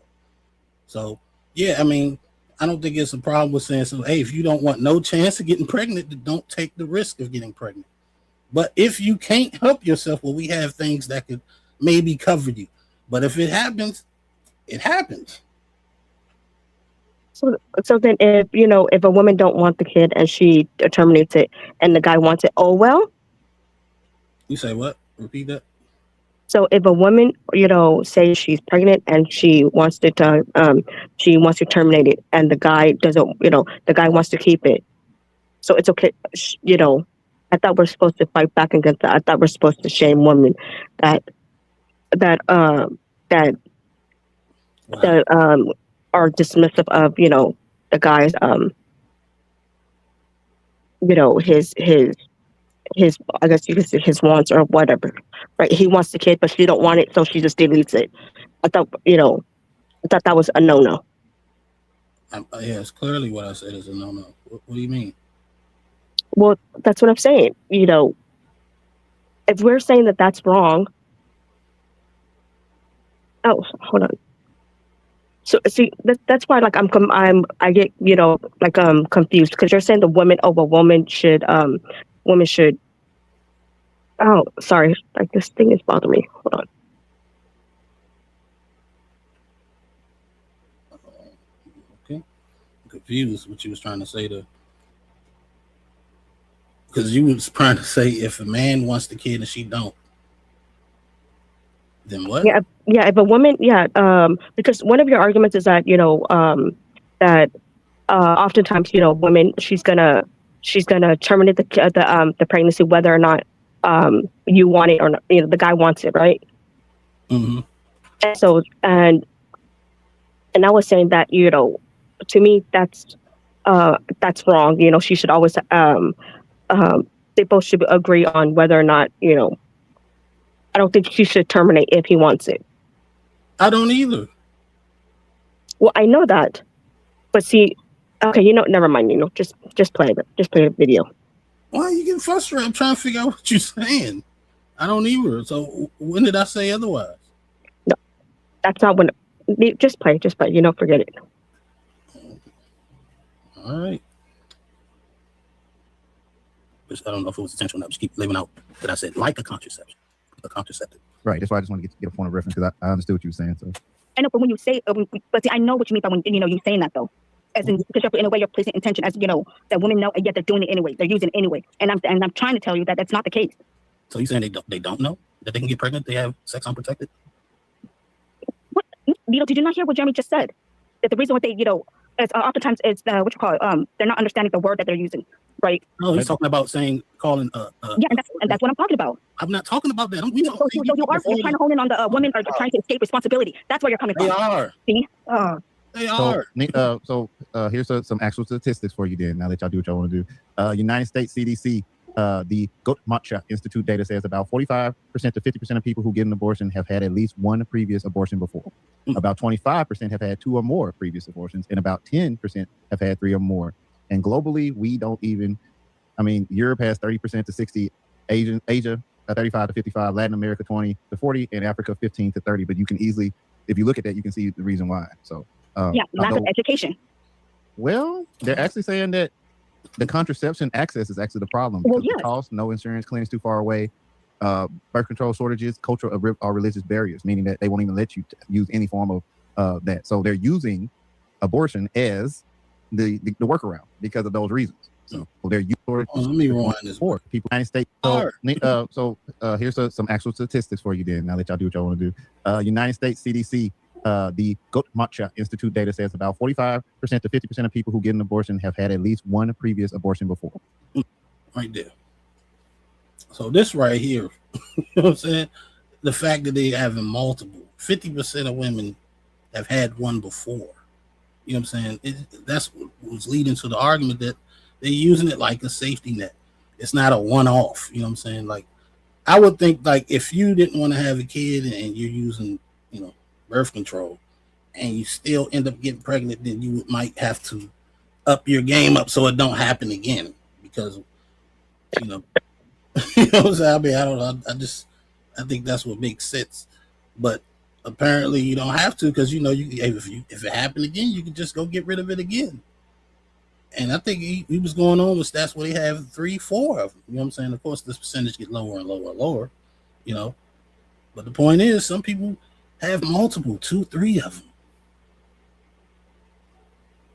So yeah, I mean, I don't think it's a problem with saying so. Hey, if you don't want no chance of getting pregnant, then don't take the risk of getting pregnant. But if you can't help yourself, well, we have things that could maybe cover you. But if it happens, it happens. So then, if a woman don't want the kid and she terminates it, and the guy wants it, oh well. You say what? Repeat that. So if a woman, say she's pregnant and she wants to terminate it, and the guy doesn't, the guy wants to keep it, so it's okay. I thought we're supposed to fight back against that. I thought we're supposed to shame women that are dismissive of the guy's his I guess you could say his wants or whatever, right? He wants the kid, but she don't want it, so she just deletes it. I thought that was a no. Yeah, it's clearly what I said is a no. What do you mean? Well, that's what I'm saying. If we're saying that that's wrong, oh, hold on. So see, that's why I get confused, because you're saying the woman should oh, sorry, this thing is bothering me. Hold on. Okay, I'm confused what you was trying to say there, because you was trying to say if a man wants the kid and she don't, then what? Yeah, if a woman, because one of your arguments is that that oftentimes women, she's gonna terminate the pregnancy whether or not you want it or not, the guy wants it, right? Mm-hmm. And so and I was saying that to me that's wrong. She should always they both should agree on whether or not I don't think she should terminate if he wants it. I don't either. Well, I know that, but see, okay, never mind. Just play it. Just play the video. Why are you getting frustrated? I'm trying to figure out what you're saying. I don't either. So when did I say otherwise? No, that's not when. Just play. Forget it. All right. I don't know if it was intentional. I just keep leaving out that I said like a contraceptive. Right. That's why I just want to get a point of reference, because I understood what you were saying. So I know, but when you say, but see, I know what you mean by when you saying that though, as in because in a way you're placing intention as that women know, and yet they're doing it anyway. They're using it anyway, and I'm trying to tell you that that's not the case. So you saying they don't know that they can get pregnant? They have sex unprotected? What? Did you not hear what Jeremy just said? That the reason why they is oftentimes it's what you call it, they're not understanding the word that they're using, right? No, he's talking about calling. Yeah, and that's what I'm talking about. I'm not talking about that. So you are trying to hone in on the women are trying to escape responsibility. That's where you're coming from. They are. See? They are. So here's some actual statistics for you. Then, now that y'all do what y'all want to do, United States CDC, the Guttmacher Institute data says about 45% to 50% of people who get an abortion have had at least one previous abortion before. About 25% have had 2 or more previous abortions, and about 10% have had 3 or more. And globally, we don't even. I mean, Europe has 30% to 60, Asia 35 to 55, Latin America 20 to 40, and Africa 15 to 30. But you can easily, if you look at that, you can see the reason why. So lack of education. Well, they're actually saying that the contraception access is actually the problem. Well, because the cost, no insurance, clinics too far away, birth control shortages, cultural or religious barriers, meaning that they won't even let you use any form of that. So they're using abortion as the workaround because of those reasons. So they're using let me rewind this for people in the United States. So here's some actual statistics for you. Then, now that y'all do what y'all want to do, United States CDC. The Guttmacher Institute data says about 45% to 50% of people who get an abortion have had at least one previous abortion before. Right there. So this right here, you know what I'm saying? The fact that they having multiple, 50% of women have had one before. You know what I'm saying? That's what was leading to the argument that they're using it like a safety net. It's not a one-off. You know what I'm saying? Like, I would think like if you didn't want to have a kid and you're using, birth control, and you still end up getting pregnant, then you might have to up your game up so it don't happen again, because you know what know what I'm saying? I mean, I don't know. I think that's what makes sense. But apparently, you don't have to because if it happened again, you can just go get rid of it again. And I think he was going on with stats where they have 3, 4 of them. You know what I'm saying? Of course, this percentage get lower and lower and lower. You know, but the point is, some people have multiple, 2, 3 of them.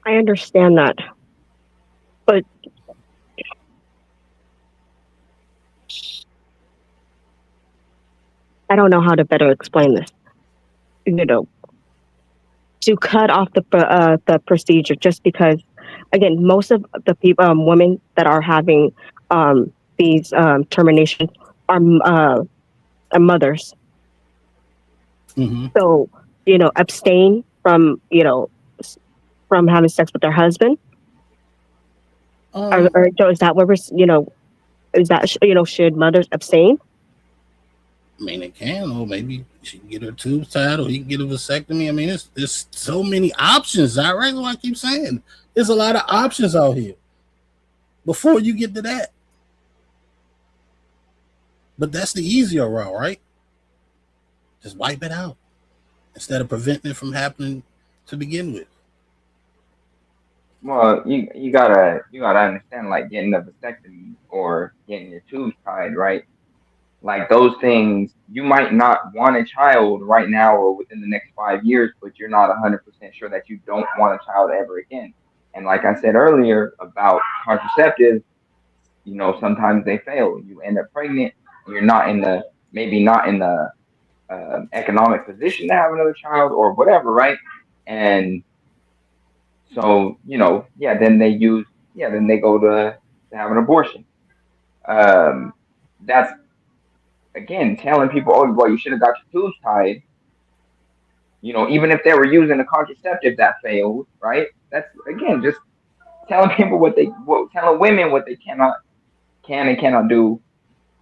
I understand that, but I don't know how to better explain this. You know, to cut off the procedure just because, again, most of the people, women that are having these terminations are mothers. Mm-hmm. So abstain from from having sex with their husband, or is that where we're is that should mothers abstain? I mean, it can, or maybe she can get her tubes tied, or he can get a vasectomy. I mean, there's so many options. All right, what I keep saying, there's a lot of options out here before you get to that. But that's the easier route, right? Just wipe it out instead of preventing it from happening to begin with. Well, you gotta understand, like getting a vasectomy or getting your tubes tied, right? Like those things, you might not want a child right now or within the next 5 years, but you're not 100% sure that you don't want a child ever again. And like I said earlier about contraceptives, sometimes they fail. You end up pregnant. You're not in the maybe not in the economic position to have another child or whatever, right? And so then they go to have an abortion. That's again telling people, oh, well, you should have got your tubes tied. Even if they were using a contraceptive that failed, right? That's again just telling people telling women what they can and cannot do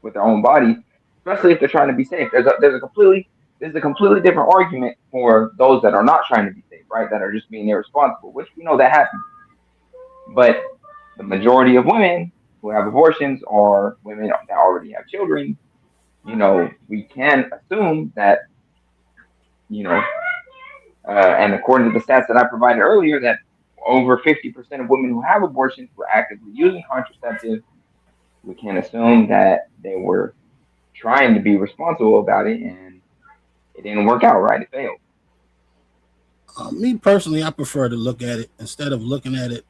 with their own body, especially if they're trying to be safe. There's a completely different argument for those that are not trying to be safe, right? That are just being irresponsible, which we know that happens. But the majority of women who have abortions are women that already have children. We can assume that, and according to the stats that I provided earlier, that over 50% of women who have abortions were actively using contraceptives. We can assume that they were trying to be responsible about it, and it didn't work out right. It failed. Me personally, I prefer to look at it instead of looking at it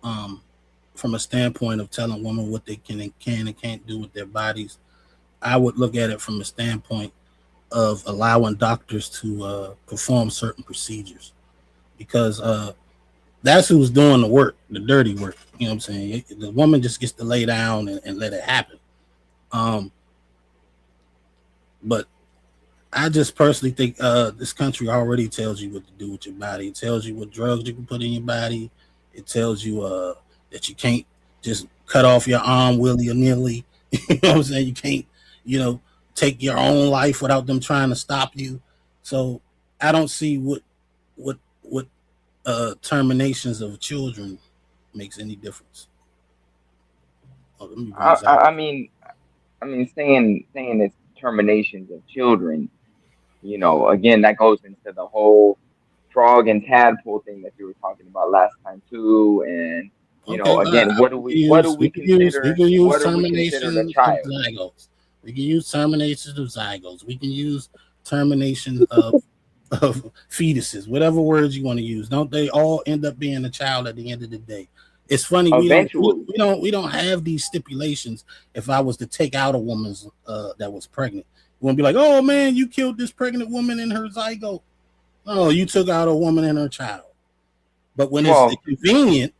from a standpoint of telling women what they can and can't do with their bodies. I would look at it from a standpoint of allowing doctors to perform certain procedures, because that's who's doing the work, the dirty work. You know what I'm saying? The woman just gets to lay down and let it happen. But I just personally think this country already tells you what to do with your body. It tells you what drugs you can put in your body. It tells you that you can't just cut off your arm willy-nilly. You know what I'm saying? You can't, take your own life without them trying to stop you. So I don't see what terminations of children makes any difference. I mean, saying it's terminations of children. Again, that goes into the whole frog and tadpole thing that you were talking about last time too. And again, what do we consider? What do we consider the termination of child? zygotes? We can use terminations of zygotes. We can use termination of fetuses, whatever words you want to use. Don't they all end up being a child at the end of the day? It's funny we don't have these stipulations. If I was to take out a woman's that was pregnant, you won't be like, oh man, you killed this pregnant woman in her zygote. No, you took out a woman and her child. But when it's convenient,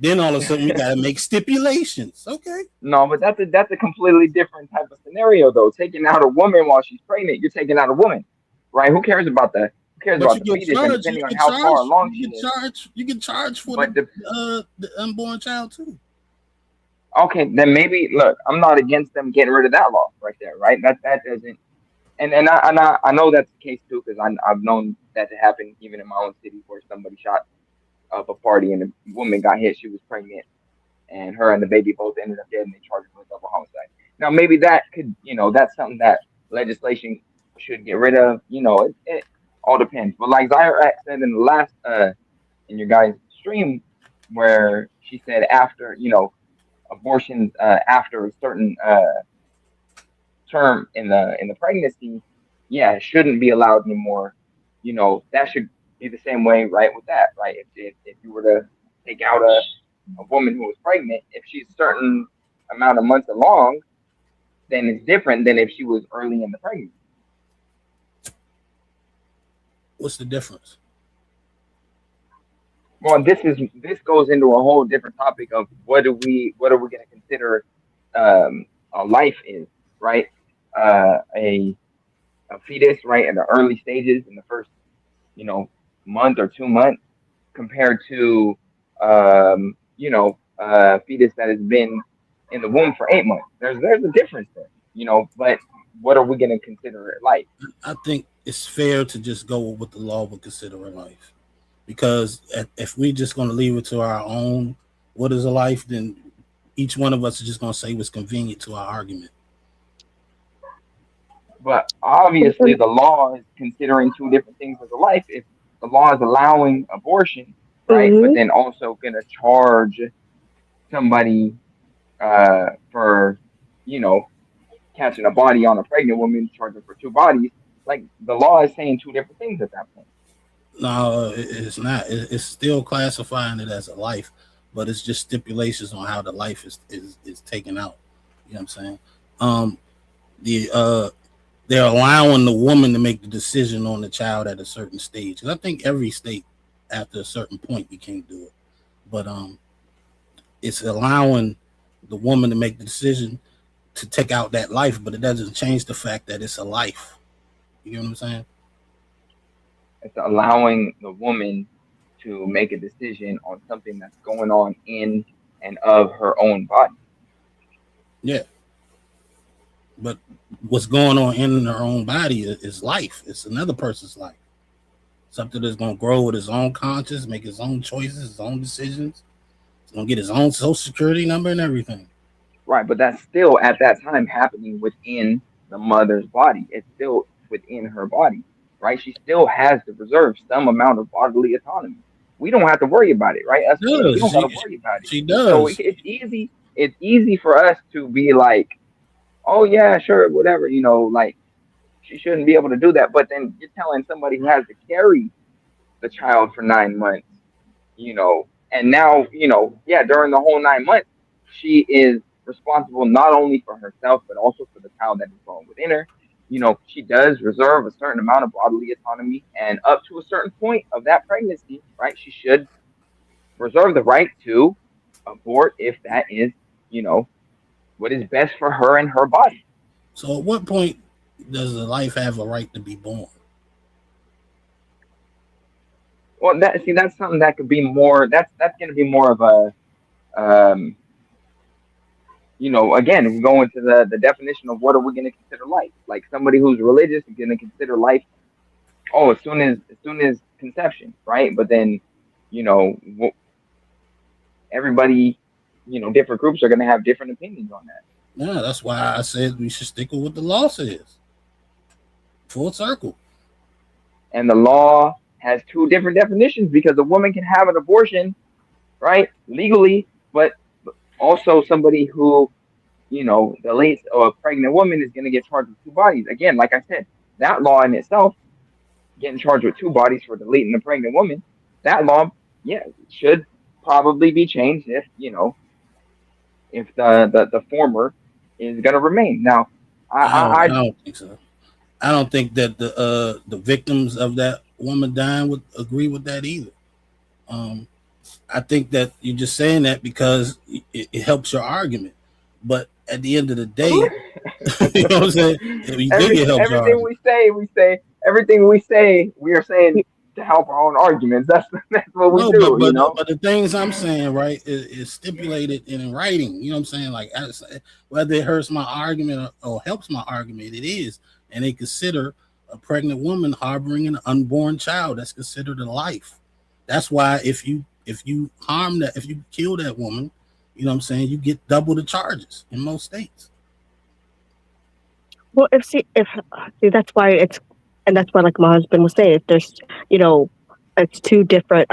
then all of a sudden we got to make stipulations. Okay. No, but that's a completely different type of scenario, though. Taking out a woman while she's pregnant, you're taking out a woman, right? Who cares about the fetus? And depending on how far along she is, you get charged for the unborn child too. Okay, then maybe look, I'm not against them getting rid of that law right there, right? That doesn't, and I know that's the case too, because I've known that to happen even in my own city where somebody shot up a party and the woman got hit. She was pregnant, and her and the baby both ended up dead, and they charged her with double homicide. Now maybe that could, that's something that legislation should get rid of. It all depends. But like Xyrax said in the last in your guys' stream, where she said after, abortions after a certain term in the pregnancy, yeah, it shouldn't be allowed anymore. That should be the same way, right? With that, right? If you were to take out a woman who was pregnant, if she's a certain amount of months along, then it's different than if she was early in the pregnancy. What's the difference? Well, this goes into a whole different topic of what are we going to consider a life is, right? A fetus, right, in the early stages, in the first, month or 2 months, compared to fetus that has been in the womb for 8 months. There's a difference there, but what are we going to consider it life? I think it's fair to just go with what the law would consider a life, because if we just going to leave it to our own what is a life, then each one of us is just going to say what's convenient to our argument. But obviously, the law is considering two different things as a life. If the law is allowing abortion, right, but then also going to charge somebody for, catching a body on a pregnant woman, charging for two bodies, like the law is saying two different things at that point. No, it's not. It's still classifying it as a life, but it's just stipulations on how the life is taken out. You know what I'm saying? They're allowing the woman to make the decision on the child at a certain stage. And I think every state, after a certain point, you can't do it. But it's allowing the woman to make the decision to take out that life, but it doesn't change the fact that it's a life. You know what I'm saying? It's allowing the woman to make a decision on something that's going on in and of her own body. Yeah. But what's going on in her own body is life. It's another person's life. Something that's going to grow with his own conscience, make his own choices, his own decisions. He's going to get his own social security number and everything. Right, but that's still at that time happening within the mother's body. It's still within her body, right? She still has to preserve some amount of bodily autonomy. We don't have to worry about it, right? Us men, we don't have to worry about it. She does. So it's easy. It's easy for us to be like, oh yeah, sure, whatever, like she shouldn't be able to do that. But then you're telling somebody who has to carry the child for 9 months, and now, during the whole 9 months, she is responsible not only for herself, but also for the child that is growing within her. She does reserve a certain amount of bodily autonomy, and up to a certain point of that pregnancy, right, she should reserve the right to abort if that is, what is best for her and her body. So at what point does a life have a right to be born? Well, that's something that could be more. That's going to be more of a, again, we go into the definition of what are we going to consider life. Like somebody who's religious is going to consider life, as soon as conception, right? But then, everybody, different groups are going to have different opinions on that. Yeah, that's why I said we should stick with what the law says. Full circle. And the law has two different definitions, because a woman can have an abortion, right, legally, but also somebody who, delates a pregnant woman is going to get charged with two bodies. Again, like I said, that law in itself, getting charged with two bodies for deleting a pregnant woman, that law, yeah, should probably be changed if, if the former is going to remain. Now, I don't think so. I don't think that the victims of that woman dying would agree with that either. I think that you're just saying that because it helps your argument, but at the end of the day, you know what I'm saying? Everything we say, we are saying to help our own arguments. That's what we do. But the things I'm saying, right, is stipulated in writing. You know what I'm saying? Like, whether it hurts my argument or helps my argument, it is. And they consider a pregnant woman harboring an unborn child. That's considered a life. That's why if you harm that, if you kill that woman, you know what I'm saying, you get double the charges in most states. Well, if that's why and that's why, like my husband was saying, if there's, you know, it's two different,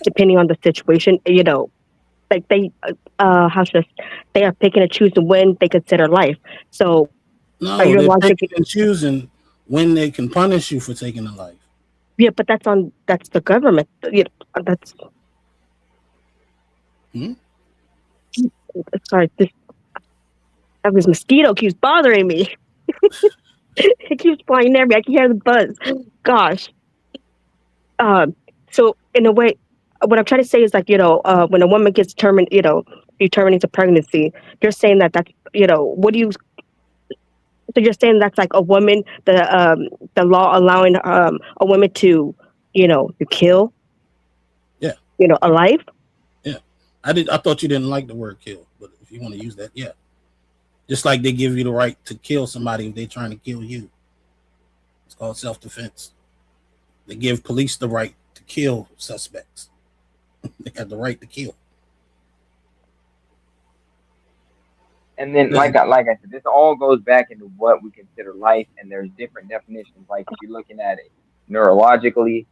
depending on the situation, you know, like how should they are picking and choosing when they consider life. So, are No, you they're allowed to? picking and choosing when they can punish you for taking a life. Yeah, but that's the government. You know, that's Hmm? sorry. This mosquito keeps bothering me. It keeps flying near me. I can hear the buzz. Gosh. So in a way, what I'm trying to say is like, you know, when a woman gets determined, you know, you terminate a pregnancy, you're saying that's, you know, what do you, so you're saying that's like a woman, the law allowing, a woman to, you know, to kill, Yeah. you know, a life? Yeah. I thought you didn't like the word kill, but if you want to use that, yeah. Just like they give you the right to kill somebody if they're trying to kill you. It's called self-defense. They give police the right to kill suspects. They have the right to kill. And then, like I said, this all goes back into what we consider life, and there's different definitions. Like if you're looking at it neurologically,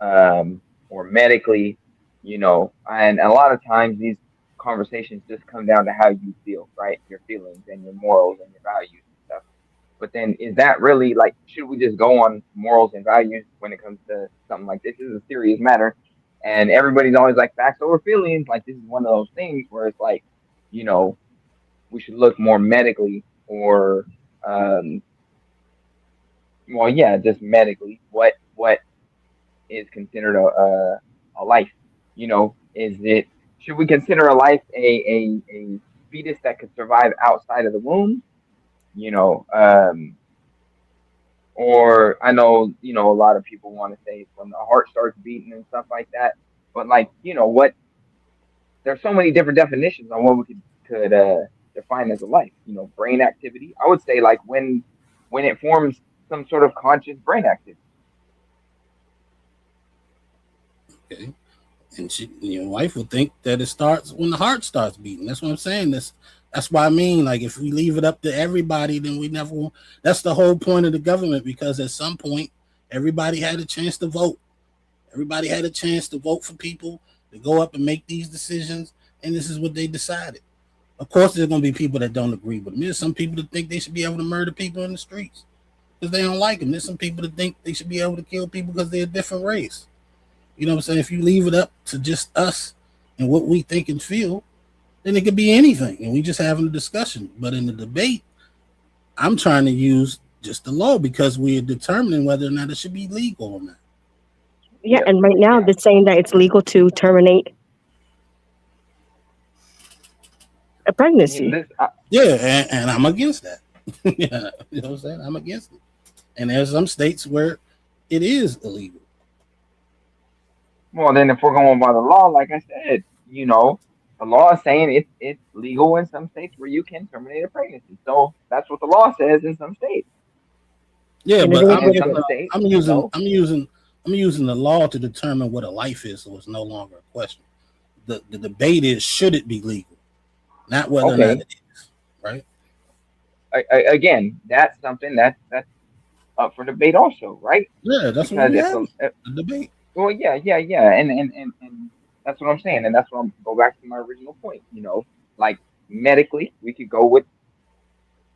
or medically, you know, and a lot of times these conversations just come down to how you feel, right? Your feelings and your morals and your values and stuff. But then, is that really like? Should we just go on morals and values when it comes to something like this? This is a serious matter, and everybody's always like facts over feelings. Like this is one of those things where it's like, you know, we should look more medically or um well yeah just medically what is considered a life, you know. Is it, should we consider a life a fetus that could survive outside of the womb, you know? Or I know, you know, a lot of people want to say when the heart starts beating and stuff like that, but like, you know what, there's so many different definitions on what we could define as a life. You know, brain activity. I would say like when it forms some sort of conscious brain activity. Okay. And your wife would think that it starts when the heart starts beating. That's what I'm saying. That's why I mean, like, if we leave it up to everybody, then we never will. That's the whole point of the government, because at some point, everybody had a chance to vote. Everybody had a chance to vote for people to go up and make these decisions, and this is what they decided. Of course, there's going to be people that don't agree with them. There's some people that think they should be able to murder people in the streets because they don't like them. There's some people that think they should be able to kill people because they're a different race. You know what I'm saying? If you leave it up to just us and what we think and feel, then it could be anything, and we just having a discussion. But in the debate, I'm trying to use just the law because we're determining whether or not it should be legal or not. Yeah, and right now they're saying that it's legal to terminate a pregnancy. Yeah, and I'm against that. Yeah, you know what I'm saying? I'm against it. And there's some states where it is illegal. Well, then if we're going by the law, like I said, you know, the law is saying it's legal in some states where you can terminate a pregnancy. So that's what the law says in some states. Yeah, And but in some states, I'm using the law to determine what a life is, so it's no longer a question. The debate is, should it be legal, not whether or not it is, right? Again, that's something that's up for debate also, right? Yeah, that's because what we it's have. A debate. well, yeah, and that's what I'm saying, and that's what I'm go back to my original point. You know, like medically, we could go with,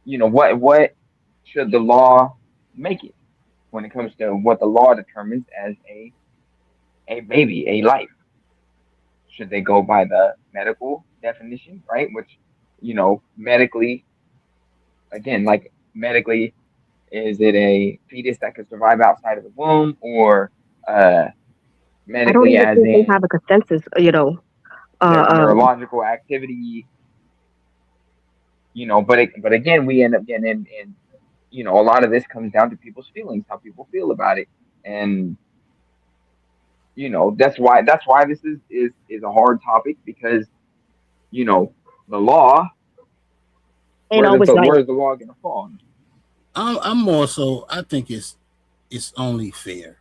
you know, what should the law make it when it comes to what the law determines as a baby, a life. Should they go by the medical definition, right? Which, you know, medically, again, like medically, is it a fetus that can survive outside of the womb, or I don't medically even as think they in have a consensus, you know. neurological activity, you know? But again, we end up getting in, you know, a lot of this comes down to people's feelings, how people feel about it, and you know, that's why this is a hard topic, because you know the law, ain't always nice. where's the law gonna fall? I'm more so. I think it's only fair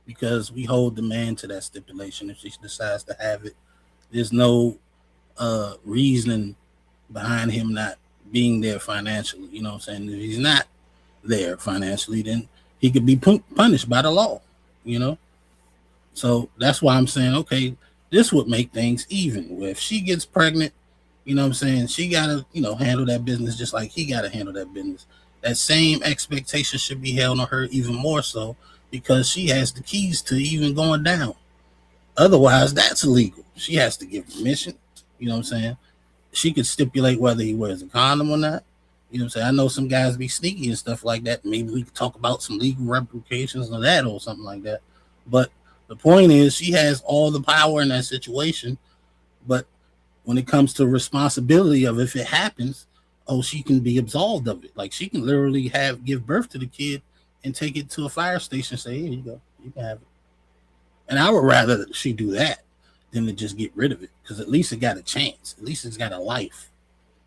because we hold the man to that stipulation. If she decides to have it, there's no reasoning behind him not being there financially. You know what I'm saying? If he's not there financially, then he could be punished by the law. You know, so that's why I'm saying, okay, this would make things even. Where if she gets pregnant, you know what I'm saying, she gotta, handle that business just like he gotta handle that business. That same expectation should be held on her even more so because she has the keys to even going down. Otherwise, that's illegal. She has to give permission. You know what I'm saying? She could stipulate whether he wears a condom or not. You know what I'm saying? I know some guys be sneaky and stuff like that. Maybe we could talk about some legal repercussions of that or something like that. But the point is, she has all the power in that situation. But when it comes to responsibility of if it happens, she can be absolved of it. Like she can literally give birth to the kid and take it to a fire station and say, here you go, you can have it. And I would rather she do that than to just get rid of it because at least it got a chance. At least it's got a life.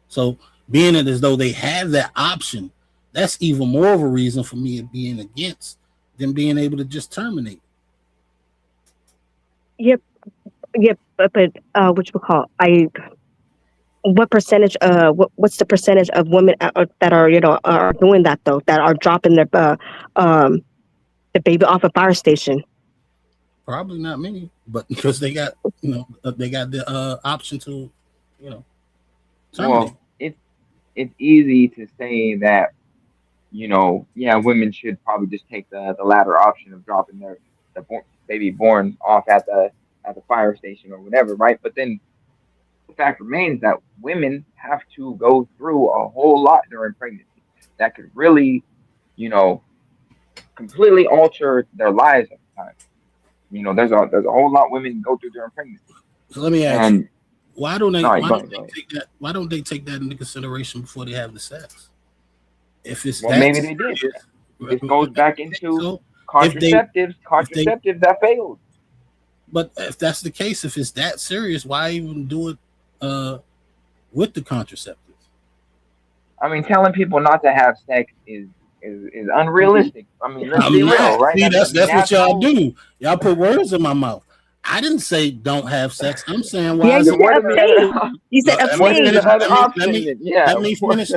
So being it as though they have that option, that's even more of a reason for me being against than being able to just terminate. Yep, but what you call what percentage? What's the percentage of women that are doing that though? That are dropping their the baby off a fire station? Probably not many, but because they got the option to terminate. Well, it's easy to say that women should probably just take the latter option of dropping the baby born off at the fire station or whatever, right? But then the fact remains that women have to go through a whole lot during pregnancy that could really, completely alter their lives at the time. There's a whole lot women go through during pregnancy. So let me ask you, why don't they take that into consideration before they have the sex? If it's maybe they did. This goes back into contraceptives that failed. But if that's the case, if it's that serious, why even do it with the contraceptives? I mean, telling people not to have sex is unrealistic. I mean, let's be real, right? See, that's what y'all do. Y'all put words in my mouth. I didn't say don't have sex. I'm saying why? Yeah, you said abstain. Let me finish.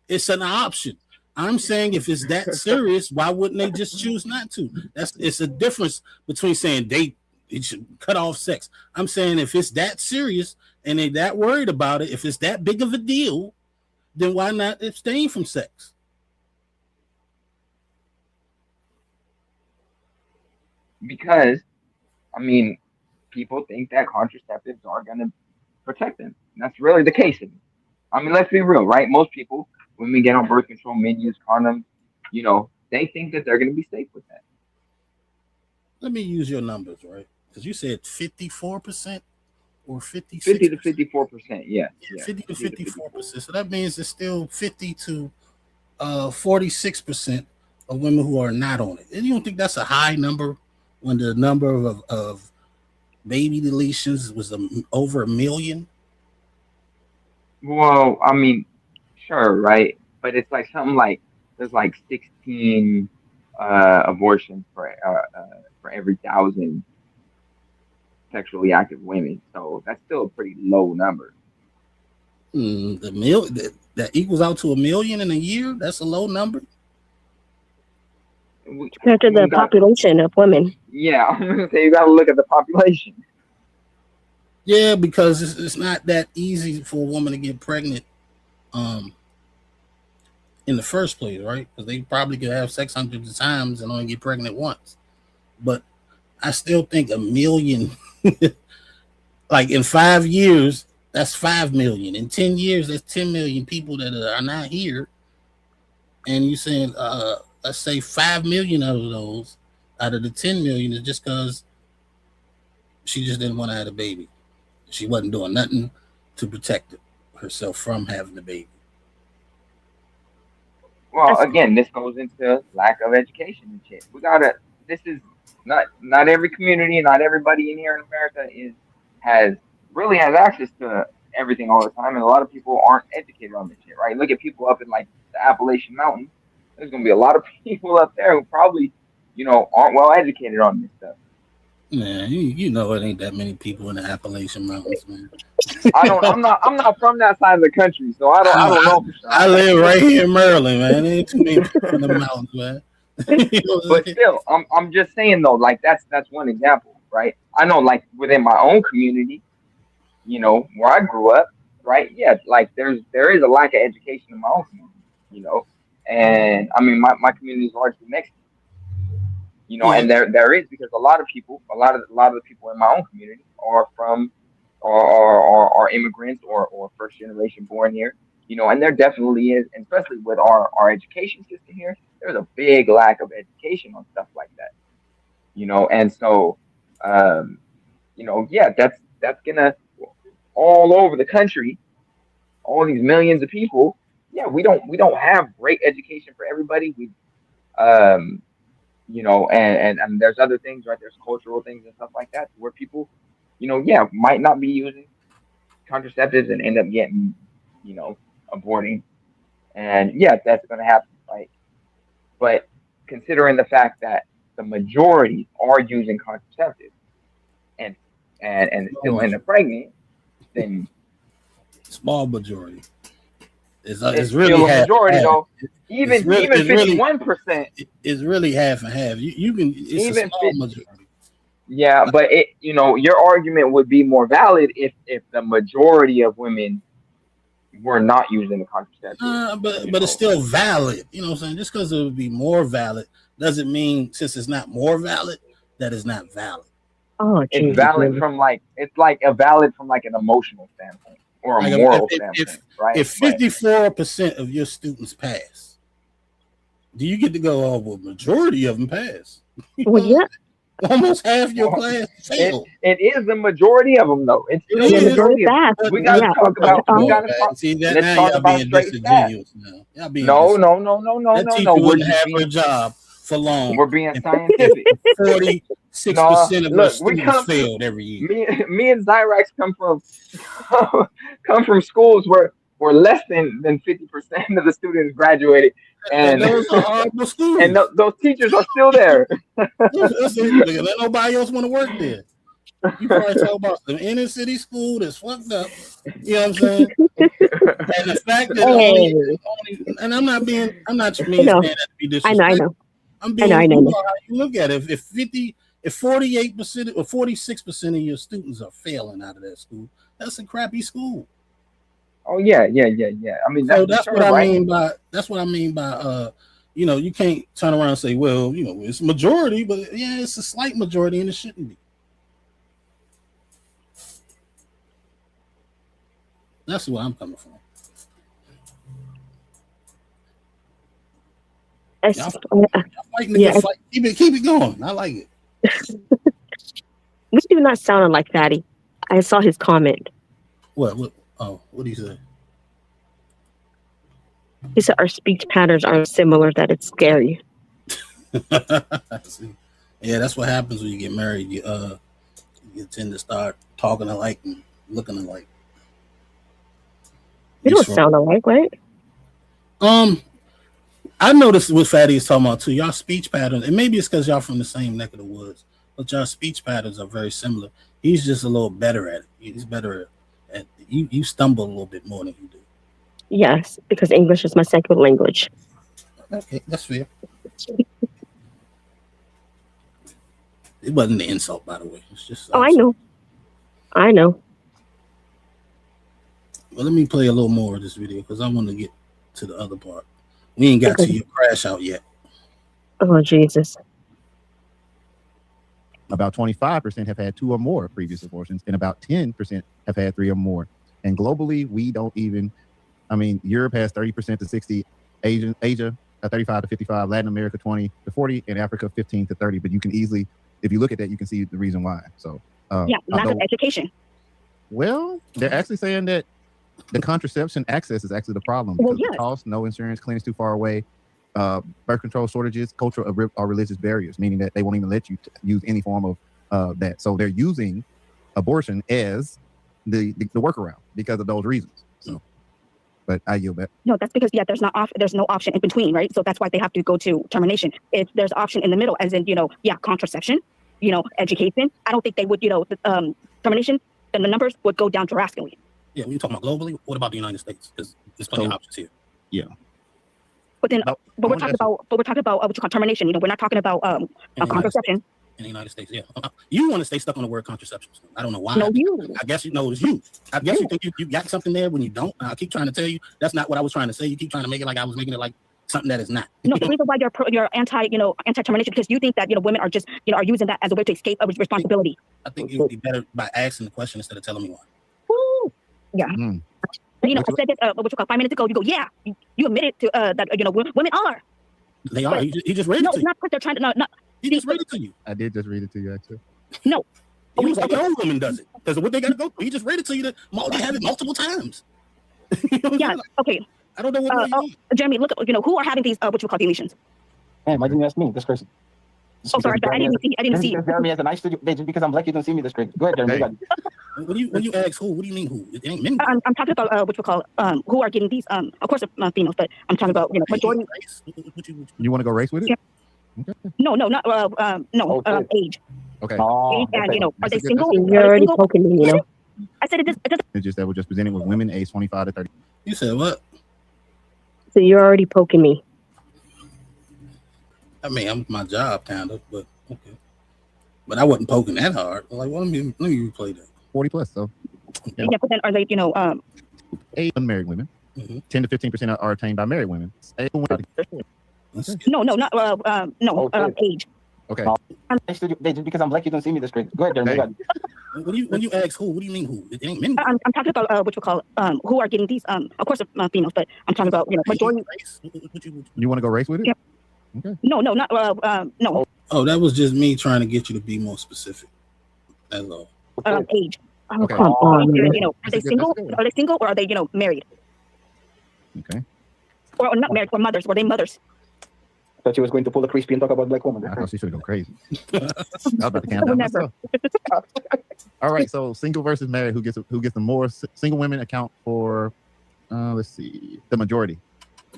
It's an option. I'm saying if it's that serious, why wouldn't they just choose not to? It's a difference between saying they should cut off sex. I'm saying if it's that serious and they that worried about it, if it's that big of a deal, then why not abstain from sex? Because, I mean, people think that contraceptives are going to protect them. And that's really the case. I mean, let's be real, right? Most people, when we get on birth control menus, condoms, they think that they're going to be safe with that. Let me use your numbers, right? Because you said 54% or 56%? 50 to 54%, yeah. 50 to 54%. So that means it's still 50 to 46% of women who are not on it. And you don't think that's a high number when the number of baby deletions was over 1 million? Well, I mean, sure, right? But it's like something like there's like 16 abortions for every 1,000 sexually active women. So that's still a pretty low number. That equals out to 1 million in a year. That's a low number. Compared to the population of women. Yeah, I'm gonna say you got to look at the population. Yeah, because it's not that easy for a woman to get pregnant in the first place, right? Because they probably could have sex hundreds of times and only get pregnant once. But I still think 1 million, like in 5 years, that's 5 million. In 10 years, that's 10 million people that are not here. And you're saying, let's say 5 million of those out of the 10 million is just because she just didn't want to have a baby. She wasn't doing nothing to protect herself from having a baby. Well, again, this goes into lack of education and shit. This is not every community, not everybody in here in America has access to everything all the time, and a lot of people aren't educated on this shit, right? Look at people up in like the Appalachian Mountains. There's gonna be a lot of people up there who probably, aren't well educated on this stuff. Man, you know it ain't that many people in the Appalachian Mountains, man. I'm not from that side of the country, so I don't know for sure. I live right here in Maryland, man. There ain't too many people in the mountains, man. You know what I'm But saying? still, I'm just saying though, like that's one example, right? I know, like within my own community, you know, where I grew up, right? Yeah, like there is a lack of education in my own community, you know, and I mean my community is largely Mexican, you know, Yeah. and there is because a lot of the people in my own community are from are immigrants or first generation born here, you know, and there definitely is, and especially with our education system here, there's a big lack of education on stuff like that, you know, and so you know, yeah, that's gonna all over the country, all these millions of people. Yeah, we don't have great education for everybody. We um you know, and there's other things, right? There's cultural things and stuff like that where people, you know, yeah, might not be using contraceptives and end up getting, you know, aborting. And yeah, that's gonna happen, right? But considering the fact that the majority are using contraceptives and still end up pregnant, then Small majority. It's it's really still a half majority and half. though. Even even 51%, It's really half and half. You can. It's a even small fit. majority. Yeah, but it, you know, your argument would be more valid if the majority of women were not using the contraceptive. But it's still valid. You know what I'm saying? Just because it would be more valid doesn't mean, since it's not more valid, that it's not valid. Oh, It's Jesus. valid from like it's like a valid from like an emotional standpoint or a Like moral standpoint, right? if 54% of your students pass, do you get to go, oh, well, majority of them pass? Well, yeah. Almost half your class failed. It is the majority of them though. It's still Yeah, the majority majority of fast. them. We gotta Yeah. talk about we gotta talk. See that Let's now talk y'all about being straight stats. disingenuous now. Y'all being No, That teacher no. We're wouldn't just have her being job for long. we're being If scientific. 46% of her Look, we students come failed every year. me and Xyrax come from schools where less than 50% of the students graduated, And and those are horrible schools. and those teachers are still there. Let nobody else want to work there. You probably talk about the inner city school that's fucked up. You know what I'm saying? And the fact that only, and I'm not saying that to be disrespectful. I know. I'm being, I know. you know how you look at it. If 48% or 46% of your students are failing out of that school, that's a crappy school. Oh yeah. I mean, That's sure, what I right? mean by you know, you can't turn around and say, well, you know, it's majority, but yeah, it's a slight majority and it shouldn't be. That's where I'm coming from. Y'all fighting a good fight. Keep it going. I like it. We do not sound like Fatty. I saw his comment. What? Oh, what do you say? He said our speech patterns are similar, that it's scary. See. Yeah, that's what happens when you get married. You tend to start talking alike and looking alike. We don't sound alike, right? I noticed what Fatty is talking about too. Y'all speech patterns, and maybe it's because y'all from the same neck of the woods, but y'all speech patterns are very similar. He's just a little better at it. He's better at you stumble a little bit more than you do. Yes, because English is my second language. Okay, that's fair. It wasn't an insult, by the way. It's just. Oh, I know. Well, let me play a little more of this video because I want to get to the other part. We ain't got to your crash out yet. Oh, Jesus. About 25% have had 2 or more previous abortions, and about 10% have had 3 or more. And globally, we don't even, I mean, Europe has 30% to 60, Asia 35 to 55, Latin America 20 to 40, and Africa 15 to 30. But you can easily, if you look at that, you can see the reason why. So, lack of education. Well, they're actually saying that the contraception access is actually the problem because the cost, no insurance, clinics too far away, birth control shortages, cultural or religious barriers, meaning that they won't even let you use any form of that. So they're using abortion as the workaround because of those reasons. So, but I yield back. No, that's because there's no option in between, right? So that's why they have to go to termination. If there's option in the middle, as in contraception, education, I don't think they would, termination, then the numbers would go down drastically. Yeah, when you talking about globally, what about the United States? Because there's plenty of options here. Yeah. But then, but we're talking about what you call termination. We're not talking about contraception. In the United States, yeah. You want to stay stuck on the word contraception. I don't know why. No, you. I guess you know it's you. I guess you think you got something there when you don't. I keep trying to tell you that's not what I was trying to say. You keep trying to make it like I was making it like something that is not. No, the reason why you're anti-termination because you think that women are just are using that as a way to escape a responsibility. I think it would be better by asking the question instead of telling me why. Woo. Yeah. I said this 5 minutes ago. You go, yeah. You admitted to that. Women are. They are. He just read it to you. No, not because they're trying to. No. He just read it to you. I did just read it to you, actually. No. He was like an old woman does it because of what they got to go through. He just read it to you. They have it multiple times. Yeah. Okay. I don't know what you mean. Jeremy, look. Who are having these deletions? Man, why didn't you ask me? That's crazy. Oh, sorry, I didn't see. Jeremy has a nice studio. Just because I'm black, you don't see me. That's crazy. Go ahead, Jeremy. When you ask who, what do you mean who? It ain't men. I'm talking about who are getting these. Of course, females, but I'm talking about majority. You want to go race with it? Yeah. Okay. No, not age. Okay. Age and are they single? You're already poking me, I said it just. It's just that we're just presenting with women age 25 to 30. You said what? So you're already poking me. I mean, I'm my job kind of, but okay. But I wasn't poking that hard. Like, well, let me replay that. 40 plus, so. Yeah, but then are they unmarried women? 10 to 15% are attained by married women. No, not age. Okay. Just because I'm black, you don't see me. That's crazy. Go ahead, Jeremy. When you ask who, what do you mean who? It ain't men. I'm talking about who are getting these. Of course, females, but I'm talking about majority. You want to go race with it? Yeah. Okay. No, not no. Oh, that was just me trying to get you to be more specific. That's all. Age. Oh, Okay. come on. Are they single? Are they single or are they married? Okay. Or not married? Or mothers? Were they mothers? Thought you was going to pull a crispy and talk about black women. I thought she should go crazy. I was about to count down myself. All right, so single versus married. Who gets the more? Single women account for, let's see, the majority.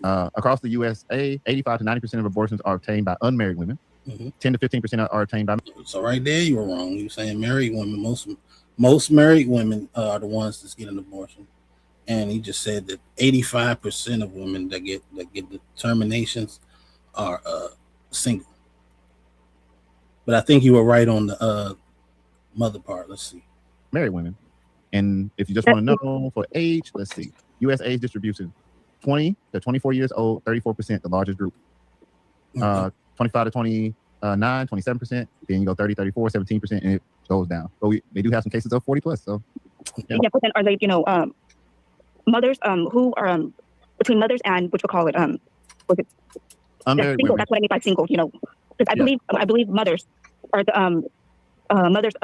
Across the USA, 85 to 90% of abortions are obtained by unmarried women. 10 to 15% are attained by. So right there, you were wrong. You were saying married women. Most married women are the ones that's getting an abortion, and he just said that 85% of women that get the terminations are single. But I think you were right on the mother part. Let's see. Married women. And if you just want to know for age, let's see. U.S. age distribution. 20 to 24 years old, 34%, the largest group. 25 to 29, 27%. Then you go 30, 34, 17%, and it goes down. But they do have some cases of 40 plus. So yeah, but then are they mothers who are between mothers and what you call it was it unmarried single? women. That's what I mean by single. Because I believe mothers are the mothers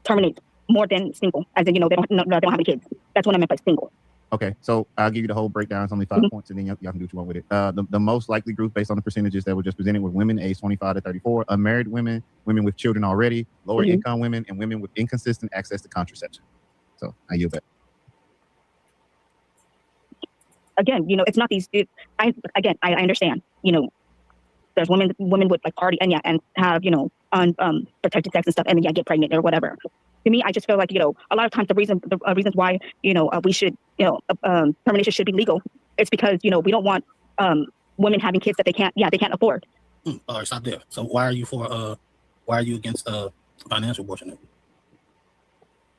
terminate more than single, as in they don't have any kids. That's what I meant by single. Okay, so I'll give you the whole breakdown. It's only 5 points, and then y'all can do what you want with it. The most likely group based on the percentages that were just presented were women age 25 to 34, unmarried women, women with children already, lower income women, and women with inconsistent access to contraception. So I yield back. Again, it's not these. I understand. There's women with already and have unprotected sex and stuff, and then get pregnant or whatever. To me, I just feel like a lot of times the reasons why we should termination should be legal. It's because we don't want women having kids that they can't afford. All right, stop there. So why are you against financial abortion?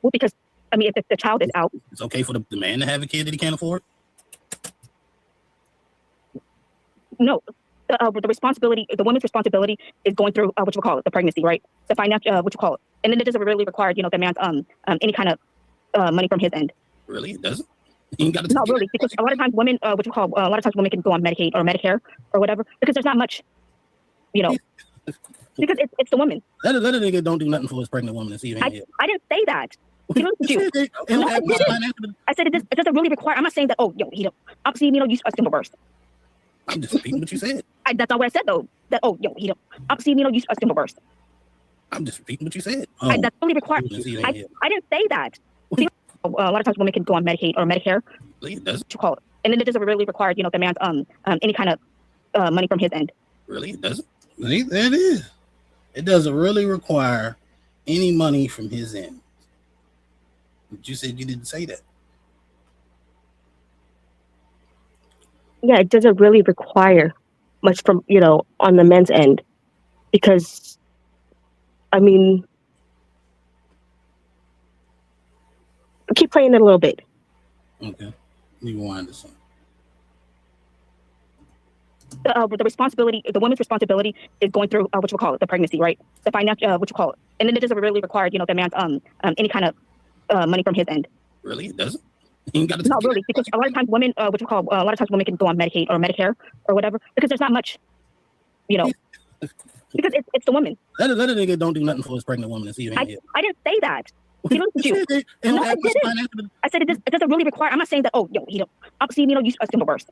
Well, because if the child is out, it's okay for the man to have a kid that he can't afford. No. The responsibility, the woman's responsibility is going through what you call it, the pregnancy, right? The financial, what you call it, and then it doesn't really require, the man's any kind of money from his end. Really, it doesn't. Not really, because a lot of times women, a lot of times women can go on Medicaid or Medicare or whatever because there's not much, because it's the woman. Let a nigga don't do nothing for his pregnant woman and see if I didn't say that. I said it doesn't really require. I'm not saying that. Oh, he don't. Obviously, you use a single birth. I'm just repeating what you said. That's not what I said though. That he don't. Obviously, use a single birth. I'm just repeating what you said. That's really required. I didn't say that. A lot of times women can go on Medicaid or Medicare. It doesn't. What you call it, and then it doesn't really require the man's any kind of money from his end. Really, it doesn't. There it is. It doesn't really require any money from his end. But you said you didn't say that. Yeah, it doesn't really require much from, on the men's end, because I mean, keep playing it a little bit. Okay, you wind this up. The responsibility, the woman's responsibility is going through what you call it, the pregnancy, right? The financial, what you call it, and then it doesn't really require, the man's any kind of money from his end. Really, it doesn't. You ain't got to. Not really, because a lot of times women, a lot of times women can go on Medicaid or Medicare or whatever, because there's not much, because it's the woman. Let a nigga don't do nothing for his pregnant woman and see him here. I didn't say that. He looked at you. No, I didn't. I said it doesn't really require. I'm not saying that. Oh, he don't. See, you assume the worst.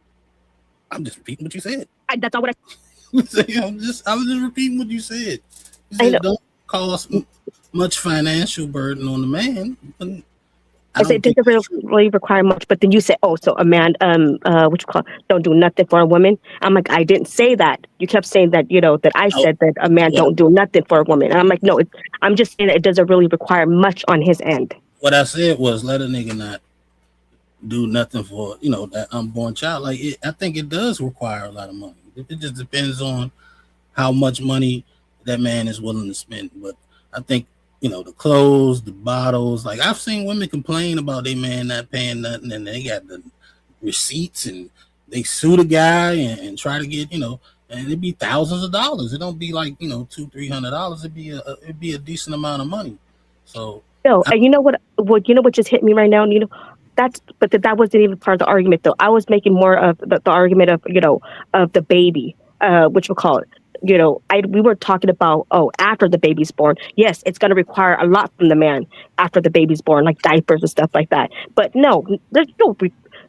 I'm just repeating what you said. That's not what I. I was just repeating what you said. You said don't cause much financial burden on the man. I said it doesn't really require much, but then you said, oh, so a man, don't do nothing for a woman. I'm like, I didn't say that. You kept saying that, that I said that a man don't do nothing for a woman. And I'm like, no, I'm just saying that it doesn't really require much on his end. What I said was let a nigga not do nothing for, that unborn child. Like, I think it does require a lot of money. It just depends on how much money that man is willing to spend. But I think, the clothes, the bottles, like I've seen women complain about their man not paying nothing, and they got the receipts and they sue the guy and try to get, and it'd be thousands of dollars. It don't be like, $200-$300. It'd be a decent amount of money. So and you know what just hit me right now? That wasn't even part of the argument though. I was making more of the argument of, of the baby, which we'll call it. We were talking about, after the baby's born. Yes, it's going to require a lot from the man after the baby's born, like diapers and stuff like that. But no,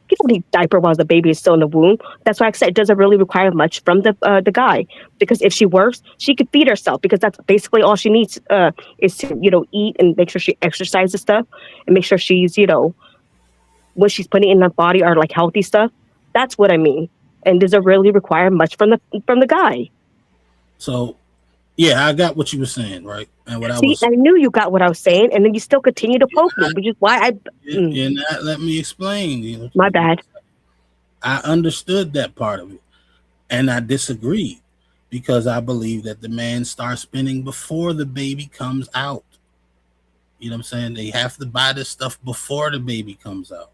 people need diaper while the baby is still in the womb. That's why I said it doesn't really require much from the guy, because if she works, she could feed herself, because that's basically all she needs is to eat and make sure she exercises stuff and make sure she's what she's putting in her body are like healthy stuff. That's what I mean. And doesn't really require much from the guy. So, yeah, I got what you were saying, right? And what I knew you got what I was saying, and then you still continue to poke me, which is why You're not let me explain. My bad. I understood that part of it, and I disagreed, because I believe that the man starts spending before the baby comes out. You know what I'm saying? They have to buy this stuff before the baby comes out.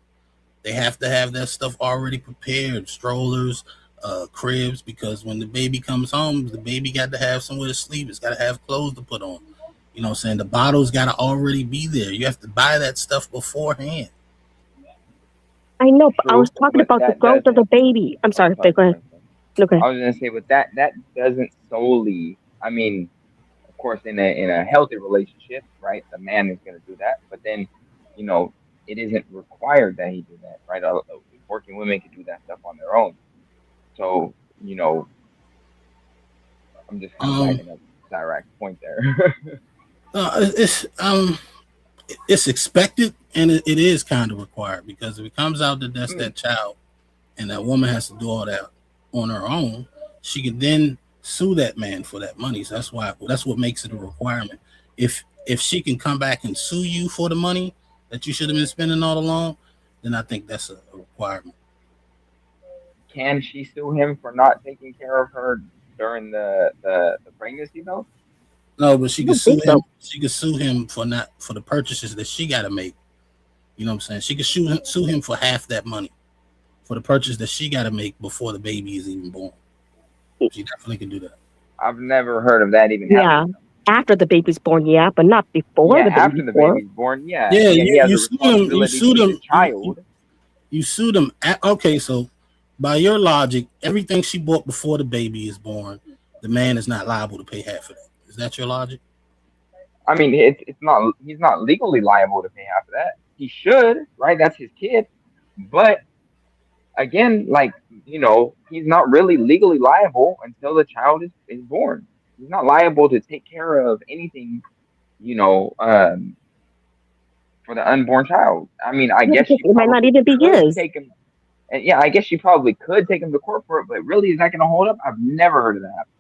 They have to have that stuff already prepared, strollers, cribs, because when the baby comes home, the baby got to have somewhere to sleep. It's got to have clothes to put on. You know what I'm saying? The bottles got to already be there. You have to buy that stuff beforehand. I know, but I was talking about the growth of the baby. I'm sorry, go ahead. Okay. I was gonna say, but that doesn't solely. I mean, of course, in a healthy relationship, right? The man is gonna do that, but then, it isn't required that he do that, right? Working women can do that stuff on their own. So, I'm just kind of backing up Xyrax's point there. It's expected, and it is kind of required, because if it comes out that that's that child, and that woman has to do all that on her own, she can then sue that man for that money. So that's what makes it a requirement. If she can come back and sue you for the money that you should have been spending all along, then I think that's a requirement. Can she sue him for not taking care of her during the pregnancy though? No, but she could sue him. She could sue him for the purchases that she got to make. You know what I'm saying? She could sue him for half that money for the purchase that she got to make before the baby is even born. She definitely can do that. I've never heard of that even happening. After the baby's born, yeah, but not before the baby's after the born. baby's born, yeah. Yeah, you sued him. Child. You sued him. Okay, so by your logic, everything she bought before the baby is born, the man is not liable to pay half of that. Is that your logic? I mean, it's not. He's not legally liable to pay half of that. He should, right? That's his kid. But again, he's not really legally liable until the child is born. He's not liable to take care of anything, for the unborn child. I mean, I guess it might not even be his. Take him, and yeah, I guess she probably could take him to court for it, but really, is that going to hold up? I've never heard of that happen.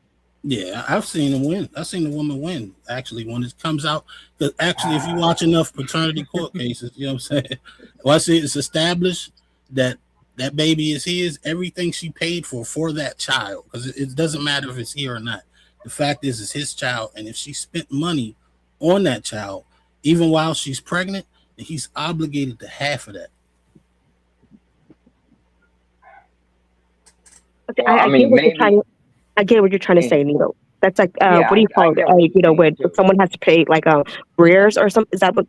Yeah, I've seen them win. I've seen the woman win actually when it comes out. Because actually, if you watch enough paternity court cases, you know what I'm saying. Once it's established that that baby is his, everything she paid for that child, because it doesn't matter if it's here or not. The fact is, it's his child, and if she spent money on that child, even while she's pregnant, he's obligated to half of that. Well, I I get mean, what you're maybe. trying. I get what you're trying to say, Nino. That's like Yeah, what do you I call it? get what you're You know, saying when too. someone has to pay like rears or something. Is that what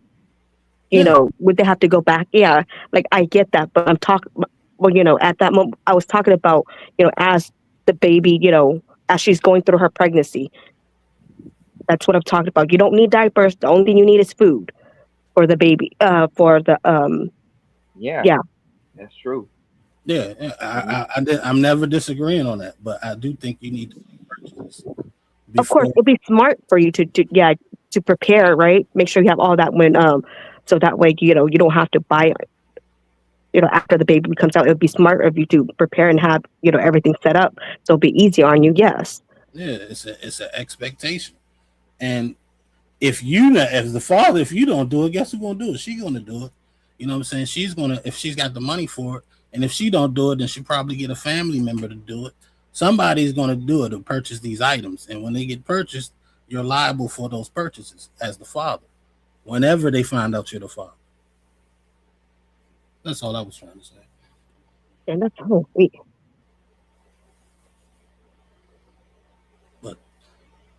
would they have to go back? Yeah, like I get that, but I'm talking. Well, at that moment, I was talking about as the baby, as she's going through her pregnancy. That's what I'm talking about. You don't need diapers. The only thing you need is food for the baby. For the Yeah, yeah. that's true. Yeah, And you, I'm never disagreeing on that, but I do think you need to purchase Of course, before. it'd be smart for you to prepare, right? Make sure you have all that when so that way you don't have to buy it. After the baby comes out, it would be smart of you to prepare and have everything set up so it'll be easy on you. Yes. Yeah, it's an expectation, and if you not as the father, if you don't do it, guess who's gonna do it? She's gonna do it. You know what I'm saying? She's gonna if she's got the money for it, and if she don't do it, then she probably get a family member to do it. Somebody's gonna do it to purchase these items, and when they get purchased, you're liable for those purchases as the father. Whenever they find out you're the father, that's all I was trying to say. And that's so sweet. But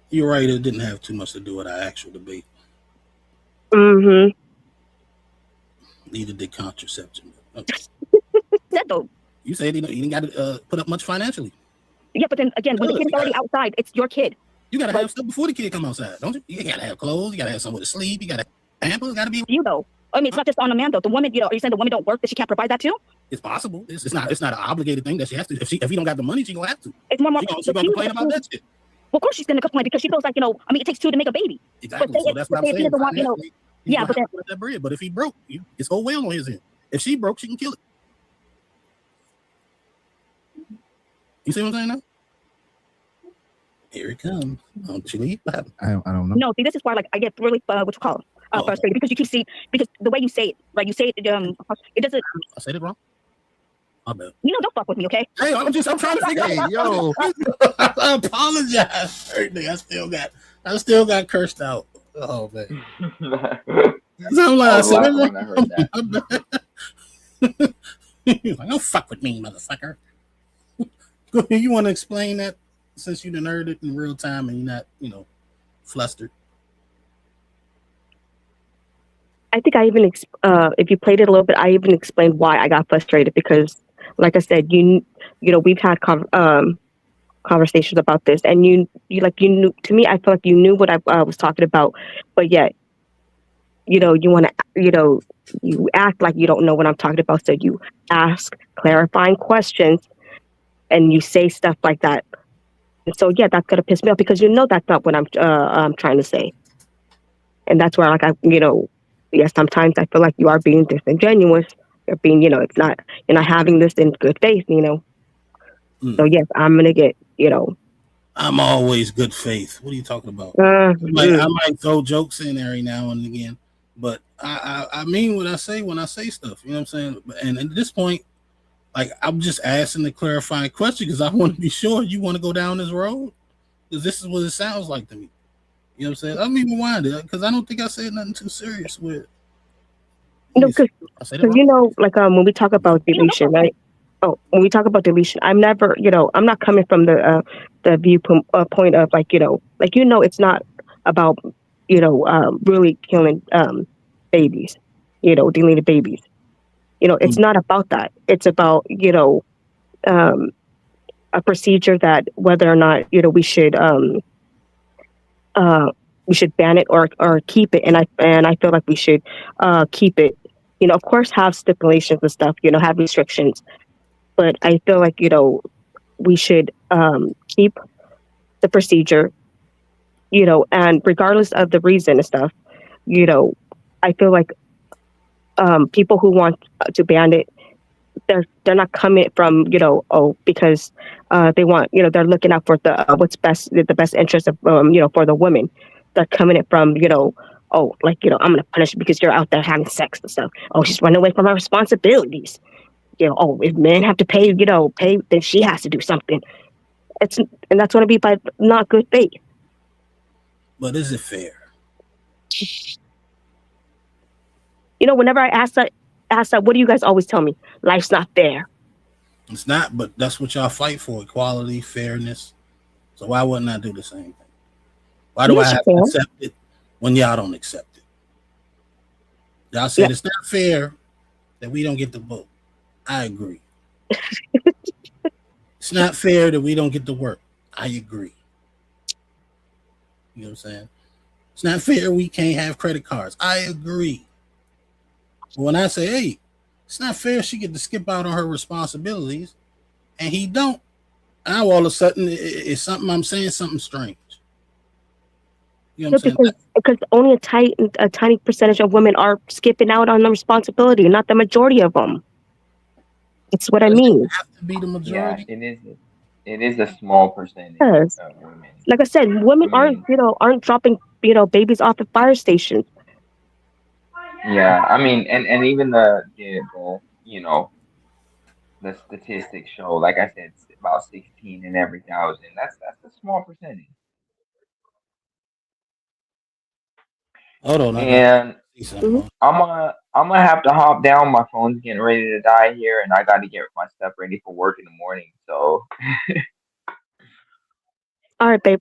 you're right; it didn't have too much to do with our actual debate. Mm-hmm. Neither did contraception. That though. You said you didn't got to put up much financially. Yeah, but then again, when the kid is already outside, it's your kid. You gotta have stuff before the kid come outside, don't you? You gotta have clothes. You gotta have somewhere to sleep. You gotta have pampers. Gotta be. You though. I mean, it's not just on a man though. The woman, are you saying the woman don't work that she can't provide that too? It's possible. It's not an obligated thing that she has to. If he don't got the money, she gonna have to. It's more. She gonna complain about that shit. Well, of course she's gonna complain because she feels like I mean, it takes two to make a baby. Exactly. So that's what I'm saying. Yeah, but that bread. But if he broke, it's whole well on his end. If she broke, she can kill it. You see what I'm saying now? Here it comes. Don't you leave? I don't know. No, see, this is why I get really what you call frustrated because you keep seeing because the way you say it, right? You say it it doesn't. I said it wrong. My bad. Don't fuck with me, okay? Hey, I'm trying to figure out. Yo, I apologize. I still got cursed out. Oh man. So I said when I heard that. Like, don't fuck with me, motherfucker. You want to explain that since you done heard it in real time and you're not, flustered? I think I even if you played it a little bit, I even explained why I got frustrated because, like I said, we've had conversations about this, and you knew. To me, I feel like you knew what I was talking about, but yet, you want to, you act like you don't know what I'm talking about, so you ask clarifying questions, and you say stuff like that. And so, yeah, that's gonna piss me off because that's not what I'm trying to say, and that's where yes, sometimes I feel like you are being disingenuous. You're being, it's not, you're not having this in good faith, So yes, I'm gonna get, I'm always good faith. What are you talking about? I might throw jokes in every now and again, but I mean what I say when I say stuff. You know what I'm saying? And at this point, I'm just asking the clarifying question because I want to be sure you want to go down this road because this is what it sounds like to me. You know what I'm saying? Let me rewind it because I don't think I said nothing too serious with it. No, because when we talk about deletion, right? Oh, when we talk about deletion, I'm never, I'm not coming from the viewpoint of it's not about, really killing babies, deleted babies. It's not about that. It's about, a procedure that whether or not, we should ban it or keep it. And I feel like we should keep it. Of course, have stipulations and stuff. Have restrictions. But I feel like we should keep the procedure. And regardless of the reason and stuff, I feel like people who want to ban it, they're not coming from, because they want, they're looking out for what's best, the best interest of, for the women. They're coming it from, I'm gonna punish you because you're out there having sex and stuff. Oh, she's running away from her responsibilities. If men have to pay, then she has to do something. And that's gonna be by not good faith. But is it fair? Whenever I ask that, what do you guys always tell me? Life's not fair. It's not, but that's what y'all fight for: equality, fairness. So why wouldn't I do the same thing? Why do I have to accept it when y'all don't accept it? Y'all said it's not fair that we don't get to vote. I agree. It's not fair that we don't get to work. I agree. You know what I'm saying? It's not fair we can't have credit cards. I agree. But when I say, hey, it's not fair she get to skip out on her responsibilities and he don't, now all of a sudden it's something I'm saying, something strange. You know what I'm saying? Because only a tiny percentage of women are skipping out on the responsibility, not the majority of them. That's what I mean. Have to be the majority. Yeah, it is a small percentage of women. Like I said, women aren't dropping babies off at fire stations. Yeah, I mean, and even the the statistics show, like I said, it's about 16 in every 1,000. That's a small percentage. Hold on, And I'm gonna have to hop down. My phone's getting ready to die here, and I got to get my stuff ready for work in the morning. So, all right, babe.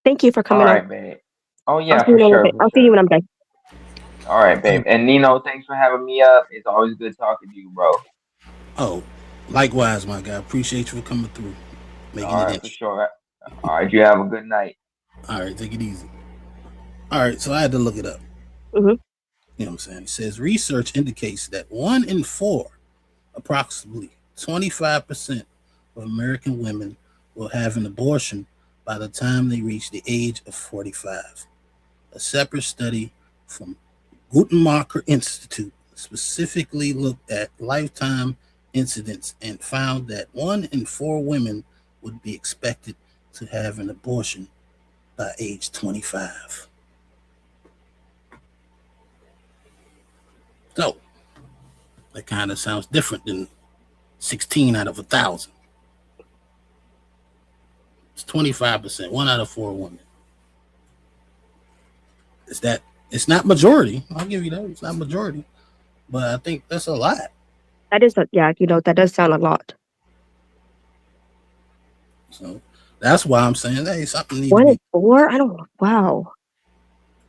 Thank you for coming. All right, babe. Oh yeah, I'll see you when I'm done. All right, babe. And Nino, thanks for having me up. It's always good talking to you, bro. Oh, likewise, my guy. Appreciate you for coming through. All right, for sure. All right, you have a good night. All right, take it easy. All right, so I had to look it up. Mm-hmm. You know what I'm saying? It says research indicates that 1 in 4, approximately 25% of American women will have an abortion by the time they reach the age of 45. A separate study from Guttmacher Institute specifically looked at lifetime incidents and found that 1 in 4 women would be expected to have an abortion by age 25. So that kind of sounds different than 16 out of 1,000. It's 25%, 1 out of 4 women. It's not majority. I'll give you that. It's not majority, but I think that's a lot. That is that does sound a lot. So that's why I'm saying, hey, something needs 1 to in 4? I don't know. Wow.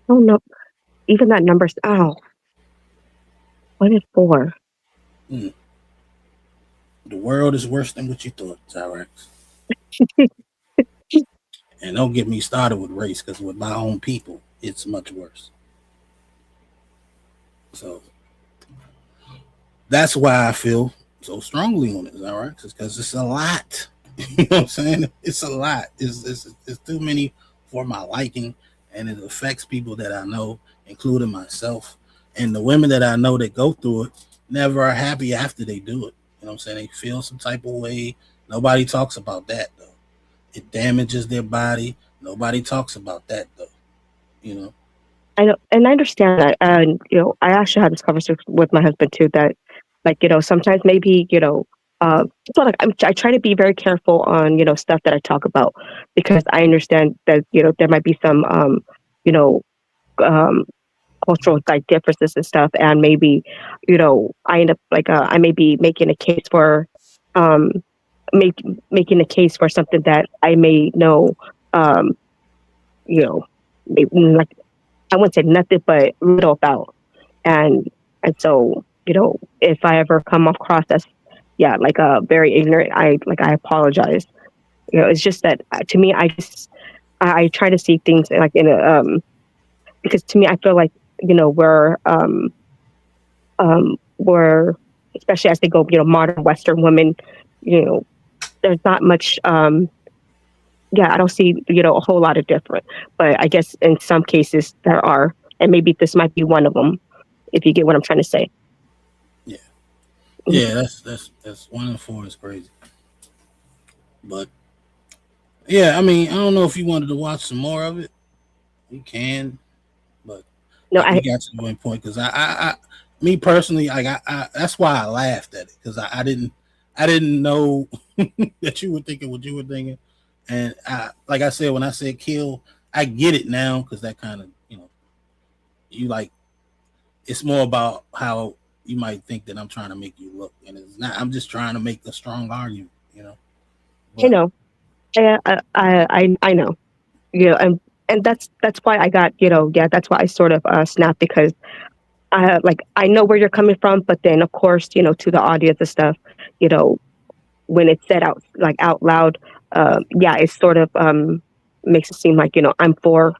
I don't know. Even that number's 1 in 4. The world is worse than what you thought, Xyrax. And don't get me started with race, because with my own people, it's much worse. So that's why I feel so strongly on it, Xyrax, because it's a lot. You know what I'm saying? It's a lot. It's too many for my liking, and it affects people that I know, including myself. And the women that I know that go through it never are happy after they do it. You know what I'm saying? They feel some type of way. Nobody talks about that, though. It damages their body. Nobody talks about that, though. You know? I know, and I understand that. And, I actually had this conversation with my husband too, that sometimes maybe, so I try to be very careful on, stuff that I talk about, because I understand that, there might be some, cultural differences and stuff. And maybe, I end up I may be making a case for, making a case for something that I may know, maybe I wouldn't say nothing, but little about. And so, if I ever come across as, very ignorant, I apologize. It's just that to me, I try to see things in a, because to me, I feel like, we're, especially as they go, modern Western women, there's not much, I don't see, a whole lot of different, but I guess in some cases there are, and maybe this might be one of them, if you get what I'm trying to say. Yeah, that's 1 in 4 is crazy. But yeah, I mean, I don't know if you wanted to watch some more of it. You can, but No, we got to the point because me personally, I that's why I laughed at it because I didn't know that you were thinking what you were thinking, and like I said, when I said kill, I get it now because that kind of you like it's more about how you might think that I'm trying to make you look, and it's not. I'm just trying to make a strong argument, I know. I know. And that's why I got, yeah, that's why I sort of snapped because I know where you're coming from, but then of course, to the audience and stuff, when it's said out loud, yeah, it sort of makes it seem like, I'm for,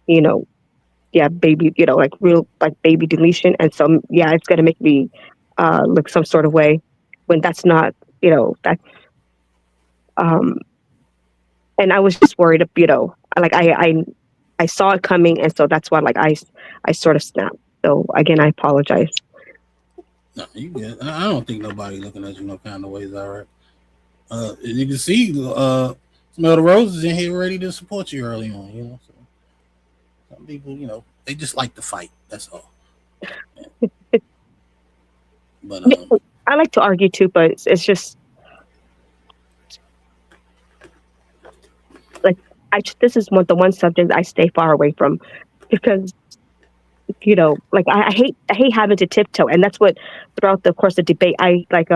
you know, yeah, baby, like real like baby deletion. And so yeah, it's gonna make me look some sort of way when that's not, that's um and I was just worried of, like I saw it coming, and so that's why like I sort of snapped. So again, I apologize. No, you good. I don't think nobody looking at you no kind of ways. All right. You can see, Smell the Roses in here ready to support you early on. So some people, they just like to fight. That's all. Yeah. But I like to argue too, but it's just like this is the one subject I stay far away from because like I hate having to tiptoe, and that's what throughout the course of debate I like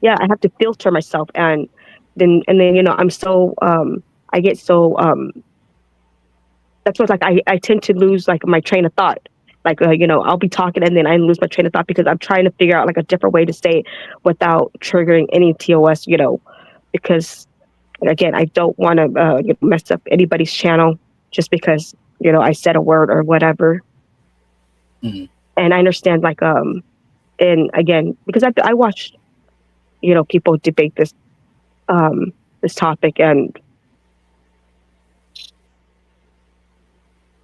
yeah, I have to filter myself, and then I'm so I get so that's what like I tend to lose like my train of thought. Like I'll be talking and then I lose my train of thought because I'm trying to figure out like a different way to say it without triggering any TOS, because again, I don't want to mess up anybody's channel just because I said a word or whatever. Mm-hmm. And I understand like and again because I watched people debate this topic, and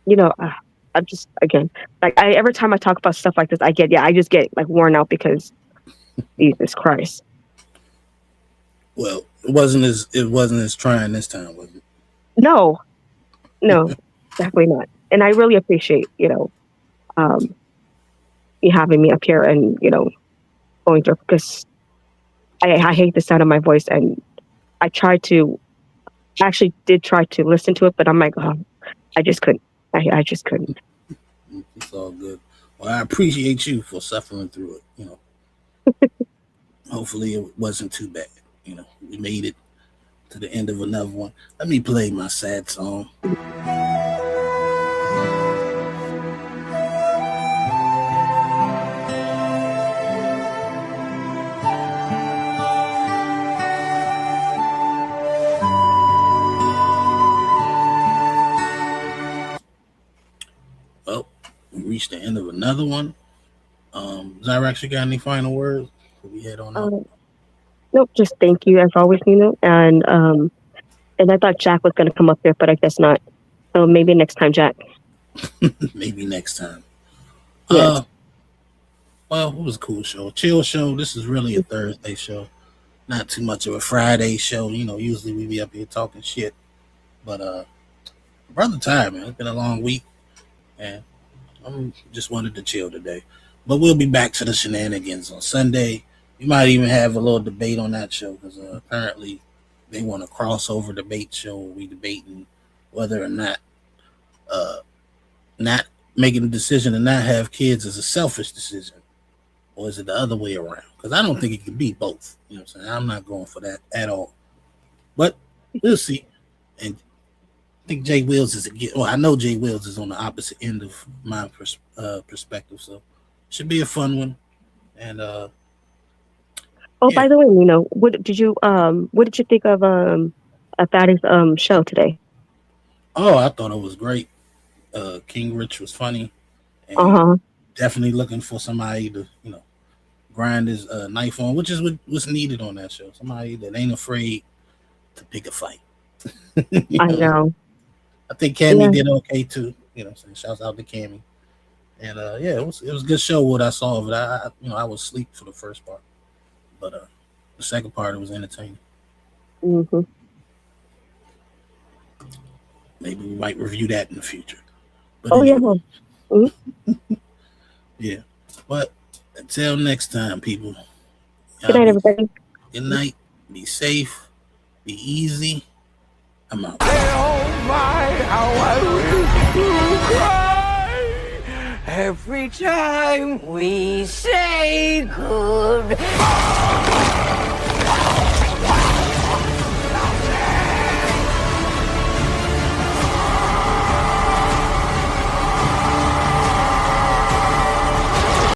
I'm just again like every time I talk about stuff like this, I just get like worn out because Jesus Christ. Well, it wasn't as trying this time, was it? No, definitely not. And I really appreciate you having me up here and going through because I hate the sound of my voice, and I actually did try to listen to it, but I'm like, oh, I just couldn't. I just couldn't. It's all good. Well, I appreciate you for suffering through it. Hopefully it wasn't too bad. We made it to the end of another one. Let me play my sad song. Well, we reached the end of another one. Xyrax, you got any final words? We head on out. Nope, just thank you as always, Nino. And I thought Jack was going to come up here, but I guess not. So maybe next time, Jack. Maybe next time. Yes. Well, it was a cool show. Chill show. This is really a Thursday show. Not too much of a Friday show. Usually we be up here talking shit. But brother tired, man. It's been a long week. And I just wanted to chill today. But we'll be back to the shenanigans on Sunday. We might even have a little debate on that show because apparently they want a crossover debate show where we debating whether or not making a decision to not have kids is a selfish decision, or is it the other way around? Because I don't think it can be both. You know what I'm saying? I'm not going for that at all. But we'll see. And I think Jay Wills is I know Jay Wills is on the opposite end of my perspective, so should be a fun one. And by the way, Nino, what did you think of Fatty's show today? Oh, I thought it was great. King Rich was funny. And definitely looking for somebody to, grind his knife on, which is what's needed on that show. Somebody that ain't afraid to pick a fight. I know. I think Cammy did okay too. So shouts out to Cammy. And it was a good show. What I saw of it, I was asleep for the first part. But the second part was entertaining. Mm-hmm. Maybe we might review that in the future. But Oh yeah. anyway, Mm-hmm. yeah. But until next time, people. Good night, everybody. Good night. Be safe. Be easy. I'm out. Oh my, how I wish to cry every time we say goodbye.